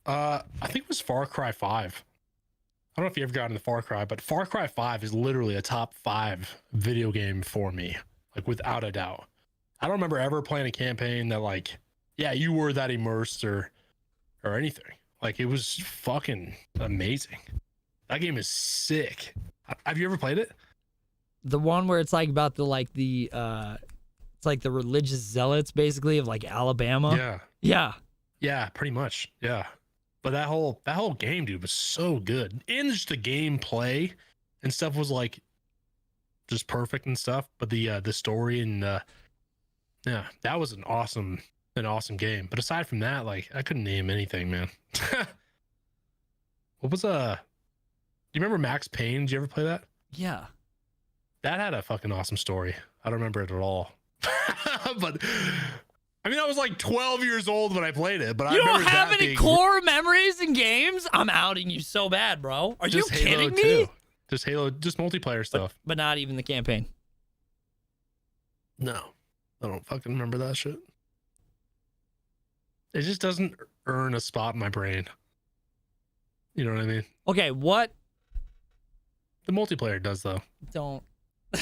I think it was Far Cry 5. I don't know if you ever got into Far Cry, but Far Cry 5 is literally a top 5 video game for me, like without a doubt. I don't remember ever playing a campaign that like, yeah, you were that immersed or anything. Like it was fucking amazing. That game is sick. Have you ever played it? The one where it's like about it's like the religious zealots basically of like Alabama. Yeah. Yeah. Yeah, pretty much. Yeah. But that whole game, dude, was so good. And just the gameplay and stuff was like just perfect and stuff. But the story and yeah, that was an awesome game. But aside from that, like I couldn't name anything, man. What was do you remember Max Payne? Did you ever play that? Yeah. That had a fucking awesome story. I don't remember it at all. But I mean, I was like 12 years old when I played it, but I don't remember have that any being... core memories in games? I'm outing you so bad, bro. Are just you Halo kidding me? 2. Just Halo, just multiplayer stuff. But not even the campaign. No, I don't fucking remember that shit. It just doesn't earn a spot in my brain. You know what I mean? Okay, what? The multiplayer does, though. Don't.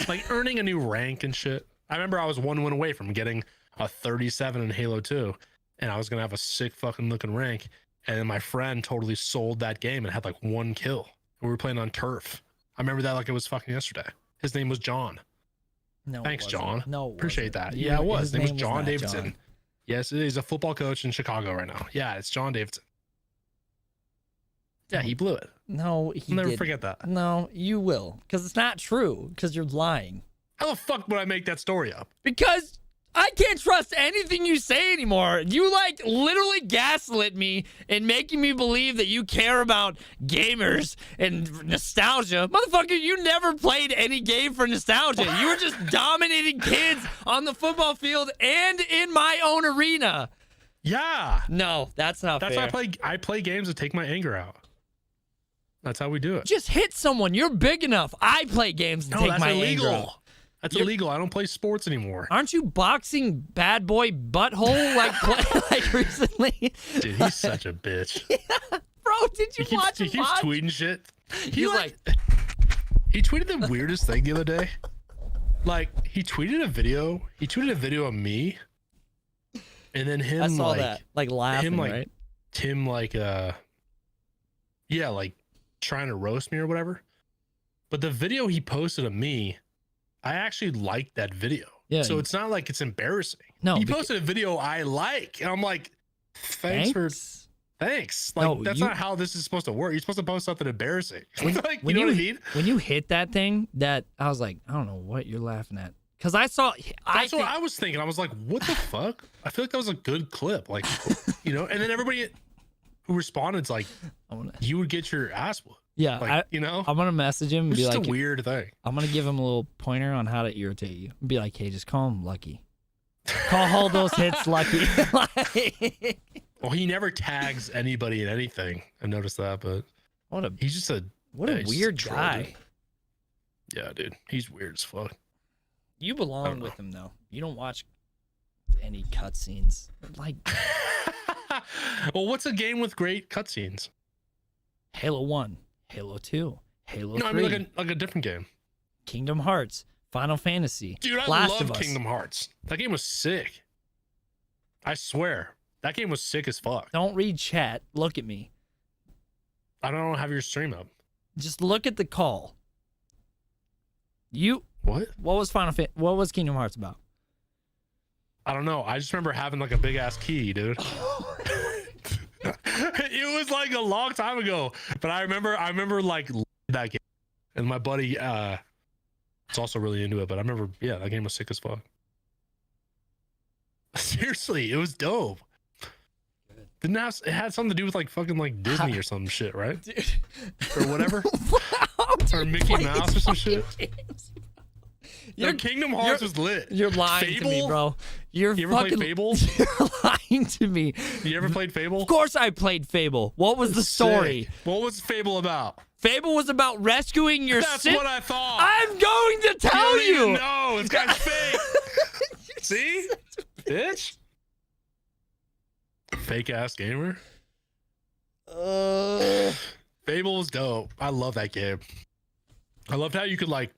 Like earning a new rank and shit. I remember I was 1 win away from getting a 37 in Halo 2, and I was gonna have a sick fucking looking rank. And then my friend totally sold that game and had like 1 kill. And we were playing on turf. I remember that like it was fucking yesterday. His name was John. No. Thanks, John. No. Appreciate that. You, Yeah, it was. His His name was John not Davidson. John. Yes, it is a football coach in Chicago right now. Yeah, it's John Davidson. Yeah, he blew it. No, he I'll never didn't. forget that. No, you will, because it's not true. Because you're lying. How the fuck would I make that story up? Because I can't trust anything you say anymore. You like literally gaslit me and making me believe that you care about gamers and nostalgia. Motherfucker, you never played any game for nostalgia. You were just dominating kids on the football field and in my own arena. Yeah. No, that's not That's fair. why I play games to take my anger out. That's how we do it. Just hit someone. You're big enough. I play games to No, take that's my illegal. anger out. That's illegal. I don't play sports anymore. Aren't you boxing bad boy butthole like recently? Dude, he's such a bitch. Yeah. Bro, did you watch him? He keeps tweeting shit. He's like, he tweeted the weirdest thing the other day. Like he tweeted a video of me, and then him. I saw like, that, like laughing, him, like, right? Tim, like, yeah, like trying to roast me or whatever. But the video he posted of me, I actually liked that video. Yeah. So it's not like it's embarrassing. No, he posted a video I like, and I'm like, thanks. Like, No, that's not how this is supposed to work. You're supposed to post something embarrassing. Like, when you know what I mean? When you hit that thing, that I was like, I don't know what you're laughing at, because I saw. That's what I was thinking. I was like, what the fuck? I feel like that was a good clip. Like, you know, and then everybody who responded is like, you would get your ass whooped. Yeah, like, you know, I'm gonna message him and it's be just like, a weird thing. I'm gonna give him a little pointer on how to irritate you. Be like, hey, just call him Lucky. Call all those hits Lucky. Well, he never tags anybody in anything. I noticed that, but he's just a weird troll, guy. Dude. Yeah, dude, he's weird as fuck. You belong with him though. You don't watch any cutscenes. Like, well, what's a game with great cutscenes? Halo 1, Halo 2, Halo 3. No, I mean like a different game. Kingdom Hearts, Final Fantasy. Dude, I love Kingdom Hearts. That game was sick. I swear. That game was sick as fuck. Don't read chat. Look at me. I don't have your stream up. Just look at the call. What was Kingdom Hearts about? I don't know. I just remember having like a big ass key, dude. It was like a long time ago, but I remember like that game, and my buddy is also really into it. But I remember, yeah, that game was sick as fuck. Seriously, it was dope. It had something to do with like fucking like Disney or some shit, right? Dude. Or whatever. Or Mickey Mouse or some shit. Your Kingdom Hearts was lit. You're lying to me, bro. You ever played Fable? You're lying to me. You ever played Fable? Of course I played Fable. What was the story? Sick. What was Fable about? Fable was about rescuing your That's what I thought. I'm going to tell you. No, this guy's fake. See? Bitch. Fake ass gamer. Fable Fable was dope. I love that game. I loved how you could like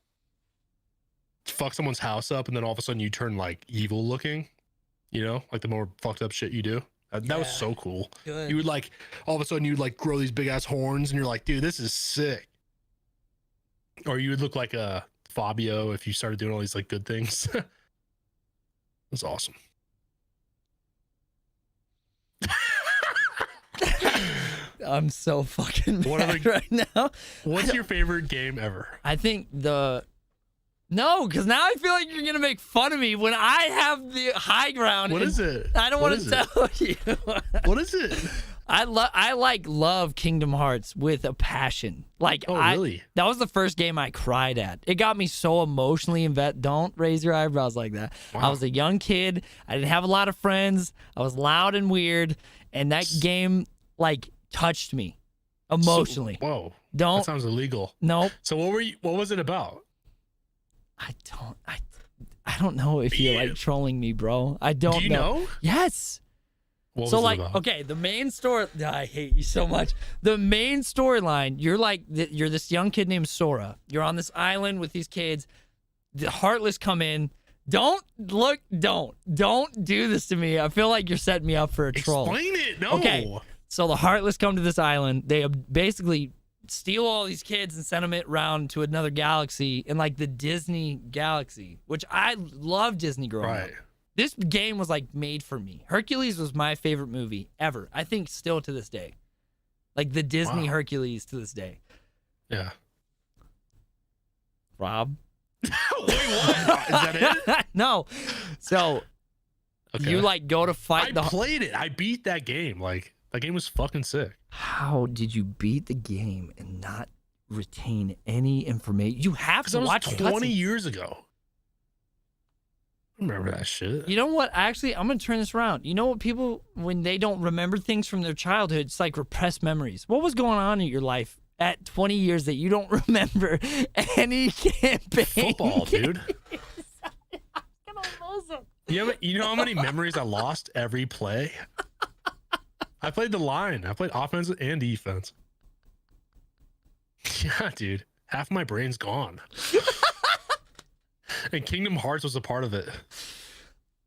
fuck someone's house up and then all of a sudden you turn like evil looking, you know, like the more fucked up shit you do. That was so cool. Good. You would like all of a sudden you'd like grow these big ass horns and you're like, dude, this is sick. Or you would look like a Fabio if you started doing all these like good things. That's awesome. I'm so fucking mad right now. What's your favorite game ever? I think no, because now I feel like you're gonna make fun of me when I have the high ground. What is it? I don't want to tell you. What is it? I love Kingdom Hearts with a passion. Like, really? That was the first game I cried at. It got me so emotionally invested. Don't raise your eyebrows like that. Wow. I was a young kid. I didn't have a lot of friends. I was loud and weird, and that game like touched me emotionally. Whoa! That sounds illegal. Nope. So what was it about? I don't know if you're like trolling me, bro. I don't know. Do you know? Yes. What so was like, it about? okay, the main story. I hate you so much. The main storyline. You're like, you're this young kid named Sora. You're on this island with these kids. The Heartless come in. Don't do this to me. I feel like you're setting me up for a troll. Explain it. No. Okay. So the Heartless come to this island. They basically steal all these kids and send them around to another galaxy in like the Disney galaxy, which I love Disney growing up. This game was like made for me. Hercules was my favorite movie ever. I think still to this day. Like the Disney Hercules to this day. Yeah. Rob? Wait, what? Is that it? No. So you like go to fight I played it. I beat that game. Like that game was fucking sick. How did you beat the game and not retain any information? You have to watch 20 years ago. Remember that shit. You know what? Actually, I'm going to turn this around. You know what people, when they don't remember things from their childhood, it's like repressed memories. What was going on in your life at 20 years that you don't remember any campaign? Football, dude. You know how many memories I lost every play? I played the line. I played offense and defense. Yeah, dude. Half my brain's gone. And Kingdom Hearts was a part of it.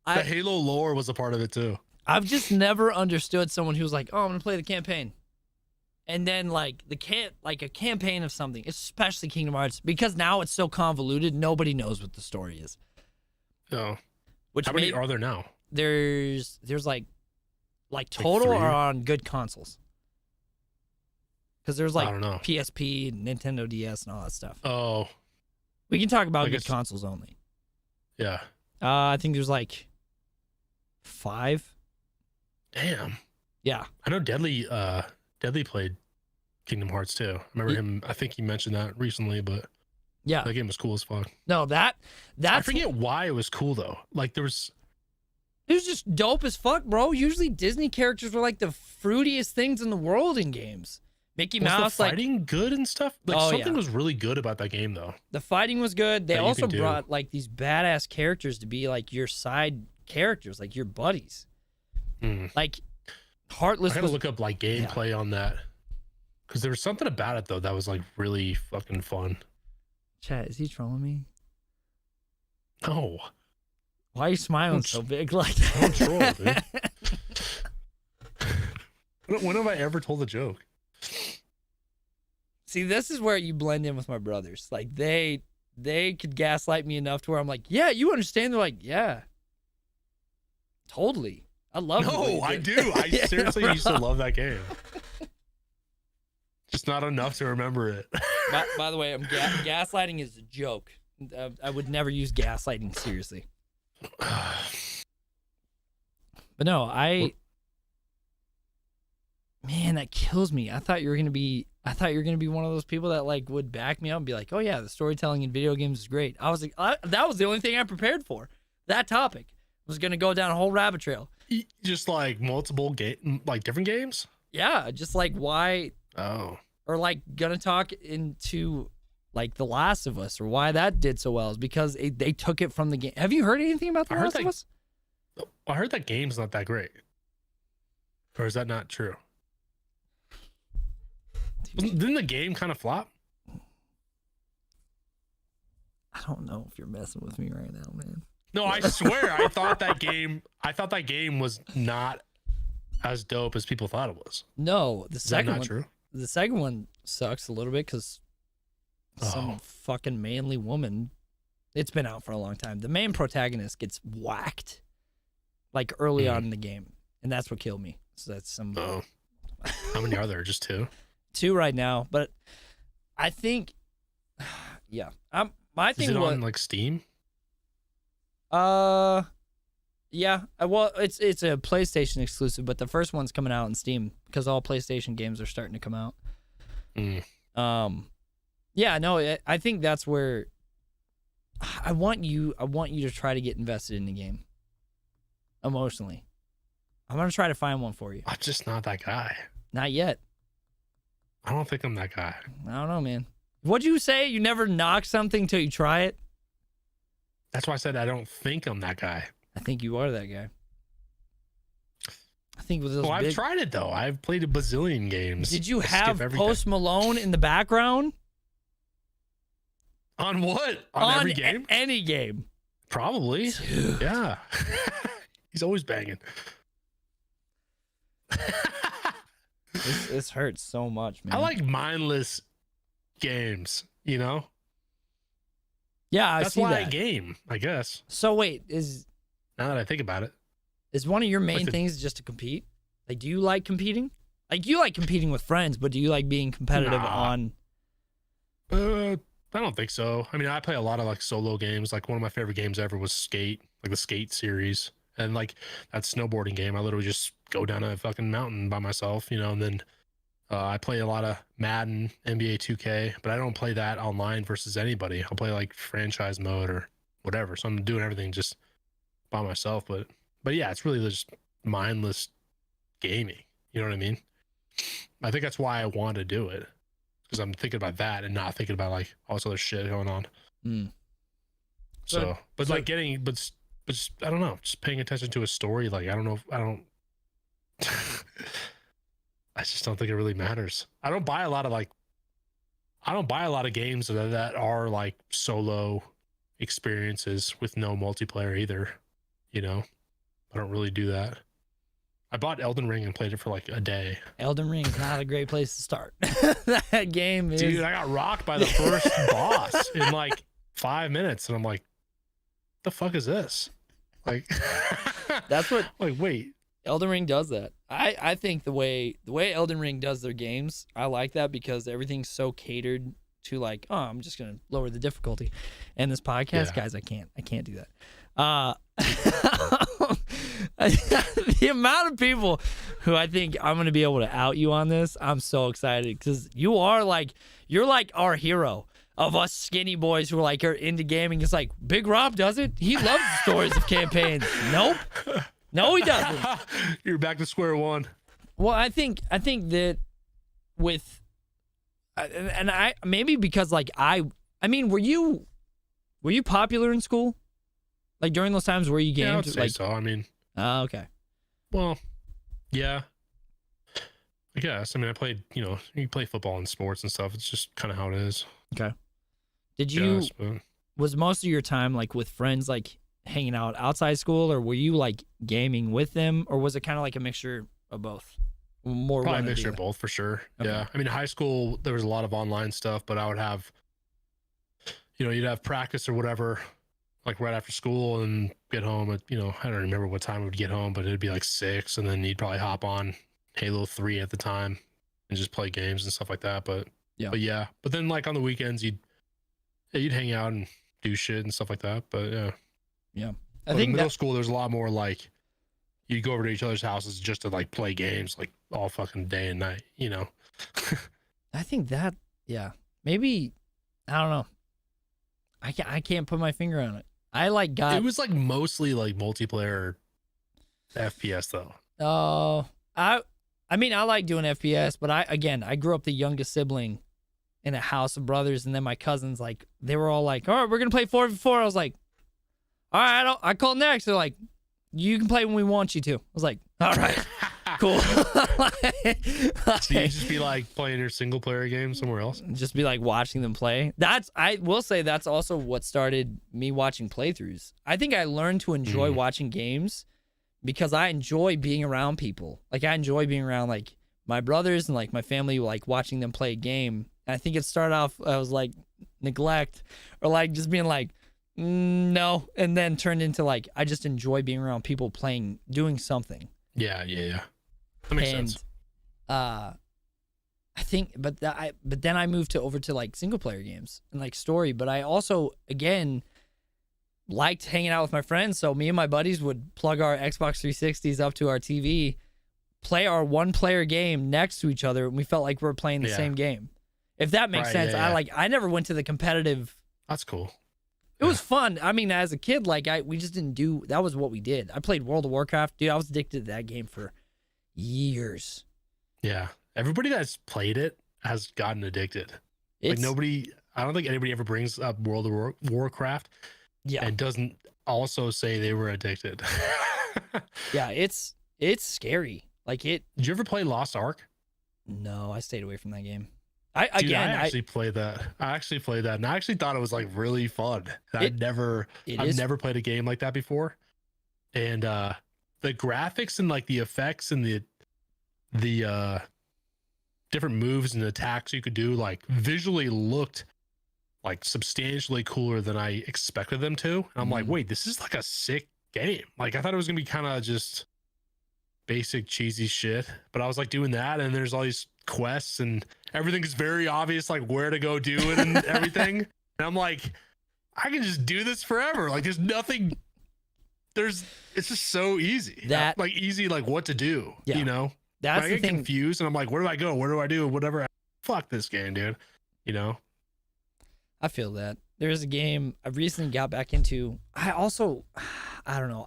The Halo lore was a part of it too. I've just never understood someone who's like, "Oh, I'm gonna play the campaign," and then like a campaign of something, especially Kingdom Hearts, because now it's so convoluted. Nobody knows what the story is. Oh, how many are there now? There's like total are on good consoles. Because there's like PSP, Nintendo DS, and all that stuff. Oh. We can talk about good consoles only. Yeah. I think there's like 5. Damn. Yeah. I know Deadly played Kingdom Hearts too. I remember him. I think he mentioned that recently, but yeah, that game was cool as fuck. No, that's I forget why it was cool though. Like it was just dope as fuck, bro. Usually Disney characters were like the fruitiest things in the world in games. Mickey Mouse, the fighting good and stuff. Like something was really good about that game though. The fighting was good. They also brought like these badass characters to be like your side characters, like your buddies. Like Heartless. I gotta look up like gameplay on that because there was something about it though that was like really fucking fun. Chat, is he trolling me? No. Why are you smiling so big like that? Don't troll, dude. When have I ever told a joke? See, this is where you blend in with my brothers. Like they could gaslight me enough to where I'm like, yeah, you understand. They're like, yeah, totally. I love it. No, I do. I seriously used to love that game. Just not enough to remember it. By the way, gaslighting is a joke. I would never use gaslighting seriously. But no, man, that kills me. I thought you were gonna be one of those people that like would back me up and be like, "Oh yeah, the storytelling in video games is great." I was like, that was the only thing I prepared for. That topic was gonna go down a whole rabbit trail. Just like multiple like different games. Yeah, just like why. Oh. Or like gonna talk into like The Last of Us or why that did so well is because they took it from the game. Have you heard anything about The Last of Us? I heard that game's not that great. Or is that not true? Didn't the game kind of flop? I don't know if you're messing with me right now, man. No, I swear, I thought that game was not as dope as people thought it was. No, Is that not true? The second one sucks a little bit because some fucking manly woman. It's been out for a long time. The main protagonist gets whacked like early on in the game, and that's what killed me. So that's some. Oh, how many are there? Just two? Two right now, but I think, yeah. My thing Is it was on like Steam? Yeah. Well, it's a PlayStation exclusive, but the first one's coming out on Steam because all PlayStation games are starting to come out. Yeah, no, I think that's where I want you to try to get invested in the game emotionally. I'm gonna try to find one for you. I'm just not that guy. Not yet. I don't think I'm that guy. I don't know, man. What'd you say? You never knock something till you try it? That's why I said I don't think I'm that guy. I think you are that guy. I think with those I've tried it though. I've played a bazillion games. Did you have Post Malone in the background? On what? On every game? Any game. Probably. Dude. Yeah. He's always banging. This hurts so much, man. I like mindless games, you know? Yeah, that's why I game, I guess. So wait, now that I think about it, is one of your main things just to compete? Like, do you like competing? Like, you like competing with friends, but do you like being competitive on? I don't think so. I mean, I play a lot of like solo games. Like one of my favorite games ever was Skate, like the Skate series, and like that snowboarding game. I literally just go down a fucking mountain by myself, you know, and then. I play a lot of Madden, NBA 2K, but I don't play that online versus anybody. I'll play like franchise mode or whatever. So I'm doing everything just by myself. But yeah, it's really just mindless gaming. You know what I mean? I think that's why I want to do it, because I'm thinking about that and not thinking about like all this other shit going on. So like getting, but just, I don't know, just paying attention to a story. Like I don't. I just don't think it really matters. I don't buy a lot of games that are like solo experiences with no multiplayer either. You know, I don't really do that. I bought Elden Ring and played it for like a day. Elden Ring is not a great place to start. That game is. Dude, I got rocked by the first boss in like 5 minutes, and I'm like, "The fuck is this?" Like, that's what. Like, wait. Elden Ring does that. I think the way Elden Ring does their games, I like that because everything's so catered to like, oh, I'm just gonna lower the difficulty. And this podcast, guys, I can't do that. The amount of people who I think I'm gonna be able to out you on this, I'm so excited because you're like our hero of us skinny boys who are into gaming. It's like Big Rob does it. He loves the stories of campaigns. Nope. No, he doesn't. You're back to square one. Well, I think that with, and I maybe because like I mean, were you popular in school? Like during those times where you gamed? Yeah, I would say like, so. I mean, okay. Well, yeah, I guess. I mean, I played. You know, you play football and sports and stuff. It's just kind of how it is. Okay. Did you? Was most of your time like with friends like hanging out outside school, or were you like gaming with them, or was it kind of like a mixture of both? More probably a mixture of both for sure. Okay. Yeah, I mean, high school there was a lot of online stuff, but I would have, you know, you'd have practice or whatever, like right after school, and get home at, you know, I don't remember what time we would get home, but it'd be like 6, and then you'd probably hop on Halo 3 at the time and just play games and stuff like that. But then like on the weekends you'd hang out and do shit and stuff like that. But yeah. I think in middle school, there's a lot more like you go over to each other's houses just to like play games like all fucking day and night, you know? I think that, maybe, I don't know. I can't put my finger on it. It was like mostly like multiplayer FPS though. Oh, I mean, I like doing FPS, but I grew up the youngest sibling in a house of brothers, and then my cousins, like, they were all like, all right, we're going to play 4v4. I was like, all right, I call next. They're like, you can play when we want you to. I was like, all right. cool. So you just be like playing your single player game somewhere else? Just be like watching them play. I will say that's also what started me watching playthroughs. I think I learned to enjoy watching games because I enjoy being around people. Like I enjoy being around like my brothers and like my family, like watching them play a game. And I think it started off, I was like neglect or like just being like, no. And then turned into like, I just enjoy being around people playing, doing something. Yeah. That makes sense. I think, but then I moved over to like single player games and like story. But I also, again, liked hanging out with my friends. So me and my buddies would plug our Xbox 360s up to our TV, play our one player game next to each other, and we felt like we were playing the same game. If that makes sense. Yeah. I never went to the competitive. That's cool. It was fun. I mean, as a kid, like we just didn't do, that was what we did. I played World of Warcraft. Dude, I was addicted to that game for years. Yeah. Everybody that's played it has gotten addicted. Like nobody, I don't think anybody ever brings up World of Warcraft and doesn't also say they were addicted. Yeah, it's scary. Like Did you ever play Lost Ark? No, I stayed away from that game. I actually played that. I actually played that, and I actually thought it was like really fun. I've never played a game like that before, and the graphics and like the effects and the different moves and attacks you could do, like visually looked like substantially cooler than I expected them to. And I'm like, wait, this is like a sick game. Like I thought it was gonna be kind of just basic cheesy shit, but I was like doing that, and there's all these quests and everything is very obvious, like where to go do it and everything. And I'm like, I can just do this forever. Like there's nothing, it's just so easy. Easy, like what to do, you know? That's I get confused and I'm like, where do I go? Where do I do? Whatever. Fuck this game, dude. You know? I feel that. There's a game I recently got back into. I don't know.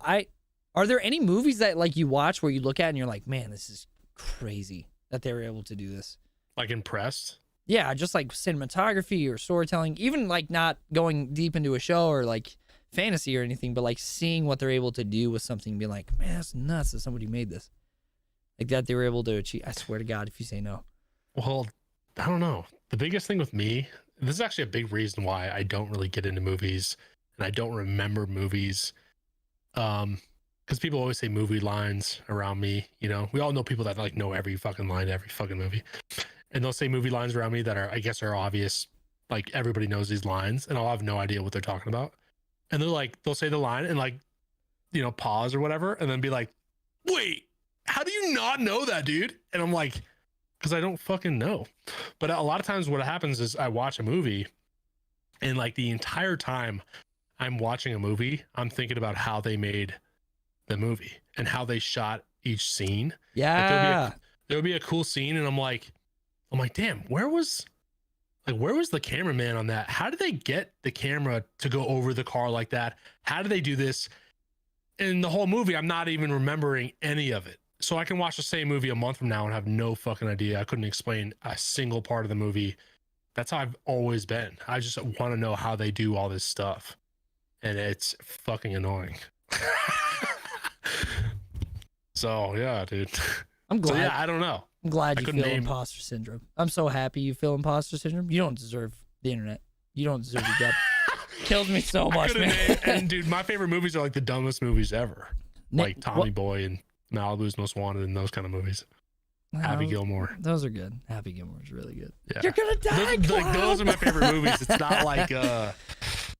Are there any movies that like you watch where you look at and you're like, man, this is crazy that they were able to do this? Like impressed? Yeah, just like cinematography or storytelling, even like not going deep into a show or like fantasy or anything, but like seeing what they're able to do with something and be like, man, that's nuts that somebody made this. Like that they were able to achieve. I swear to God, if you say no. Well, I don't know. The biggest thing with me, this is actually a big reason why I don't really get into movies and I don't remember movies. Because people always say movie lines around me, you know. We all know people that like know every fucking line to every fucking movie. And they'll say movie lines around me that are, I guess, are obvious. Like everybody knows these lines and I'll have no idea what they're talking about. And they're like, they'll say the line and like, you know, pause or whatever, and then be like, wait, how do you not know that, dude? And I'm like, because I don't fucking know. But a lot of times what happens is I watch a movie and like the entire time I'm watching a movie, I'm thinking about how they made the movie and how they shot each scene. Yeah. Like there'll be a cool scene and I'm like, damn, where was the cameraman on that? How did they get the camera to go over the car like that? How did they do this? In the whole movie, I'm not even remembering any of it. So I can watch the same movie a month from now and have no fucking idea. I couldn't explain a single part of the movie. That's how I've always been. I just want to know how they do all this stuff. And it's fucking annoying. So yeah, dude. I'm glad. So, yeah, I don't know. I'm glad you feel imposter syndrome. I'm so happy you feel imposter syndrome. You don't deserve the internet. You don't deserve the job. Kills me so much, man. And dude, my favorite movies are like the dumbest movies ever. Like Tommy Boy and Malibu's Most Wanted and those kind of movies. Happy Gilmore. Those are good. Happy Gilmore is really good. Yeah. You're gonna die. Those are my favorite movies. It's not like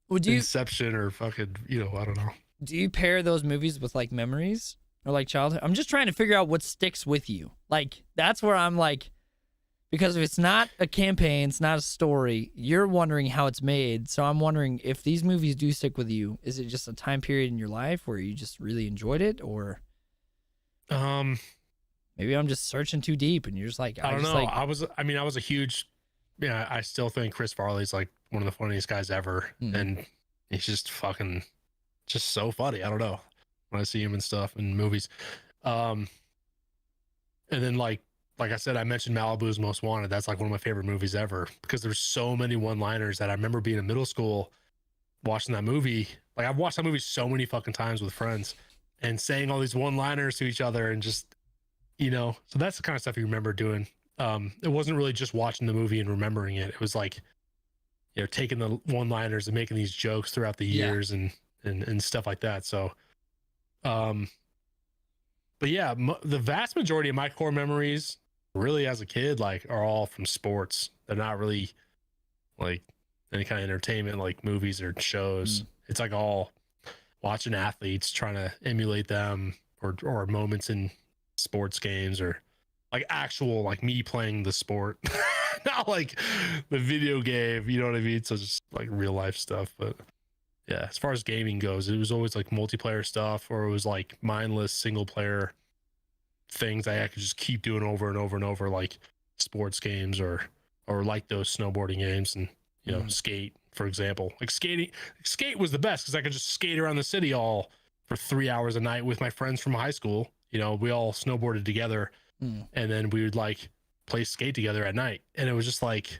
Inception or fucking, you know, I don't know. Do you pair those movies with like memories or like childhood? I'm just trying to figure out what sticks with you. Like that's where I'm like, because if it's not a campaign, it's not a story, you're wondering how it's made. So I'm wondering if these movies do stick with you, is it just a time period in your life where you just really enjoyed it, or maybe I'm just searching too deep and you're just like, I don't know. I was a huge, I still think Chris Farley's like one of the funniest guys ever. And he's just fucking, just so funny. I don't know, when I see him and stuff in movies. And then like I said, I mentioned Malibu's Most Wanted. That's like one of my favorite movies ever because there's so many one-liners that I remember being in middle school watching that movie. Like I've watched that movie so many fucking times with friends and saying all these one-liners to each other and just you know, so that's the kind of stuff you remember doing. It wasn't really just watching the movie and remembering it. It was like, you know, taking the one-liners and making these jokes throughout the Yeah. years and stuff like that. So, but yeah, the vast majority of my core memories, really as a kid, like, are all from sports. They're not really like any kind of entertainment, like movies or shows. It's like all watching athletes, trying to emulate them, or moments in sports games, or like actual, like me playing the sport, not like the video game, you know what I mean? So just like real life stuff. But yeah, as far as gaming goes, it was always like multiplayer stuff, or it was like mindless single player things I could just keep doing over and over and over, like sports games, or like those snowboarding games, and you know, skate, for example. Like skate was the best because I could just skate around the city all for 3 hours a night with my friends from high school. You know, we all snowboarded together, and then we would like play skate together at night, and it was just like,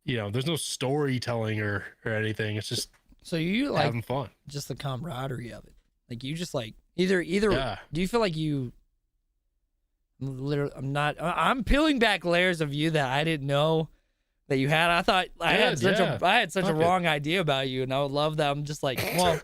you know, there's no storytelling or anything. It's just so you like having fun, just the camaraderie of it. Like you just like either. Yeah. Do you feel like you? Literally, I'm peeling back layers of you that I didn't know that you had. I thought I had such a wrong idea about you, and I would love that. I'm just like, well,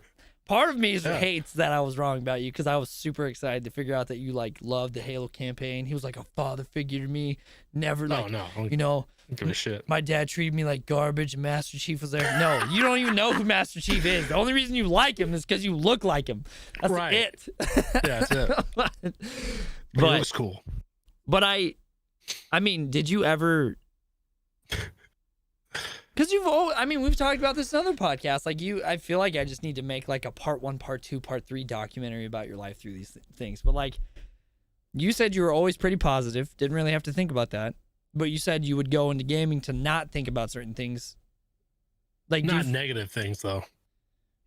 part of me hates that I was wrong about you, because I was super excited to figure out that you like loved the Halo campaign. He was like a father figure to me. Never like, you know, don't give a shit. My dad treated me like garbage, and Master Chief was there. No, you don't even know who Master Chief is. The only reason you like him is because you look like him. That's it. Yeah, that's it. But it was cool. But I mean, did you ever? Because we've talked about this in other podcasts. Like I feel like I just need to make like a part 1, part 2, part 3 documentary about your life through these things. But like, you said you were always pretty positive. Didn't really have to think about that. But you said you would go into gaming to not think about certain things. Like not negative things though.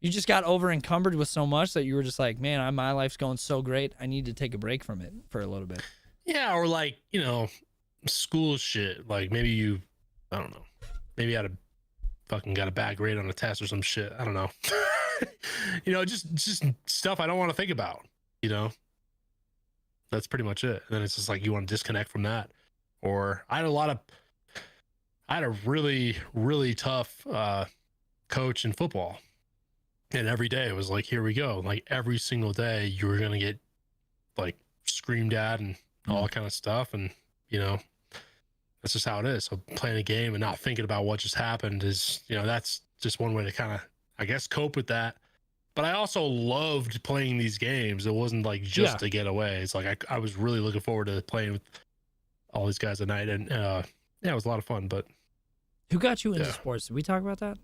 You just got over encumbered with so much that you were just like, man, my life's going so great. I need to take a break from it for a little bit. Yeah, or like, you know, school shit. Like maybe I don't know. Maybe you got a bad grade on a test or some shit. I don't know. You know, just stuff I don't want to think about, you know? That's pretty much it. And then it's just like you want to disconnect from that. Or I had a really, really tough coach in football. And every day it was like, here we go. Like every single day you were going to get like screamed at and all that kind of stuff. And, you know, that's just how it is. So playing a game and not thinking about what just happened is, you know, that's just one way to kind of, I guess, cope with that. But I also loved playing these games. It wasn't like just to get away. It's like I was really looking forward to playing with all these guys at night. And yeah, it was a lot of fun. But who got you into sports? Did we talk about that?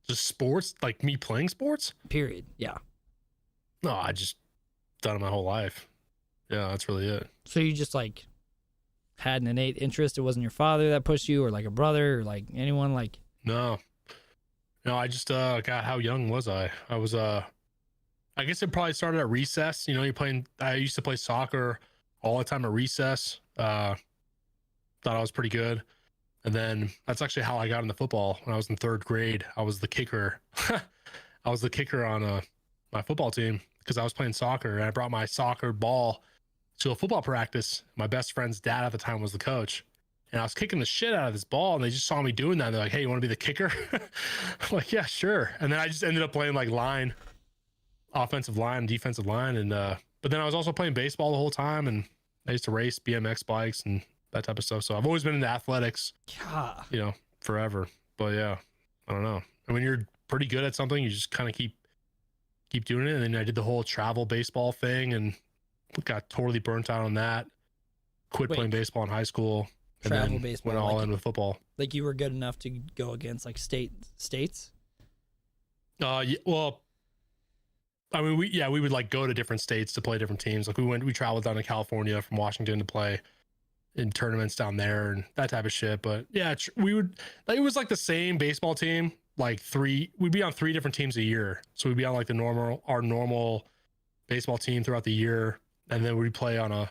Just sports? Like me playing sports? Period. Yeah. No, I just done it my whole life. Yeah, that's really it. So you just like had an innate interest? It wasn't your father that pushed you, or like a brother, or like anyone? Like No, I just God, how young was I? I was I guess it probably started at recess. You know, I used to play soccer all the time at recess. Thought I was pretty good. And then that's actually how I got into football. When I was in 3rd grade, I was the kicker. I was the kicker on my football team because I was playing soccer, and I brought my soccer ball to a football practice. My best friend's dad at the time was the coach, and I was kicking the shit out of this ball, and they just saw me doing that. And they're like, hey, you want to be the kicker? I'm like, yeah, sure. And then I just ended up playing like offensive line, defensive line. And but then I was also playing baseball the whole time, and I used to race BMX bikes and that type of stuff. So I've always been into athletics, you know, forever. But yeah, I don't know. And when you're pretty good at something, you just kind of keep doing it. And then I did the whole travel baseball thing and got totally burnt out on that. Quit playing baseball in high school. And travel then baseball, went all like, in with football. Like you were good enough to go against like states? Yeah, well, I mean, we would like go to different states to play different teams. Like we traveled down to California from Washington to play in tournaments down there and that type of shit. But yeah, we would, like, it was like the same baseball team. Like we'd be on 3 different teams a year. So we'd be on like our normal baseball team throughout the year. And then we'd play on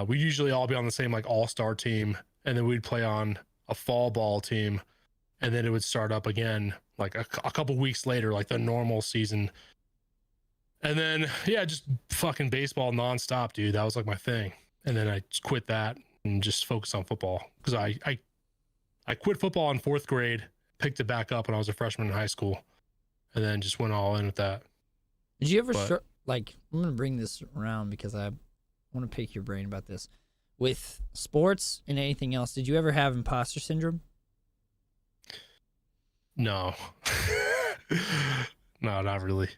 we'd usually all be on the same like all-star team. And then we'd play on a fall ball team. And then it would start up again like a couple weeks later, like the normal season. And then, yeah, just fucking baseball nonstop, dude. That was like my thing. And then I just quit that and just focused on football because I quit football in 4th grade, picked it back up when I was a freshman in high school, and then just went all in with that. Did you ever like? I'm gonna bring this around because I want to pick your brain about this. With sports and anything else, did you ever have imposter syndrome? No. No, not really.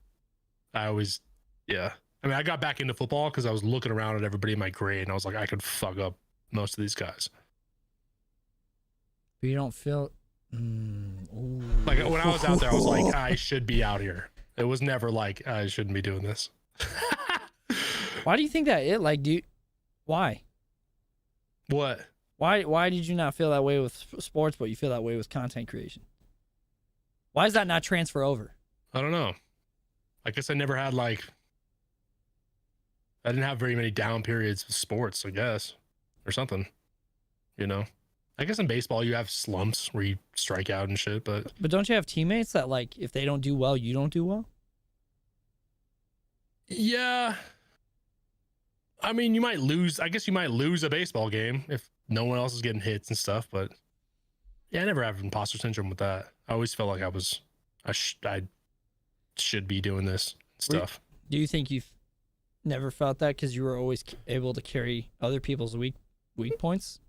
I always, yeah. I mean, I got back into football because I was looking around at everybody in my grade and I was like, I could fuck up most of these guys. But you don't feel. Like when I was out there, I was like, I should be out here. It was never like I shouldn't be doing this. Why do you think that? Why? What? Why did you not feel that way with sports, but you feel that way with content creation? Why does that not transfer over? I don't know. I guess I never had I didn't have very many down periods with sports, I guess, or something, you know? I guess in baseball you have slumps where you strike out and shit, but don't you have teammates that like if they don't do well, you don't do well? Yeah. I mean, you might lose. I guess you might lose a baseball game if no one else is getting hits and stuff, but yeah, I never have imposter syndrome with that. I always felt like I should be doing this stuff. Do you think you've never felt that because you were always able to carry other people's weak points?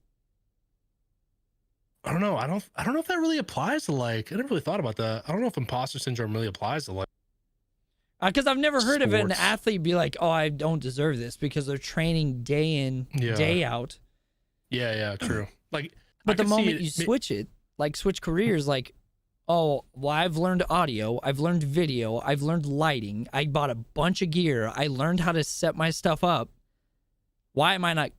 I don't know. I don't know if that really applies to I never really thought about that. I don't know if imposter syndrome really applies to because I've never heard of an sports. athlete be like, oh, I don't deserve this because they're training day in, day out. Yeah, true. But the moment you switch careers, oh, well, I've learned audio, I've learned video, I've learned lighting, I bought a bunch of gear, I learned how to set my stuff up. Why am I not?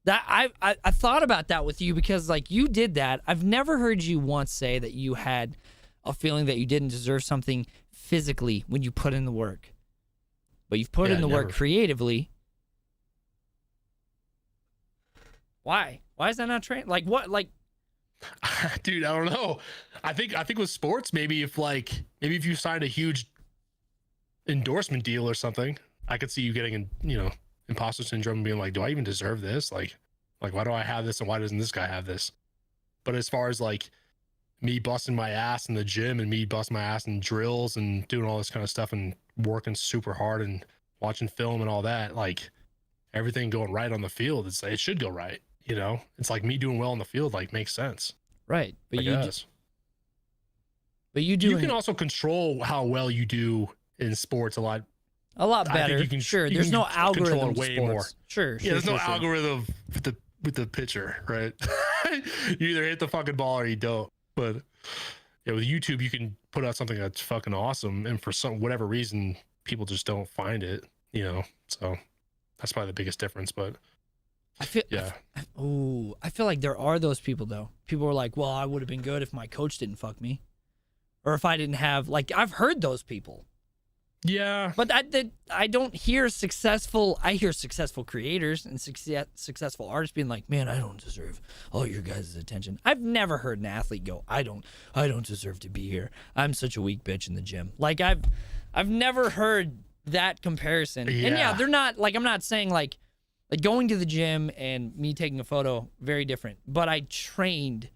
That I thought about that with you because you did that. I've never heard you once say that you had a feeling that you didn't deserve something physically when you put in the work. But you've put in the work creatively. Why? Why is that not trained? What? Dude, I don't know. I think with sports, maybe if you signed a huge endorsement deal or something, I could see you getting imposter syndrome and being like, do I even deserve this? Like why do I have this and why doesn't this guy have this? But as far as me busting my ass in the gym and me busting my ass in drills and doing all this kind of stuff and working super hard and watching film and all that, everything going right on the field, it should go right. It's like me doing well on the field, makes sense. Right. But you can also control how well you do in sports a lot better. There's no algorithm way more. Sure. There's no algorithm with the pitcher, right? You either hit the fucking ball or you don't. But yeah, with YouTube, you can put out something that's fucking awesome, and for whatever reason, people just don't find it. So that's probably the biggest difference. But I feel like there are those people though. People are like, well, I would have been good if my coach didn't fuck me, or if I didn't have I've heard those people. Yeah, but I don't hear successful. I hear successful creators and successful artists being like, "Man, I don't deserve all your guys' attention." I've never heard an athlete go, "I don't deserve to be here. I'm such a weak bitch in the gym." I've never heard that comparison. Yeah. And yeah, they're not I'm not saying like going to the gym and me taking a photo, very different. But I trained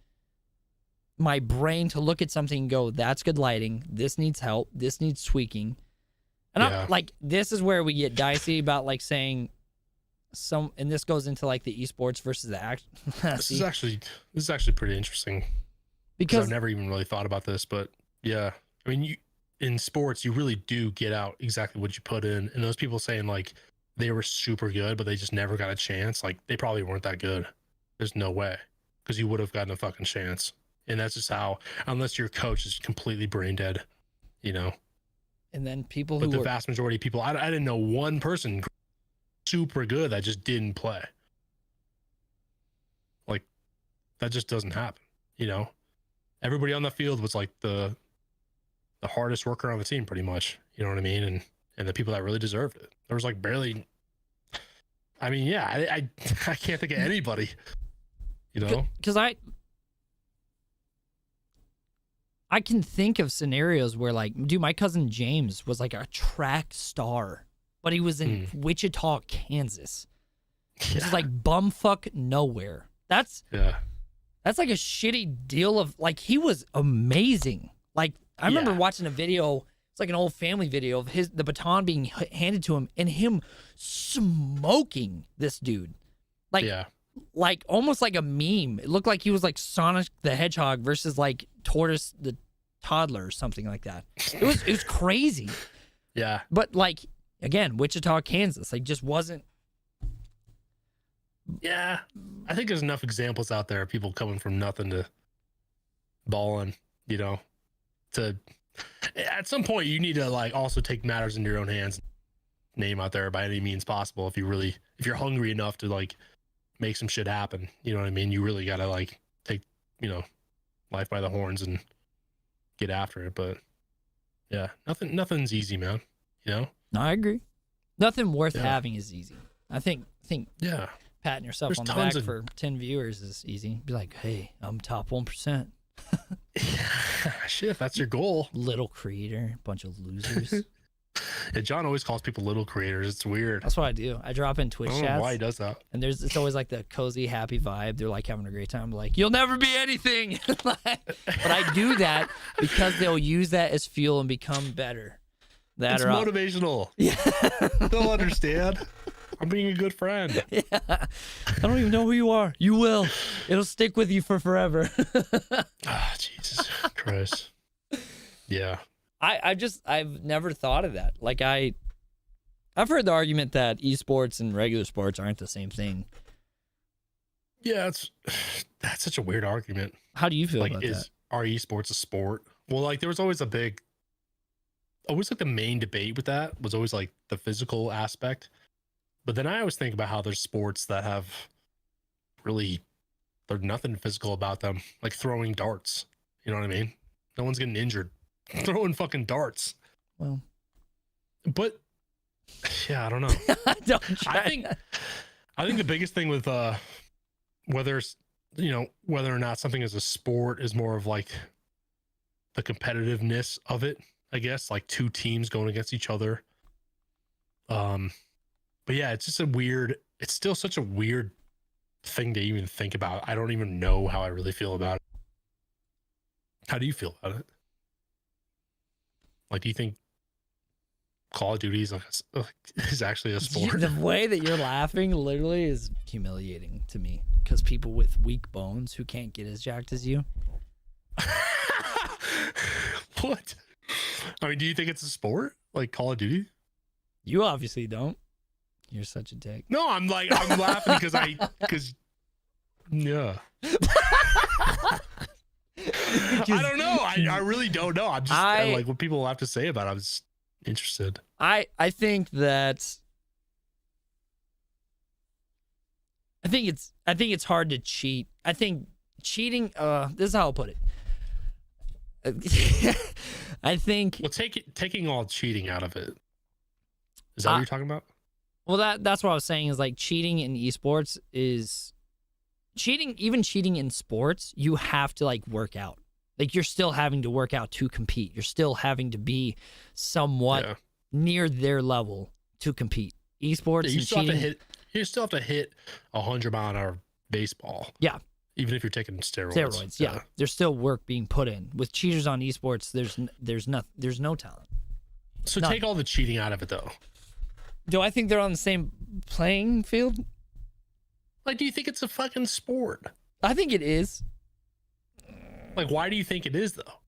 my brain to look at something and go, "That's good lighting. This needs help. This needs tweaking." And I'm this is where we get dicey about saying and this goes into the esports versus the act. This is actually pretty interesting because I've never even really thought about this, but yeah, I mean, in sports, you really do get out exactly what you put in, and those people saying they were super good, but they just never got a chance. They probably weren't that good. There's no way, because you would have gotten a fucking chance, and that's just how, unless your coach is completely brain dead, And then the vast majority of people, I didn't know one person super good that just didn't play. That just doesn't happen. Everybody on the field was the hardest worker on the team, pretty much. You know what I mean? And the people that really deserved it. There was barely. I mean, yeah, I can't think of anybody. Because I can think of scenarios where dude, my cousin James was a track star but he was in Wichita, Kansas. Yeah. Which is like bumfuck nowhere. That's like a shitty deal of like he was amazing. Like I remember watching a video, it's like an old family video of the baton being handed to him and him smoking this dude. Like almost like a meme. It looked like he was like Sonic the Hedgehog versus like Tortoise the Toddler or something like that. It was crazy. Yeah. But like again, Wichita, Kansas, like just wasn't. Yeah, I think there's enough examples out there of people coming from nothing to balling, you know, to at some point you need to like also take matters into your own hands, name out there by any means possible. If you're hungry enough to like make some shit happen, you know what I mean? You really got to like take, you know, life by the horns and get after it. But yeah, nothing's easy, man. You know? No, I agree. Nothing worth having is easy. I think yeah. Patting yourself on the back for 10 viewers is easy. Be like, hey, I'm top 1%. Shit, if that's your goal. Little creator, bunch of losers. Yeah, John always calls people little creators. It's weird. That's what I do. I drop in Twitch chats. I don't know why he does that. And it's always like the cozy, happy vibe. They're like having a great time. Like, you'll never be anything. But I do that because they'll use that as fuel and become better. It's motivational. Yeah. They'll understand. I'm being a good friend. Yeah. I don't even know who you are. You will. It'll stick with you for forever. Jesus Christ. Yeah. I've never thought of that. Like I've heard the argument that esports and regular sports aren't the same thing. Yeah, that's such a weird argument. How do you feel about that? Are esports a sport? Well, like there was always like the main debate with that was always like the physical aspect. But then I always think about how there's sports that have there's nothing physical about them, like throwing darts. You know what I mean? No one's getting injured throwing fucking darts. Well, but yeah, I don't know. I think the biggest thing with whether or not something is a sport is more of like the competitiveness of it. I guess like two teams going against each other. But yeah, it's still such a weird thing to even think about. I don't even know how I really feel about it. How do you feel about it? Like, do you think Call of Duty is actually a sport? The way that you're laughing literally is humiliating to me because people with weak bones who can't get as jacked as you. What? I mean, do you think it's a sport like Call of Duty? You obviously don't. You're such a dick. No, I'm laughing because yeah. I don't know. I really don't know. I'm just like what people have to say about it. I'm just interested. I think it's hard to cheat. I think cheating. This is how I'll put it. I think. Well, taking all cheating out of it. Is that what you're talking about? Well, that's what I was saying is like cheating in esports is cheating. Even cheating in sports, you have to like work out. Like you're still having to work out to compete. You're still having to be somewhat near their level to compete. Esports and cheating. You still have to hit 100-mile-an-hour baseball. Yeah. Even if you're taking steroids. Steroids, yeah. There's still work being put in. With cheaters on esports, there's no talent. So take all the cheating out of it, though. Do I think they're on the same playing field? Like, do you think it's a fucking sport? I think it is. Like, why do you think it is, though?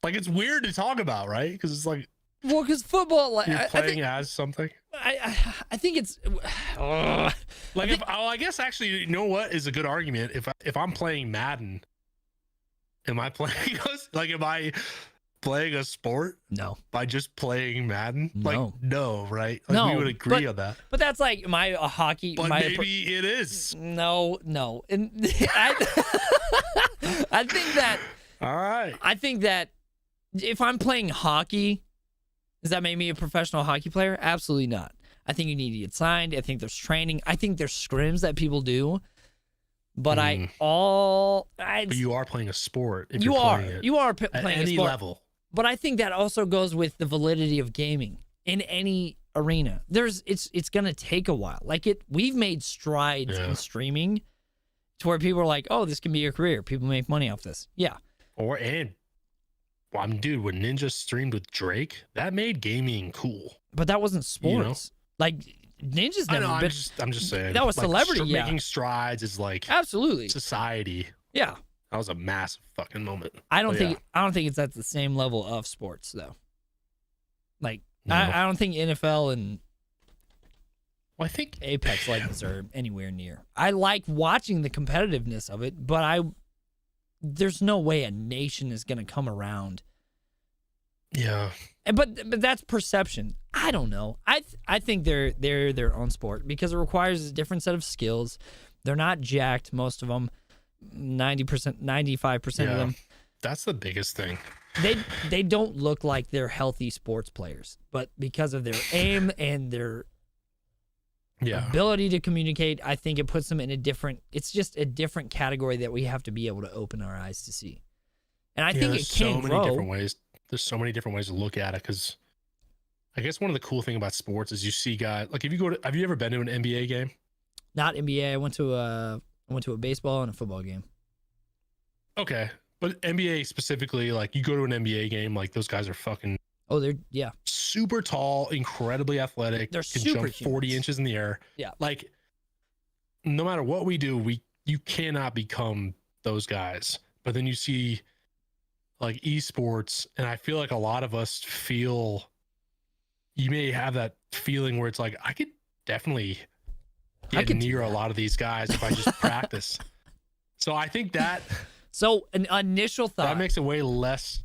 Like, it's weird to talk about, right? Because it's like... Well, because football... Like, you're playing as something? I think it's... I guess, actually, you know what is a good argument? If I'm playing Madden, am I playing... am I playing a sport? No. By just playing Madden? No. Like, no, right? Like, no. We would agree on that. But that's like a hockey... But maybe it is. No. And I think that... All right. I think that if I'm playing hockey, does that make me a professional hockey player? Absolutely not. I think you need to get signed. I think there's training. I think there's scrims that people do. But But you are playing a sport. You are playing at any a sport. level. But I think that also goes with the validity of gaming. in any arena. It's gonna take a while. Like we've made strides in streaming to where people are like, oh, this can be your career. People make money off this. Yeah. Dude, when Ninja streamed with Drake, that made gaming cool. But that wasn't sports. Like Ninja's never been. I'm just saying. That was celebrity. Making strides is like absolutely society. Yeah. That was a massive fucking moment. I don't think it's at the same level of sports though. Like No. I don't think NFL and I think Apex Legends are anywhere near. I like watching the competitiveness of it, but there's no way a nation is going to come around. Yeah. But that's perception. I don't know. I think they're their own sport because it requires a different set of skills. They're not jacked, most of them. 90%, 95% of them. That's the biggest thing. They don't look like they're healthy sports players, but because of their aim and their ability to communicate, I think it puts them in it's just a different category that we have to be able to open our eyes to see. And I think it can grow. Many different ways. There's so many different ways to look at it because I guess one of the cool thing about sports is you see guys like have you ever been to an NBA game? Not NBA. I went to a baseball and a football game. Okay. But NBA specifically, like you go to an NBA game, like those guys are fucking they're super tall, incredibly athletic. They're can super jump 40 inches in the air. Yeah. Like no matter what we do, you cannot become those guys. But then you see like esports, and I feel like a lot of us feel you may have that feeling where it's like I could definitely get near a lot of these guys if I just practice. So I think that so an initial thought that makes it way less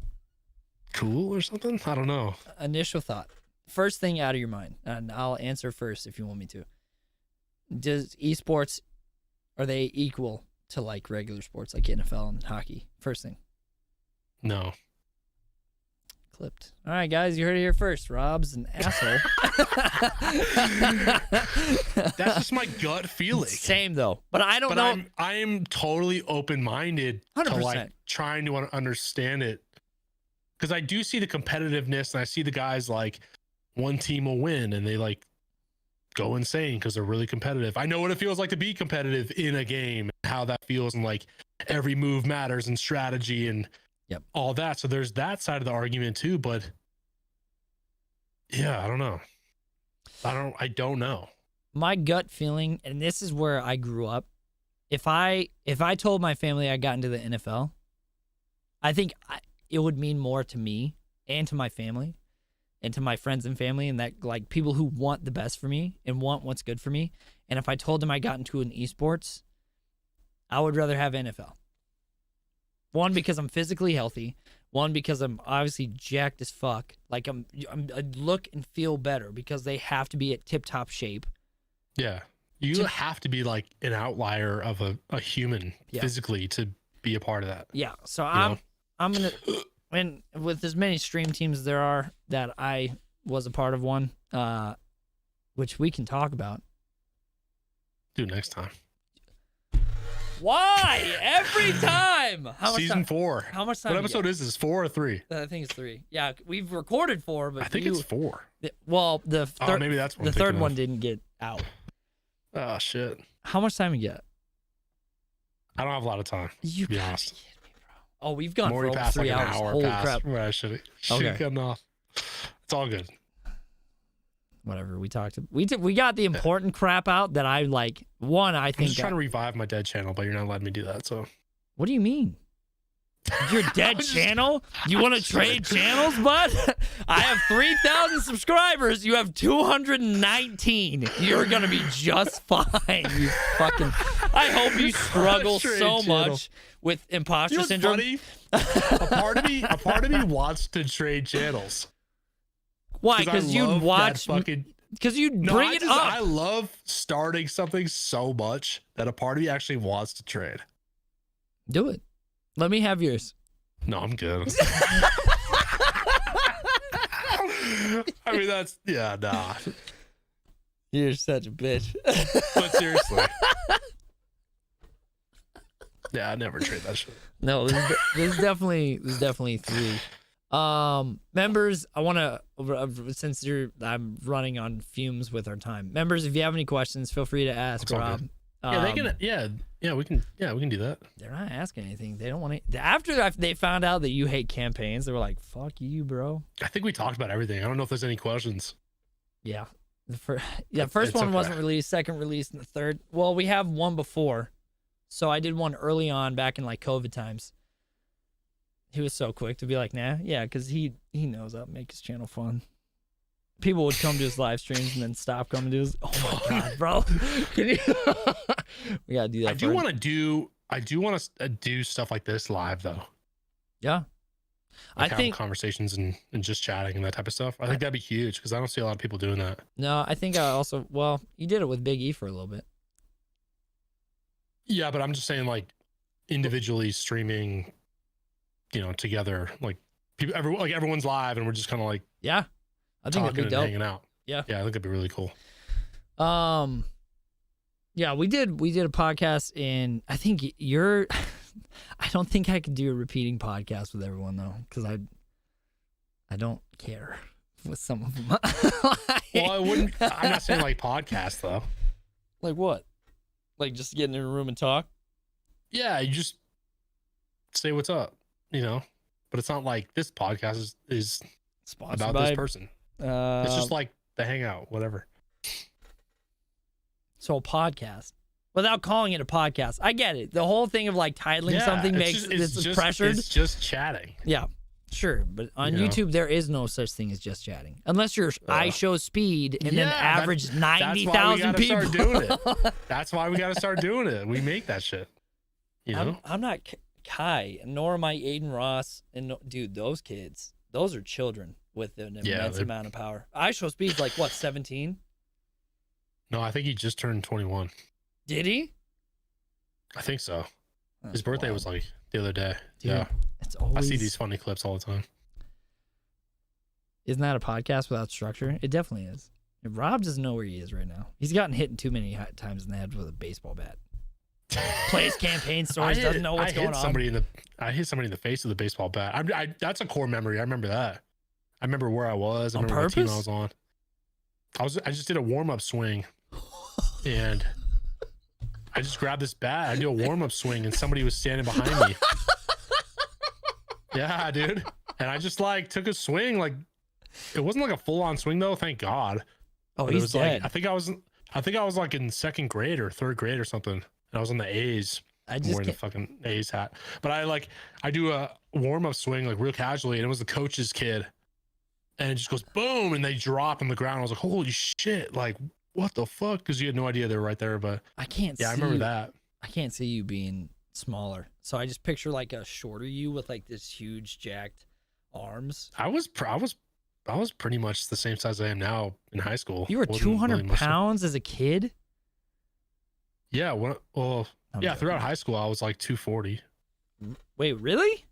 cool or something. I don't know. Initial thought. First thing out of your mind, and I'll answer first if you want me to. Does esports, are they equal to like regular sports like NFL and hockey? First thing. No. Clipped. All right, guys, you heard it here first. Rob's an asshole. That's just my gut feeling. Same though, but I don't know. I am totally open-minded 100%. to like trying to understand it because I do see the competitiveness and I see the guys like one team will win and they like go insane because they're really competitive. I know what it feels like to be competitive in a game, how that feels, and like every move matters and strategy and all that. So there's that side of the argument too, but yeah, I don't know. I don't know. My gut feeling, and this is where I grew up. If I told my family I got into the NFL, I think it would mean more to me and to my family and to my friends and family, and that like people who want the best for me and want what's good for me. And if I told them I got into an esports, I would rather have NFL. One, because I'm physically healthy. One, because I'm obviously jacked as fuck. Like I look and feel better because they have to be at tip-top shape. Yeah. You have to be like an outlier of a human physically to be a part of that. Yeah. So I'm going to, and with as many stream teams there are that I was a part of one, which we can talk about. Do next time. Why? Every time. Season 4. How much time? What episode is this? 4 or 3? I think it's 3. Yeah, we've recorded 4, but I think it's 4. Well, the third, maybe that's the third one didn't get out. Oh shit. How much time you get? I don't have a lot of time. You to be honest. Kidding me, bro. Oh, we've gone for over 3 hours. Holy crap! Where I should have gotten off. It's all good. Whatever we talked. We got the important crap out that I like. One, I think. I'm just trying to revive my dead channel, but you're not letting me do that. So. What do you mean? Your dead channel? You want to trade channels, bud? I have 3,000 subscribers. You have 219. You're gonna be just fine. You fucking. I hope you struggle so much with imposter syndrome. Funny? a part of me wants to trade channels. Why? Because you'd watch. Because you'd bring it up. I love starting something so much that a part of me actually wants to trade. Do it. Let me have yours. No, I'm good. I mean, nah. You're such a bitch. But seriously. Yeah, I never trade that shit. No, this is definitely 3. Members, I want to, since I'm running on fumes with our time. Members, if you have any questions, feel free to ask Rob. Yeah, they can. We can do that. They're not asking anything. They don't want to. After they found out that you hate campaigns, they were like, "Fuck you, bro." I think we talked about everything. I don't know if there's any questions. Yeah, first one wasn't released. Second released, and the third. Well, we have one before, so I did one early on back in like COVID times. He was so quick to be like, "Nah, yeah," because he knows that'll make his channel fun. People would come to his live streams and then stop coming to his. Oh my god, bro! Can you... we gotta do that. I do want to do stuff like this live though. Yeah, like I think conversations and just chatting and that type of stuff. I think that'd be huge because I don't see a lot of people doing that. No, I think you did it with Big E for a little bit. Yeah, but I'm just saying like individually streaming, together, like people, everyone's live and we're just kind of like I think that'd be dope. Hanging out. Yeah, I think that'd be really cool. Yeah, we did a podcast and I think I don't think I could do a repeating podcast with everyone though, because I don't care with some of them. Well, I wouldn't. I'm not saying like podcast though. Like what? Like just get in a room and talk? Yeah, you just say what's up, But it's not like this podcast is sponsored about by this person. It's just like the hangout, whatever. So a podcast, without calling it a podcast. I get it. The whole thing of like titling something makes it's pressured. It's just chatting. Yeah, sure. But on YouTube, there is no such thing as just chatting, unless you're I show speed and then average 90,000 people. Start doing it. That's why we got to start doing it. We make that shit. I'm not Kai, nor am I Aiden Ross. And dude, those kids, those are children with an immense amount of power. I show speed's like what, 17? No, I think he just turned 21. Did he? I think so. His birthday was like the other day. Dude, yeah. It's always... I see these funny clips all the time. Isn't that a podcast without structure? It definitely is. Rob doesn't know where he is right now. He's gotten hit too many times in the head with a baseball bat. Plays campaign stories, doesn't know what's going on. I hit somebody in the face with a baseball bat. That's a core memory. I remember that. I remember where I was. I remember what team I was on. I just did a warm-up swing. And I just grabbed this bat. I do a warm-up swing and somebody was standing behind me. Yeah, dude. And I just like took a swing. Like it wasn't like a full-on swing though, thank God. Oh, but he's it was dead. Like I think I was like in second grade or third grade or something. And I was on the A's. I'm wearing the fucking A's hat. But I do a warm-up swing like real casually, and it was the coach's kid. And it just goes boom, and they drop on the ground. I was like, holy shit, like what the fuck? Because you had no idea they were right there, but I can't see. Yeah, I remember that. I can't see you being smaller. So I just picture like a shorter you with like this huge jacked arms. I was pretty much the same size I am now in high school. You were 200 pounds as a kid? Yeah, throughout high school I was like 240. Wait, really?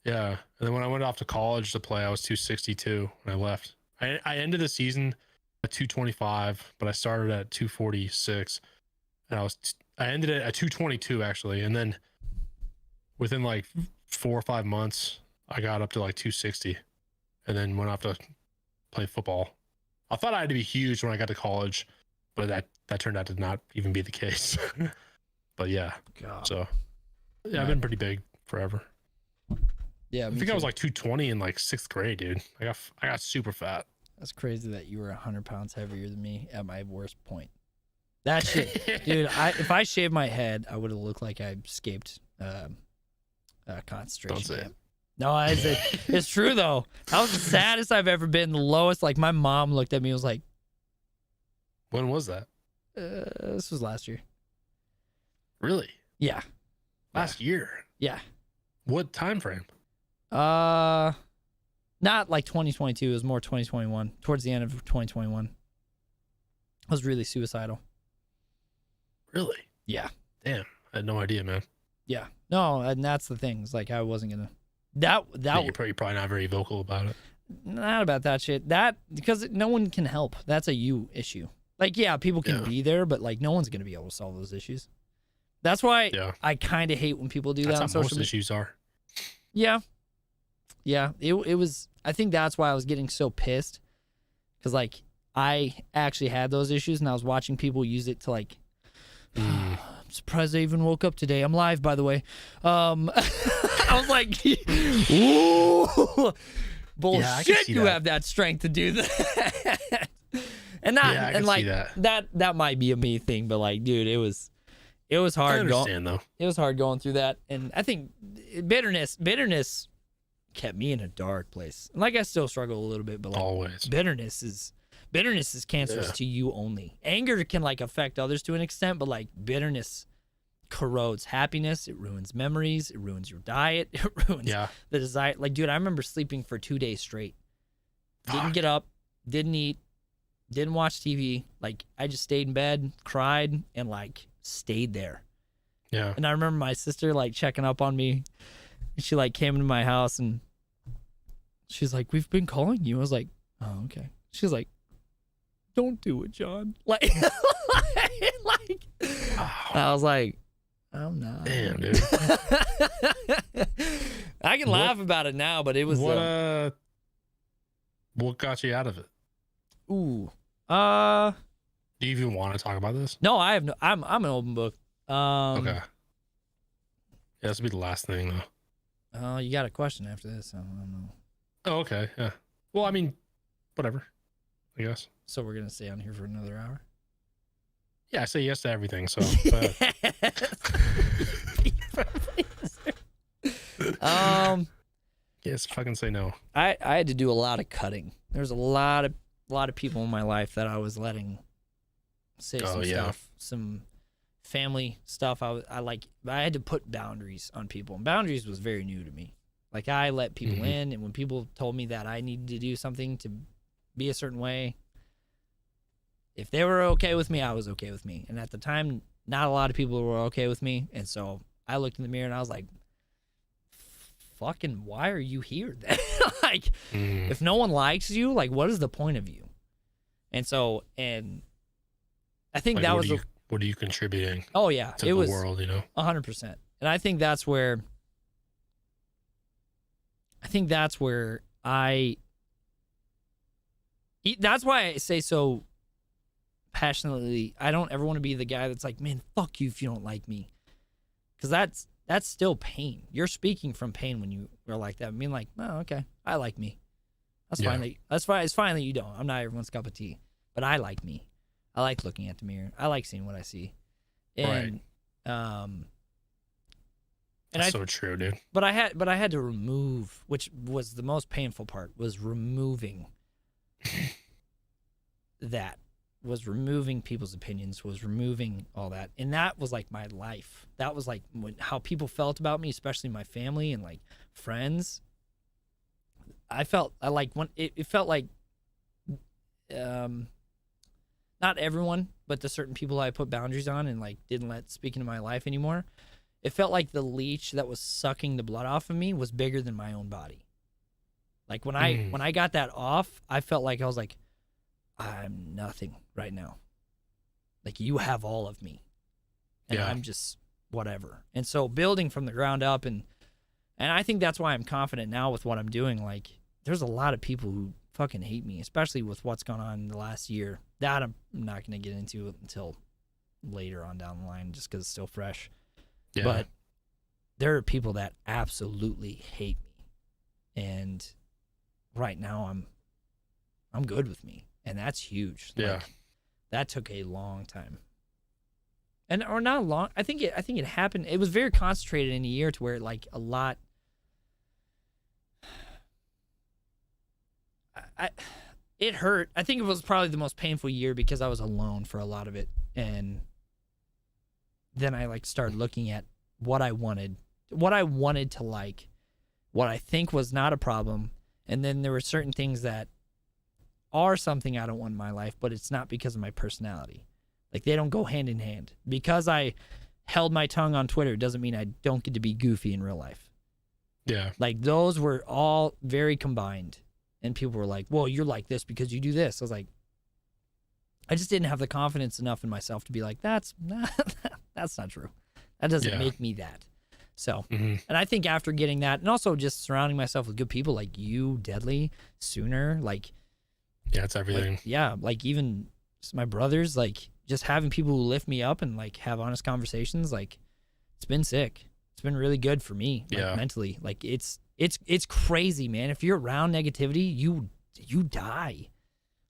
Yeah. And then when I went off to college to play, I was 262 when I left. I ended the season at 225, but I started at 246, and I ended it at 222 actually, and then within like 4 or 5 months I got up to like 260, and then went off to play football. I thought I had to be huge when I got to college, but that turned out to not even be the case. But yeah, God. So yeah, I've been pretty big forever. Yeah, I think I was like 220 in like 6th grade, dude. I got super fat. That's crazy that you were 100 pounds heavier than me at my worst point. That shit, dude. If I shaved my head, I would have looked like I escaped concentration camp. No, it's true though. That was the saddest I've ever been. The lowest. Like my mom looked at me and was like, "When was that?" This was last year. Really? Yeah. Last year. Yeah. What time frame? Not like 2022. It was more 2021. Towards the end of 2021. I was really suicidal. Really? Yeah. Damn. I had no idea, man. Yeah. No, and that's the thing. It's like I wasn't gonna. You're probably not very vocal about it. Not about that shit. Because no one can help. That's a you issue. Like, yeah, people can be there, but like no one's gonna be able to solve those issues. That's why I kind of hate when people do that on social media. Most issues are. Yeah. Yeah, it was. I think that's why I was getting so pissed, because like I actually had those issues, and I was watching people use it to like. I'm surprised I even woke up today. I'm live, by the way. I was like, ooh, bullshit. You have that strength to do that, and not and like that might be a me thing, but like, dude, it was hard. It was hard going through that, and I think bitterness kept me in a dark place. And like I still struggle a little bit, but like always bitterness is cancerous to you only. Anger can like affect others to an extent, but like bitterness corrodes happiness. It ruins memories. It ruins your diet. It ruins the desire. Like, dude, I remember sleeping for 2 days straight. Didn't get up, didn't eat, didn't watch TV. Like, I just stayed in bed, cried, and like stayed there. Yeah. And I remember my sister like checking up on me. She like came into my house and she's like, "We've been calling you." I was like, "Oh, okay." She's like, "Don't do it, John." Like, I was like, "I'm not." Damn, dude. I can laugh about it now, but it was what got you out of it? Ooh. Do you even want to talk about this? No, I have no. I'm an open book. Okay. Yeah, this will be the last thing though. Oh, you got a question after this? I don't know. Oh, okay. Yeah. Well, I mean, whatever. I guess. So we're gonna stay on here for another hour? Yeah, I say yes to everything. So. Yes, fucking say no. I had to do a lot of cutting. There's a lot of people in my life that I was letting say some stuff, some family stuff. I had to put boundaries on people, and boundaries was very new to me. Like, I let people in, and when people told me that I needed to do something to be a certain way, if they were okay with me, I was okay with me. And at the time, not a lot of people were okay with me, and so I looked in the mirror and I was like, fucking, why are you here then? Like, if no one likes you, like, what is the point of you? And so, and I think like, that was what are you contributing? Oh yeah, to the world, 100%. And I think that's where that's why I say so passionately, I don't ever want to be the guy that's like, man, fuck you if you don't like me, because that's still pain. You're speaking from pain when you are like that. I mean, like, oh, okay, I like me. That's fine. That's fine. It's fine that you don't. I'm not everyone's cup of tea, but I like me. I like looking at the mirror. I like seeing what I see. And, and that's so true, dude. But I had to remove, which was the most painful part, was removing that. Was removing people's opinions, was removing all that. And that was like my life. That was like how people felt about me, especially my family and like friends. It felt like not everyone, but the certain people I put boundaries on and like didn't let speak into my life anymore. It felt like the leech that was sucking the blood off of me was bigger than my own body. Like when I got that off, I felt like I was like, I'm nothing right now. Like, you have all of me, and I'm just whatever. And so building from the ground up, and I think that's why I'm confident now with what I'm doing. Like, there's a lot of people who fucking hate me, especially with what's gone on in the last year. That I'm not going to get into until later on down the line, just because it's still fresh. Yeah. But there are people that absolutely hate me, and right now I'm good with me. And that's huge. Yeah. Like, that took a long time. Or not long. I think it happened. It was very concentrated in a year to where like a lot. It hurt. I think it was probably the most painful year because I was alone for a lot of it. And then I like started looking at what I wanted to like, what I think was not a problem. And then there were certain things that are something I don't want in my life, but it's not because of my personality. Like, they don't go hand in hand. Because I held my tongue on Twitter doesn't mean I don't get to be goofy in real life. Yeah. Like, those were all very combined. And people were like, well, you're like this because you do this. I was like, I just didn't have the confidence enough in myself to be like, that's not true. That doesn't make me that. So, Mhm. and I think after getting that, and also just surrounding myself with good people like you, Deadly, Sooner, like, Yeah, it's everything. yeah, like even my brothers, like just having people who lift me up and like have honest conversations, like it's been sick. It's been really good for me, like Yeah. mentally. Like it's crazy, man. If you're around negativity, you die.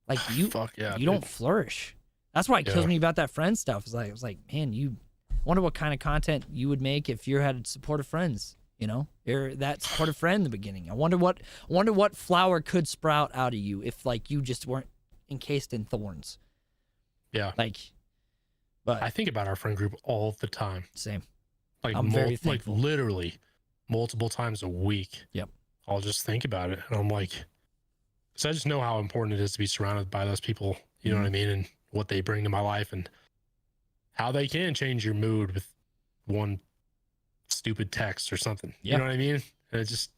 Like Fuck yeah, you don't dude. flourish. That's why it kills Yeah. me about that friend stuff. It was like, man, I wonder what kind of content you would make if you had supportive friends. You know, you're that supportive friend in the beginning. I wonder what flower could sprout out of you if like you just weren't encased in thorns. Yeah. Like, but I think about our friend group all the time. same. Like, I'm very like thankful. literally multiple times a week. Yep. I'll just think about it. And I'm like, because I just know how important it is to be surrounded by those people. You know what I mean? And what they bring to my life and how they can change your mood with one stupid text or something. Yeah. You know what I mean? And it's just,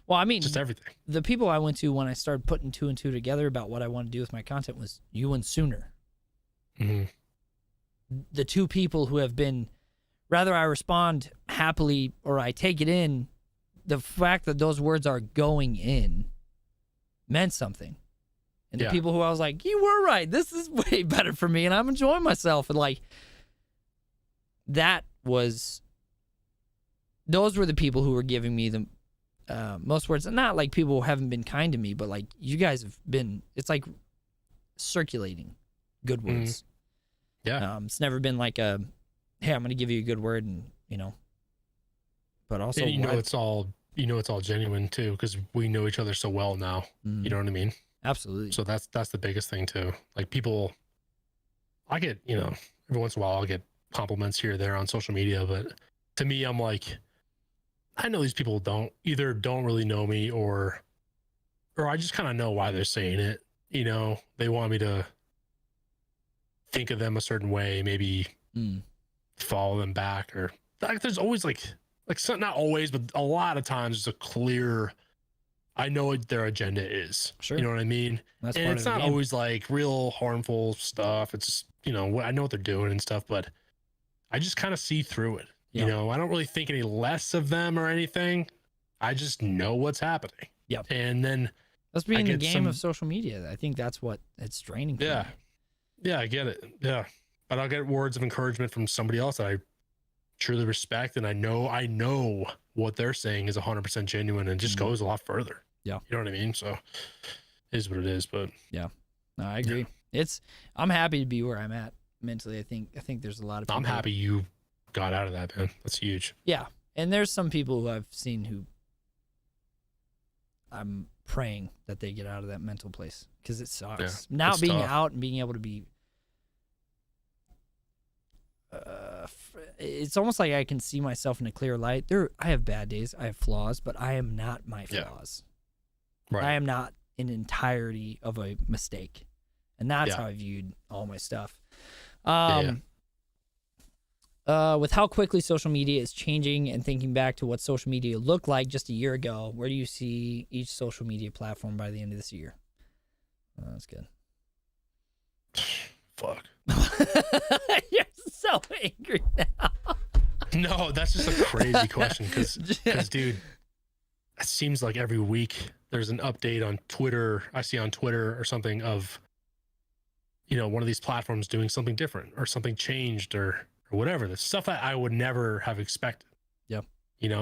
well, I mean, just everything. The people I went to when I started putting 2 and 2 together about what I want to do with my content was you and Sooner. Mm-hmm. The two people who have been, rather I respond happily or I take it in, the fact that those words are going in meant something. And the people who I was like, you were right. This is way better for me and I'm enjoying myself. And like, those were the people who were giving me the most words. Not like people who haven't been kind to me, but like you guys have been, it's like circulating good words. Yeah. It's never been like a, hey, I'm going to give you a good word and, but also, and it's all genuine too, because we know each other so well now. You know what I mean? Absolutely. So that's the biggest thing too. Like people, I get, every once in a while I'll get compliments here or there on social media, but to me, I'm like, I know these people don't really know me or I just kind of know why they're saying it. They want me to think of them a certain way, maybe follow them back, or like there's always like some, not always, but a lot of times there's a clear, I know what their agenda is. Sure. You know what I mean? That's and part it's of the not game. always like real harmful stuff. It's just, I know what they're doing and stuff, but I just kind of see through it. Yeah. I don't really think any less of them or anything. I just know what's happening. Yep. And then that's being the game of social media. I think that's what it's draining. Yeah. Me. Yeah, I get it. Yeah. But I'll get words of encouragement from somebody else that I truly respect. And I know what they're saying is 100% genuine and just goes a lot further. Yeah. You know what I mean? So it is what it is, but yeah, no, I agree. Yeah. I'm happy to be where I'm at mentally. I think there's a lot of people. I'm happy you got out of that, man. That's huge. Yeah. And there's some people who I've seen who I'm praying that they get out of that mental place because it sucks. Yeah, now being tough. out and being able to be, it's almost like I can see myself in a clear light. I have bad days, I have flaws, but I am not my flaws. Right. I am not an entirety of a mistake. And that's how I viewed all my stuff. With how quickly social media is changing and thinking back to what social media looked like just a year ago, where do you see each social media platform by the end of this year? Oh, that's good. Fuck. You're so angry now. No, that's just a crazy question because dude, it seems like every week there's an update on Twitter. I see on Twitter or something of, one of these platforms doing something different or something changed or whatever. The stuff that I would never have expected. Yep.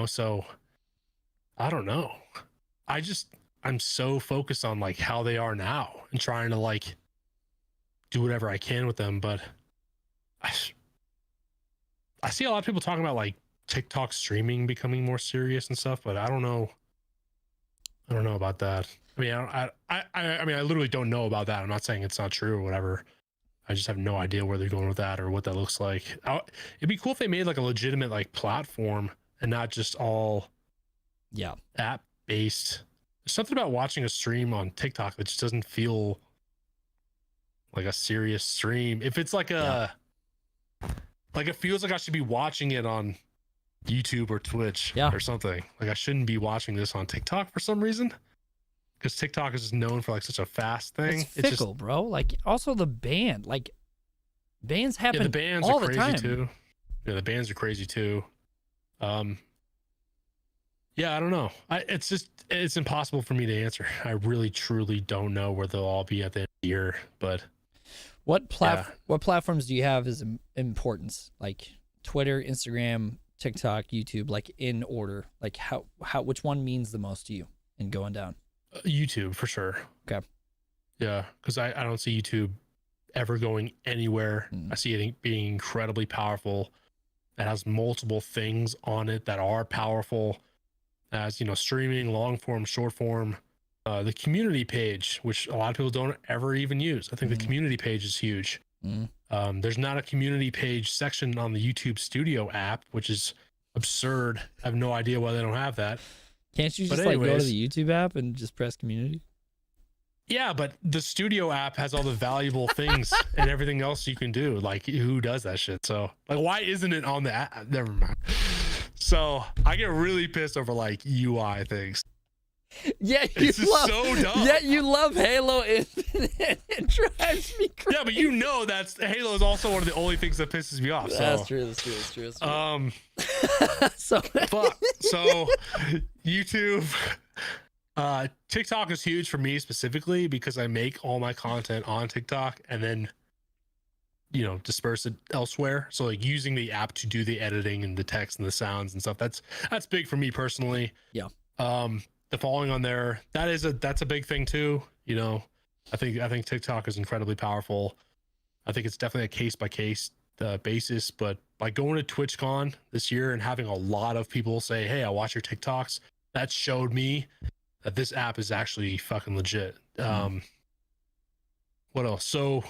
So I don't know. I'm so focused on like how they are now and trying to like do whatever I can with them. But I see a lot of people talking about like TikTok streaming becoming more serious and stuff, but I don't know about that. I mean, I literally don't know about that. I'm not saying it's not true or whatever. I just have no idea where they're going with that or what that looks like. It'd be cool if they made like a legitimate like platform and not just all app based. There's something about watching a stream on TikTok that just doesn't feel like a serious stream. If it's like like it feels like I should be watching it on YouTube or Twitch or something. Like I shouldn't be watching this on TikTok for some reason. Because TikTok is just known for like such a fast thing. It's fickle, bro. Like also the band, like bands happen the bands all are the crazy time. too. Yeah, the bands are crazy too. Yeah, I don't know. It's impossible for me to answer. I really truly don't know where they'll all be at the end of the year. But yeah, What platforms do you have as importance? Like Twitter, Instagram, TikTok, YouTube, like in order. Like how which one means the most to you and going down? YouTube for sure. Okay. Yeah, because I don't see YouTube ever going anywhere. I see it being incredibly powerful. It has multiple things on it that are powerful, as you know, streaming, long form, short form. The community page, which a lot of people don't ever even use. I think the community page is huge. There's not a community page section on the YouTube Studio app, which is absurd. I have no idea why they don't have that. Can't you just like go to the YouTube app and just press community? Yeah, but the Studio app has all the valuable things and everything else you can do. Like, who does that shit? So, like, why isn't it on the app? Never mind. So, I get really pissed over like UI things. Yeah, it's just so dumb. Yeah, you love Halo Infinite. It drives me crazy. Yeah, but you know that's Halo is also one of the only things that pisses me off. So. That's true. So YouTube, TikTok is huge for me specifically because I make all my content on TikTok and then, you know, disperse it elsewhere. So like using the app to do the editing and the text and the sounds and stuff. That's big for me personally. Yeah. The following on there, that's a big thing too. You know, I think TikTok is incredibly powerful. I think it's definitely a case by case basis, but by going to TwitchCon this year and having a lot of people say, "Hey, I watch your TikToks," that showed me that this app is actually fucking legit. What else? So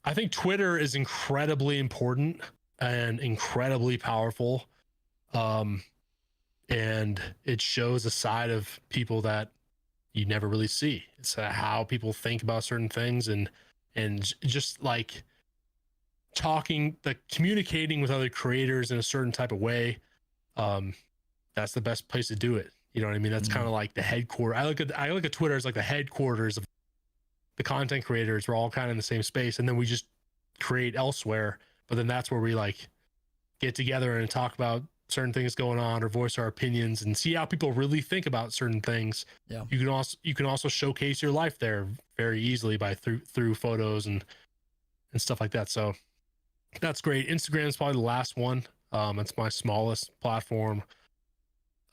I think Twitter is incredibly important and incredibly powerful. And it shows a side of people that you never really see. It's how people think about certain things and just like communicating with other creators in a certain type of way. That's the best place to do it. You know what I mean? That's kind of like the headquarters. I look at Twitter as like the headquarters of the content creators. We're all kind of in the same space, and then we just create elsewhere. But then that's where we like get together and talk about certain things going on or voice our opinions and see how people really think about certain things. Yeah. You can also showcase your life there very easily by through photos and stuff like that. So that's great. Instagram is probably the last one. It's my smallest platform.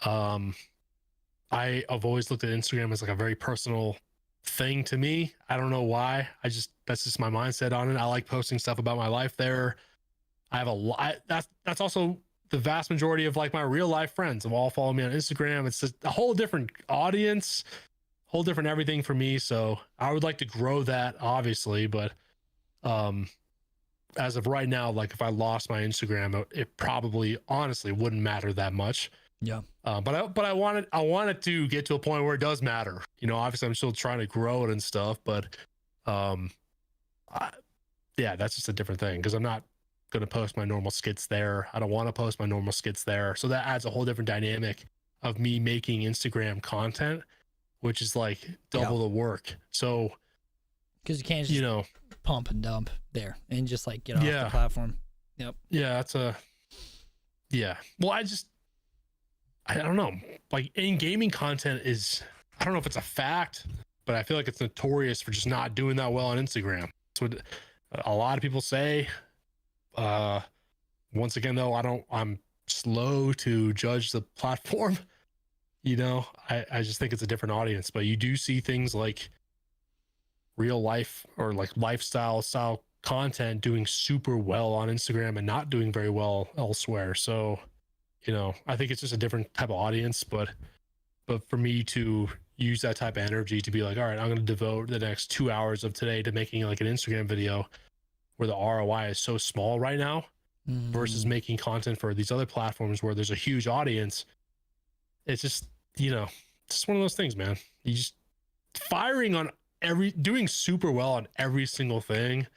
I've always looked at Instagram as like a very personal thing to me. I don't know why. That's just my mindset on it. I like posting stuff about my life there. I have a lot. That's also the vast majority of like my real life friends have all followed me on Instagram. It's just a whole different audience, whole different everything for me. So I would like to grow that obviously, but as of right now, like if I lost my Instagram, it probably honestly wouldn't matter that much. Yeah. But I want it to get to a point where it does matter. You know, obviously I'm still trying to grow it and stuff, but yeah, that's just a different thing because I'm not going to post my normal skits there. I don't want to post my normal skits there. So that adds a whole different dynamic of me making Instagram content, which is like double the work. So because you can't just pump and dump there and just like get off the platform. Yep. Yeah, well, I don't know. Like in-gaming content is, I don't know if it's a fact, but I feel like it's notorious for just not doing that well on Instagram. That's what a lot of people say. Once again, though, I'm slow to judge the platform. You know, I just think it's a different audience, but you do see things like real life or like lifestyle style content doing super well on Instagram and not doing very well elsewhere. So, you know, I think it's just a different type of audience, but for me to use that type of energy to be like, all right, I'm going to devote the next 2 hours of today to making like an Instagram video where the ROI is so small right now versus making content for these other platforms where there's a huge audience. It's just, you know, just one of those things, man. You just doing super well on every single thing.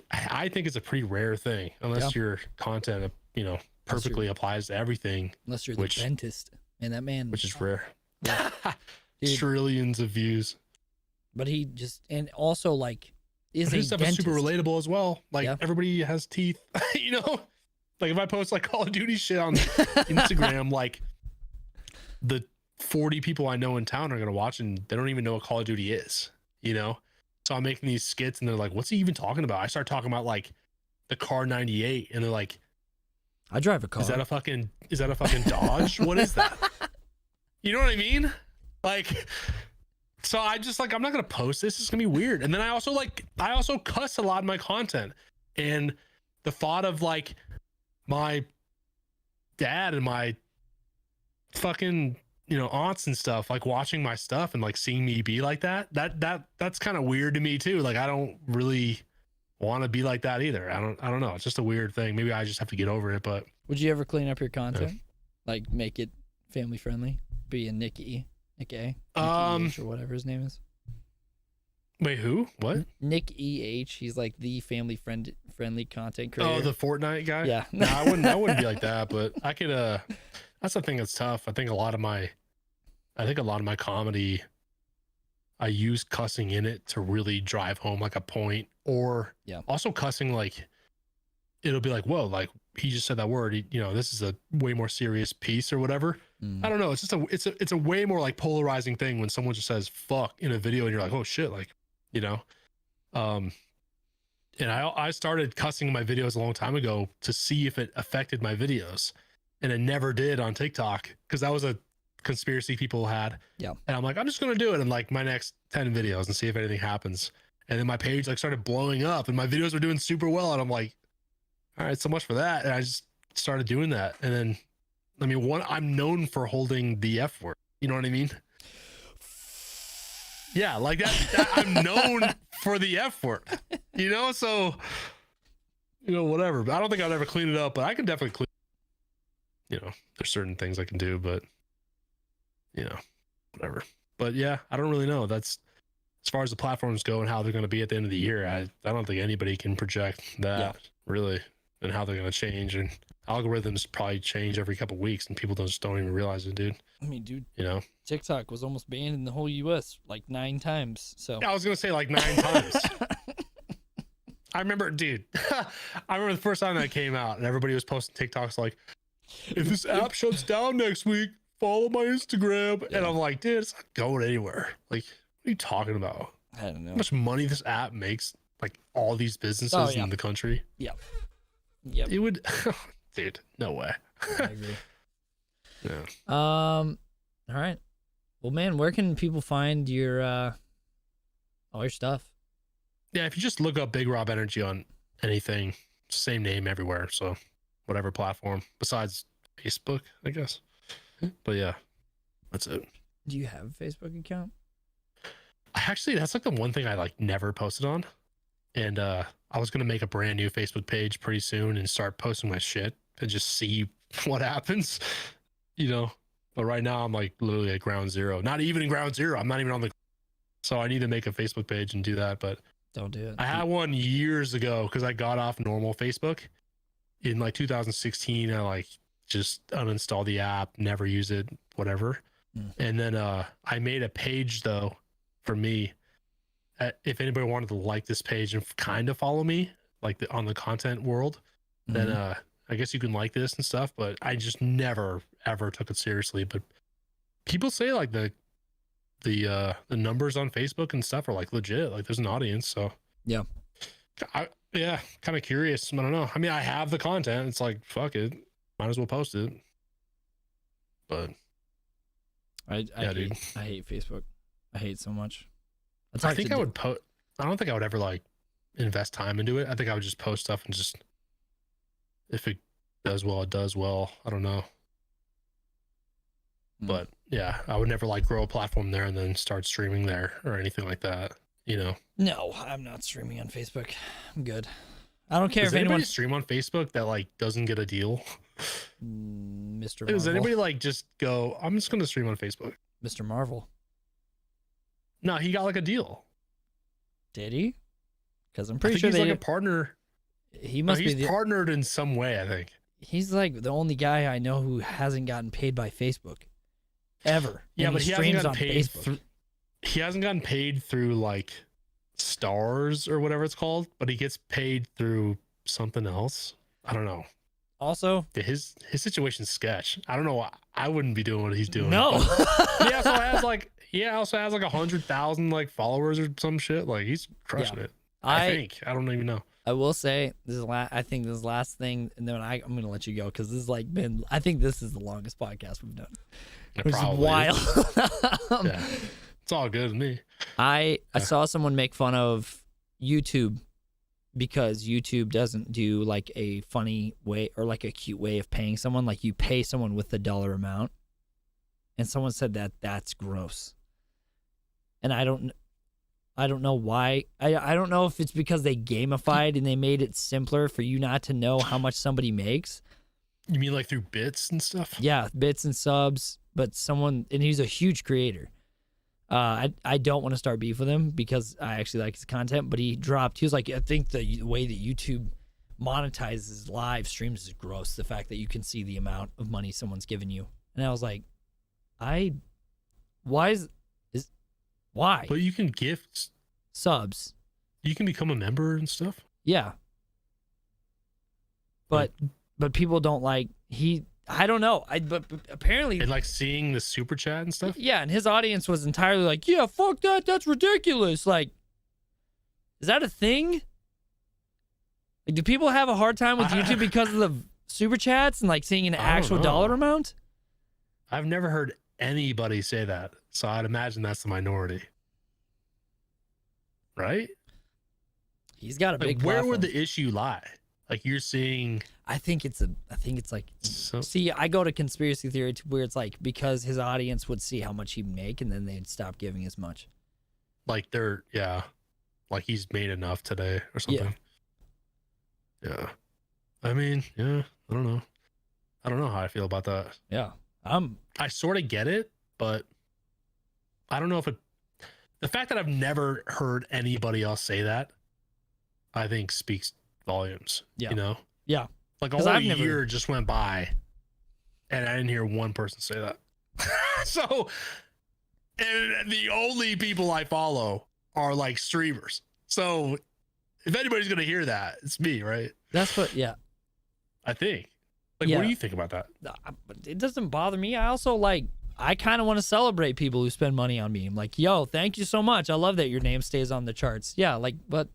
I think it's a pretty rare thing unless your content, you know, perfectly applies to everything. Unless you're the dentist and that man, which is rare. Trillions of views. But he just, and also like, his stuff is super relatable as well. Like everybody has teeth, you know. Like if I post like Call of Duty shit on Instagram, like the 40 people I know in town are going to watch and they don't even know what Call of Duty is, you know? So I'm making these skits and they're like, what's he even talking about? I start talking about like the car 98 and they're like, I drive a car. is that a fucking Dodge? What is that? You know what I mean? Like, so I just like, I'm not going to post this. It's going to be weird. And then I also cuss a lot in my content. And the thought of like my dad and my fucking, you know, aunts and stuff, like watching my stuff and like seeing me be like that's kind of weird to me too. Like, I don't really want to be like that either. I don't know. It's just a weird thing. Maybe I just have to get over it, but would you ever clean up your content? Like make it family friendly? Be a Nick A, H, or whatever his name is. Wait, who? What? Nick EH. He's like the family friendly content creator. Oh, the Fortnite guy? Yeah. No, I wouldn't be like that, but I could that's the thing that's tough. I think a lot of my comedy, I use cussing in it to really drive home like a point, or also cussing, like it'll be like, whoa, like he just said that word, you know, this is a way more serious piece or whatever. I don't know. It's just it's a way more like polarizing thing when someone just says fuck in a video and you're like, oh shit, like, you know. And I started cussing in my videos a long time ago to see if it affected my videos, and it never did on TikTok because that was a conspiracy people had. And I'm like, I'm just gonna do it in like my next 10 videos and see if anything happens. And then my page like started blowing up and my videos were doing super well, and I'm like, all right, so much for that. And I just started doing that. And then, I mean, I'm known for holding the F word. You know what I mean? Yeah, like that I'm known for the F word, you know? So, you know, whatever. But I don't think I'd ever clean it up, but I can definitely clean, you know, there's certain things I can do, but, you know, whatever. But yeah, I don't really know. That's, as far as the platforms go and how they're going to be at the end of the year, I don't think anybody can project that really, and how they're going to change. And algorithms probably change every couple of weeks and people just don't even realize it, dude. I mean, dude, you know, TikTok was almost banned in the whole US like 9 times. So yeah, I was going to say like 9 times. I remember, dude, I remember the first time that came out and everybody was posting TikToks like, if this app shuts down next week, follow my Instagram. And I'm like, dude, it's not going anywhere. Like, what are you talking about? I don't know how much money this app makes, like all these businesses in the country. Yep. It would, dude, no way. I agree. Yeah. All right. Well, man, where can people find your all your stuff? Yeah, if you just look up Big Rob Energy on anything, same name everywhere. So whatever platform besides Facebook, I guess. But yeah, that's it. Do you have a Facebook account? Actually, that's like the one thing I like never posted on. And I was gonna make a brand new Facebook page pretty soon and start posting my shit and just see what happens, you know. But right now I'm like literally at ground zero. Not even in ground zero. I'm not even on the. So I need to make a Facebook page and do that. But don't do it. I had one years ago because I got off normal Facebook in like 2016. I like just uninstalled the app, never use it, whatever. And then I made a page though for me. If anybody wanted to like this page and kind of follow me, like on the content world, then I guess you can like this and stuff. But I just never ever took it seriously. But people say like the numbers on Facebook and stuff are like legit. Like there's an audience. So yeah, kind of curious. I don't know. I mean, I have the content. It's like fuck it, might as well post it. But I hate Facebook. I hate it so much. I think I would post. I don't think I would ever like invest time into it. I think I would just post stuff and just, if it does well, it does well. I don't know. But yeah, I would never like grow a platform there and then start streaming there or anything like that. You know? No, I'm not streaming on Facebook. I'm good. I don't care if anyone stream on Facebook that like doesn't get a deal. Mr. Marvel. Does anybody like just go, I'm just going to stream on Facebook? Mr. Marvel. No, he got like a deal. Did he? Because I'm pretty sure he's like a partner. He must be partnered in some way, I think. He's like the only guy I know who hasn't gotten paid by Facebook ever. Yeah, but he hasn't gotten paid Facebook. He hasn't gotten paid through like stars or whatever it's called, but he gets paid through something else. I don't know. Also, His situation's sketch. I don't know why I wouldn't be doing what he's doing. no. But he also has like 100,000 like followers or some shit. Like he's crushing it. I think. I don't even know. I will say this is I think this last thing, and then I'm gonna let you go because this has like been. I think this is the longest podcast we've done. Which is wild. Yeah, it's all good with me. I saw someone make fun of YouTube because YouTube doesn't do like a funny way or like a cute way of paying someone. Like you pay someone with the dollar amount, and someone said that that's gross. And I don't know why. I don't know if it's because they gamified and they made it simpler for you not to know how much somebody makes. You mean like through bits and stuff? Yeah, bits and subs. But someone, and he's a huge creator. I don't want to start beef with him because I actually like his content, but he was like, I think the way that YouTube monetizes live streams is gross. The fact that you can see the amount of money someone's giving you. And I was like, why? But you can gift subs. You can become a member and stuff. Yeah. But people don't like, I don't know. But apparently, and like seeing the super chat and stuff. Yeah, and his audience was entirely like, "Yeah, fuck that. That's ridiculous." Like, is that a thing? Like, do people have a hard time with YouTube because of the super chats and like seeing an actual dollar amount? I've never heard anybody say that, so I'd imagine that's the minority, right? He's got a big. Where would the issue lie? Like you're seeing. I think it's like. See, I go to conspiracy theory where it's like because his audience would see how much he'd make and then they'd stop giving as much. Like like he's made enough today or something. Yeah. I mean, yeah, I don't know how I feel about that. Yeah. I sort of get it, but I don't know if the fact that I've never heard anybody else say that, I think speaks volumes. Yeah. You know? Yeah. Like a whole year just went by and I didn't hear one person say that. So, and the only people I follow are like streamers. So if anybody's going to hear that, it's me, right? That's what, yeah. I think. Like, what do you think about that? It doesn't bother me. I also I kind of want to celebrate people who spend money on me. I'm like, yo, thank you so much. I love that your name stays on the charts. Yeah, but.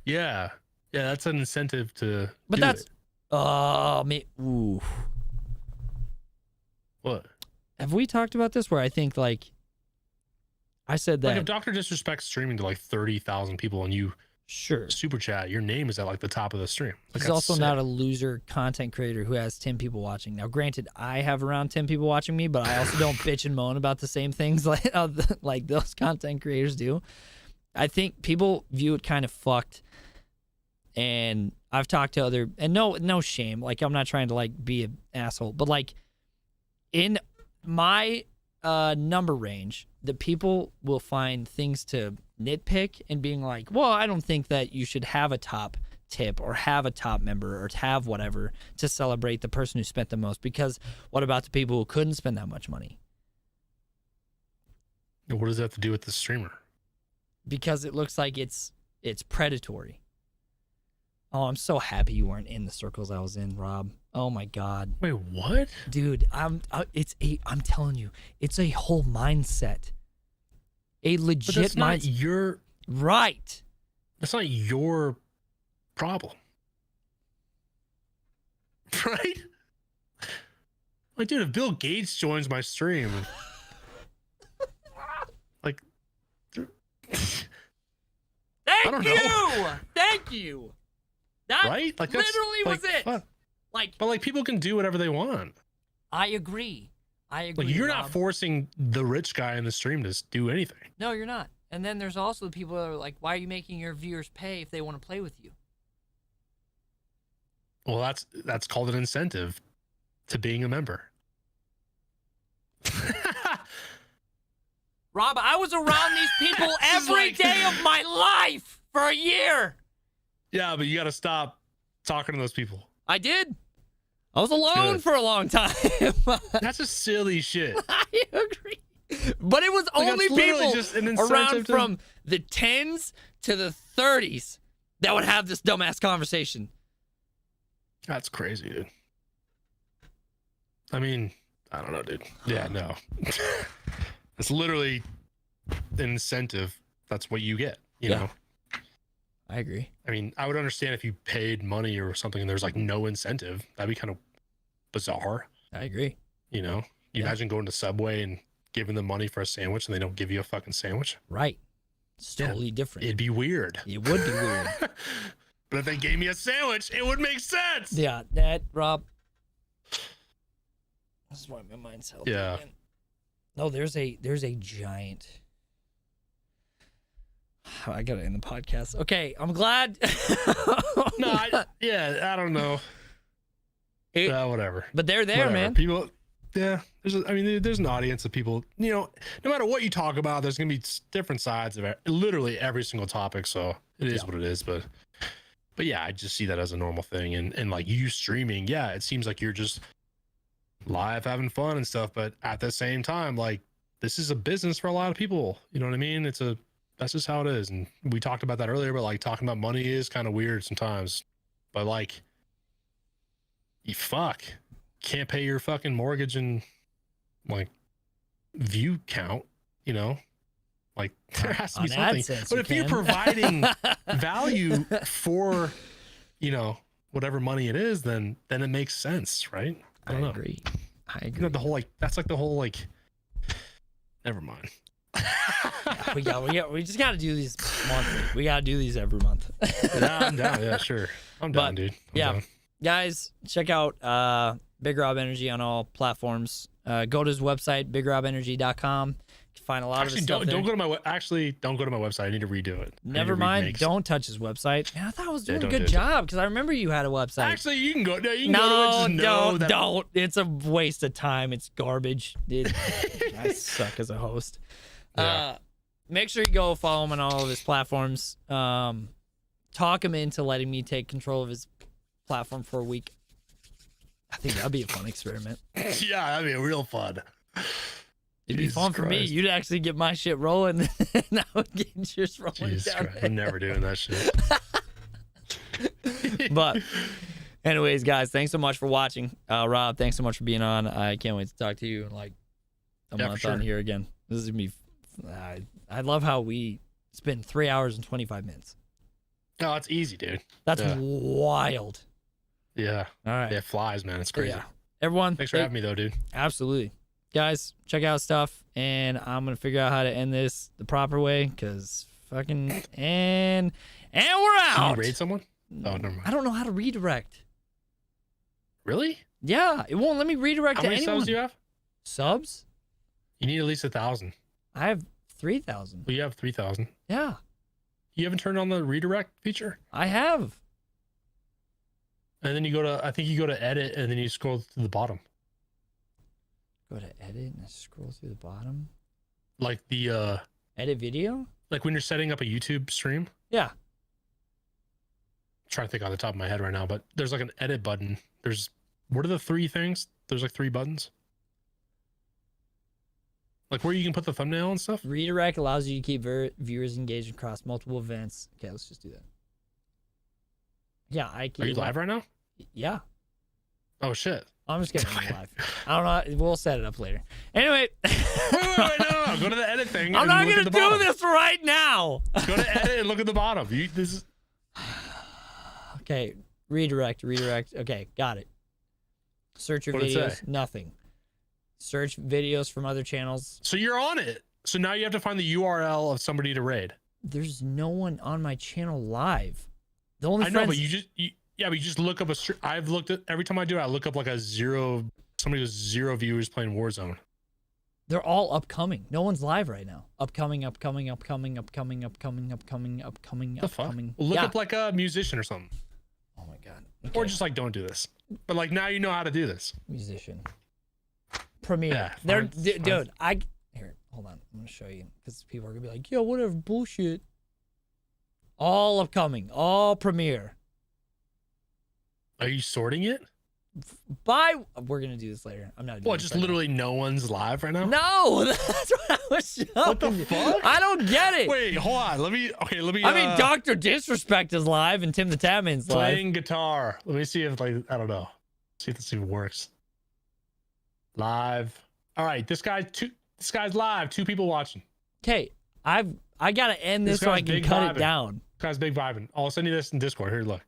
Yeah. Yeah, that's an incentive to. But that's. Ooh. What? Have we talked about this where I think I said that. Like if Dr. Disrespect's streaming to like 30,000 people and you super chat, your name is at like the top of the stream. Like, he's also not a loser content creator who has 10 people watching. Now, granted, I have around 10 people watching me, but I also don't bitch and moan about the same things like those content creators do. I think people view it kind of fucked. And I've talked to other, and no shame. Like, I'm not trying to be an asshole, but in my number range, the people will find things to nitpick and being like, well, I don't think that you should have a top tip or have a top member or have whatever to celebrate the person who spent the most, because what about the people who couldn't spend that much money? What does that have to do with the streamer? Because it looks like it's predatory. Oh, I'm so happy you weren't in the circles I was in, Rob. Oh my God. Wait, what? Dude, I'm telling you, it's a whole mindset. A legit mindset. That's not your right. That's not your problem. Right? Like, dude, if Bill Gates joins my stream, like Thank you. That right? Like literally was it. Fun. But people can do whatever they want. I agree. Like you're not forcing the rich guy in the stream to do anything. No, you're not. And then there's also the people that are like, why are you making your viewers pay if they want to play with you? Well, that's called an incentive to being a member. Rob, I was around these people every day of my life for a year. Yeah, but you got to stop talking to those people. I did. I was alone for a long time. That's just silly shit. I agree. But it was only people just an around from the 10s to the 30s that would have this dumbass conversation. That's crazy, dude. I mean, I don't know, dude. Yeah, no. It's literally an incentive. That's what you get, you know? I agree. I mean, I would understand if you paid money or something and there's like no incentive. That'd be kind of bizarre. I agree. You know, you imagine going to Subway and giving them money for a sandwich and they don't give you a fucking sandwich. Right. It's totally different. It'd be weird. It would be weird. But if they gave me a sandwich, it would make sense. Yeah, that, Rob. This is why my mind's healthy. Yeah. Again. No, there's a giant. I gotta end the podcast. Okay, I'm glad. No, I don't know. Whatever. But they're there, Whatever. man. People, there's an audience of people. You know, no matter what you talk about, there's gonna be different sides of it, literally every single topic. So it is what it is. But yeah, I just see that as a normal thing. And like you streaming, yeah, it seems like you're just live having fun and stuff. But at the same time, like this is a business for a lot of people. You know what I mean? That's just how it is. And we talked about that earlier, but like talking about money is kind of weird sometimes. But like, you can't pay your fucking mortgage and like view count, you know? Like there has to be something. AdSense, but if you're providing value for, you know, whatever money it is, then it makes sense, right? I agree. I agree. You know, the whole like that's like the whole like. Never mind. We just gotta do these monthly. We gotta do these every month. Yeah, I'm down. Yeah, sure. I'm down, dude. I'm down. Guys, check out Big Rob Energy on all platforms. Go to his website, bigrobenergy.com. You can find a lot of his stuff don't go to my don't go to my website. I need to redo it. Never mind. Don't touch his website. Man, I thought I was doing a good job because I remember you had a website. Actually, you can go. No, you can no, go to it. Don't. It's a waste of time. It's garbage. I suck as a host. Yeah. Make sure you go follow him on all of his platforms. Talk him into letting me take control of his platform for a week. I think that'd be a fun experiment. Yeah, that'd be real fun. It'd be fun for me. You'd actually get my shit rolling, and I would get yours rolling. Jesus down Christ. I'm never doing that shit. But anyways, guys, thanks so much for watching. Rob, thanks so much for being on. I can't wait to talk to you in like a month on here again. This is gonna be. I love how we spend 3 hours and 25 minutes. No, it's easy, dude. That's wild. Yeah. All right. Yeah, it flies, man. It's crazy. Yeah. Everyone, thanks for having me, though, dude. Absolutely. Guys, check out stuff, and I'm going to figure out how to end this the proper way, because fucking, and we're out. Can you raid someone? Oh, never mind. I don't know how to redirect. Really? Yeah, it won't let me redirect to anyone. How many subs do you have? Subs? You need at least 1,000. I have 3,000. Well, you have 3,000. Yeah. You haven't turned on the redirect feature? I have. And then you go to, I think you go to edit, and then you scroll to the bottom. Go to edit and scroll through the bottom. Like the edit video? Like when you're setting up a YouTube stream? Yeah. I'm trying to think on the top of my head right now, but there's like an edit button. What are the three things? There's like 3 buttons. Like where you can put the thumbnail and stuff? Redirect allows you to keep viewers engaged across multiple events. Okay, let's just do that. Yeah, I keep. Are you live right now? Yeah. Oh shit. I'm just getting live. I don't know. We'll set it up later. Anyway. wait, no. Go to the edit thing. I'm not going to do this right now. Go to edit and look at the bottom. Okay. Redirect. Okay, got it. Search your videos. Nothing. Search videos from other channels. So you're on it. So now you have to find the URL of somebody to raid. There's no one on my channel live. The only I know, but you just look up I've looked at, every time I do it, I look up like somebody with 0 viewers playing Warzone. They're all upcoming. No one's live right now. Upcoming. The fuck? Well, look up like a musician or something. Oh my God. Okay. Or just like, don't do this. But like now you know how to do this. Musician. Premiere. Yeah, dude, here, hold on. I'm going to show you because people are going to be like, yo, whatever, bullshit. All upcoming. All Premiere. Are you sorting it? We're going to do this later. I'm not doing Well, just literally no one's live right now? No, that's what I was showing. What the fuck? I don't get it. Wait, hold on. Let me. I mean, Dr. Disrespect is live and Tim the Tatman's live. Playing guitar. Let me see if I don't know. See if this even works. Live. All right, this guy's live. 2 people watching. Okay, I gotta end this so I can cut it down. This guy's big vibing. I'll send you this in Discord. Here, look.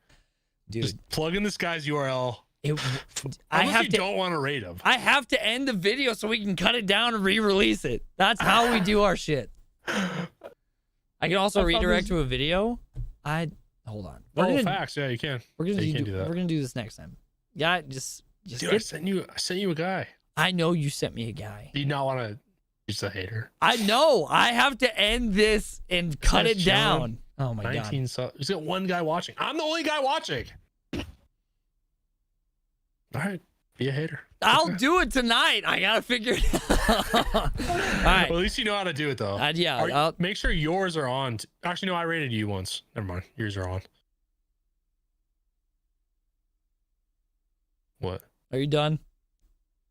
Dude, just plug in this guy's URL. Don't want to rate him. I have to end the video so we can cut it down and re-release it. That's how we do our shit. I can also redirect to a video. Hold on. Facts. Yeah, you can. We're gonna do that. We're gonna do this next time. Yeah, just dude, I sent you a guy. I know you sent me a guy. Do you not want to? Just a hater. I know. I have to end this and cut it down. Oh my 19 god. He's got 1 guy watching. I'm the only guy watching. All right, be a hater. I'll do it tonight. I gotta figure it out. All right. Well, at least you know how to do it, though. Yeah. Make sure yours are on. Actually, no, I rated you once. Never mind. Yours are on. What? Are you done?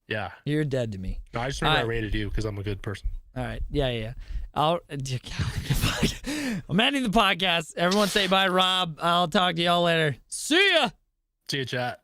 Yeah. You're dead to me. No, I just remember I rated you because I'm a good person. All right. Yeah. I'm ending the podcast. Everyone say bye, Rob. I'll talk to y'all later. See ya. See ya, chat.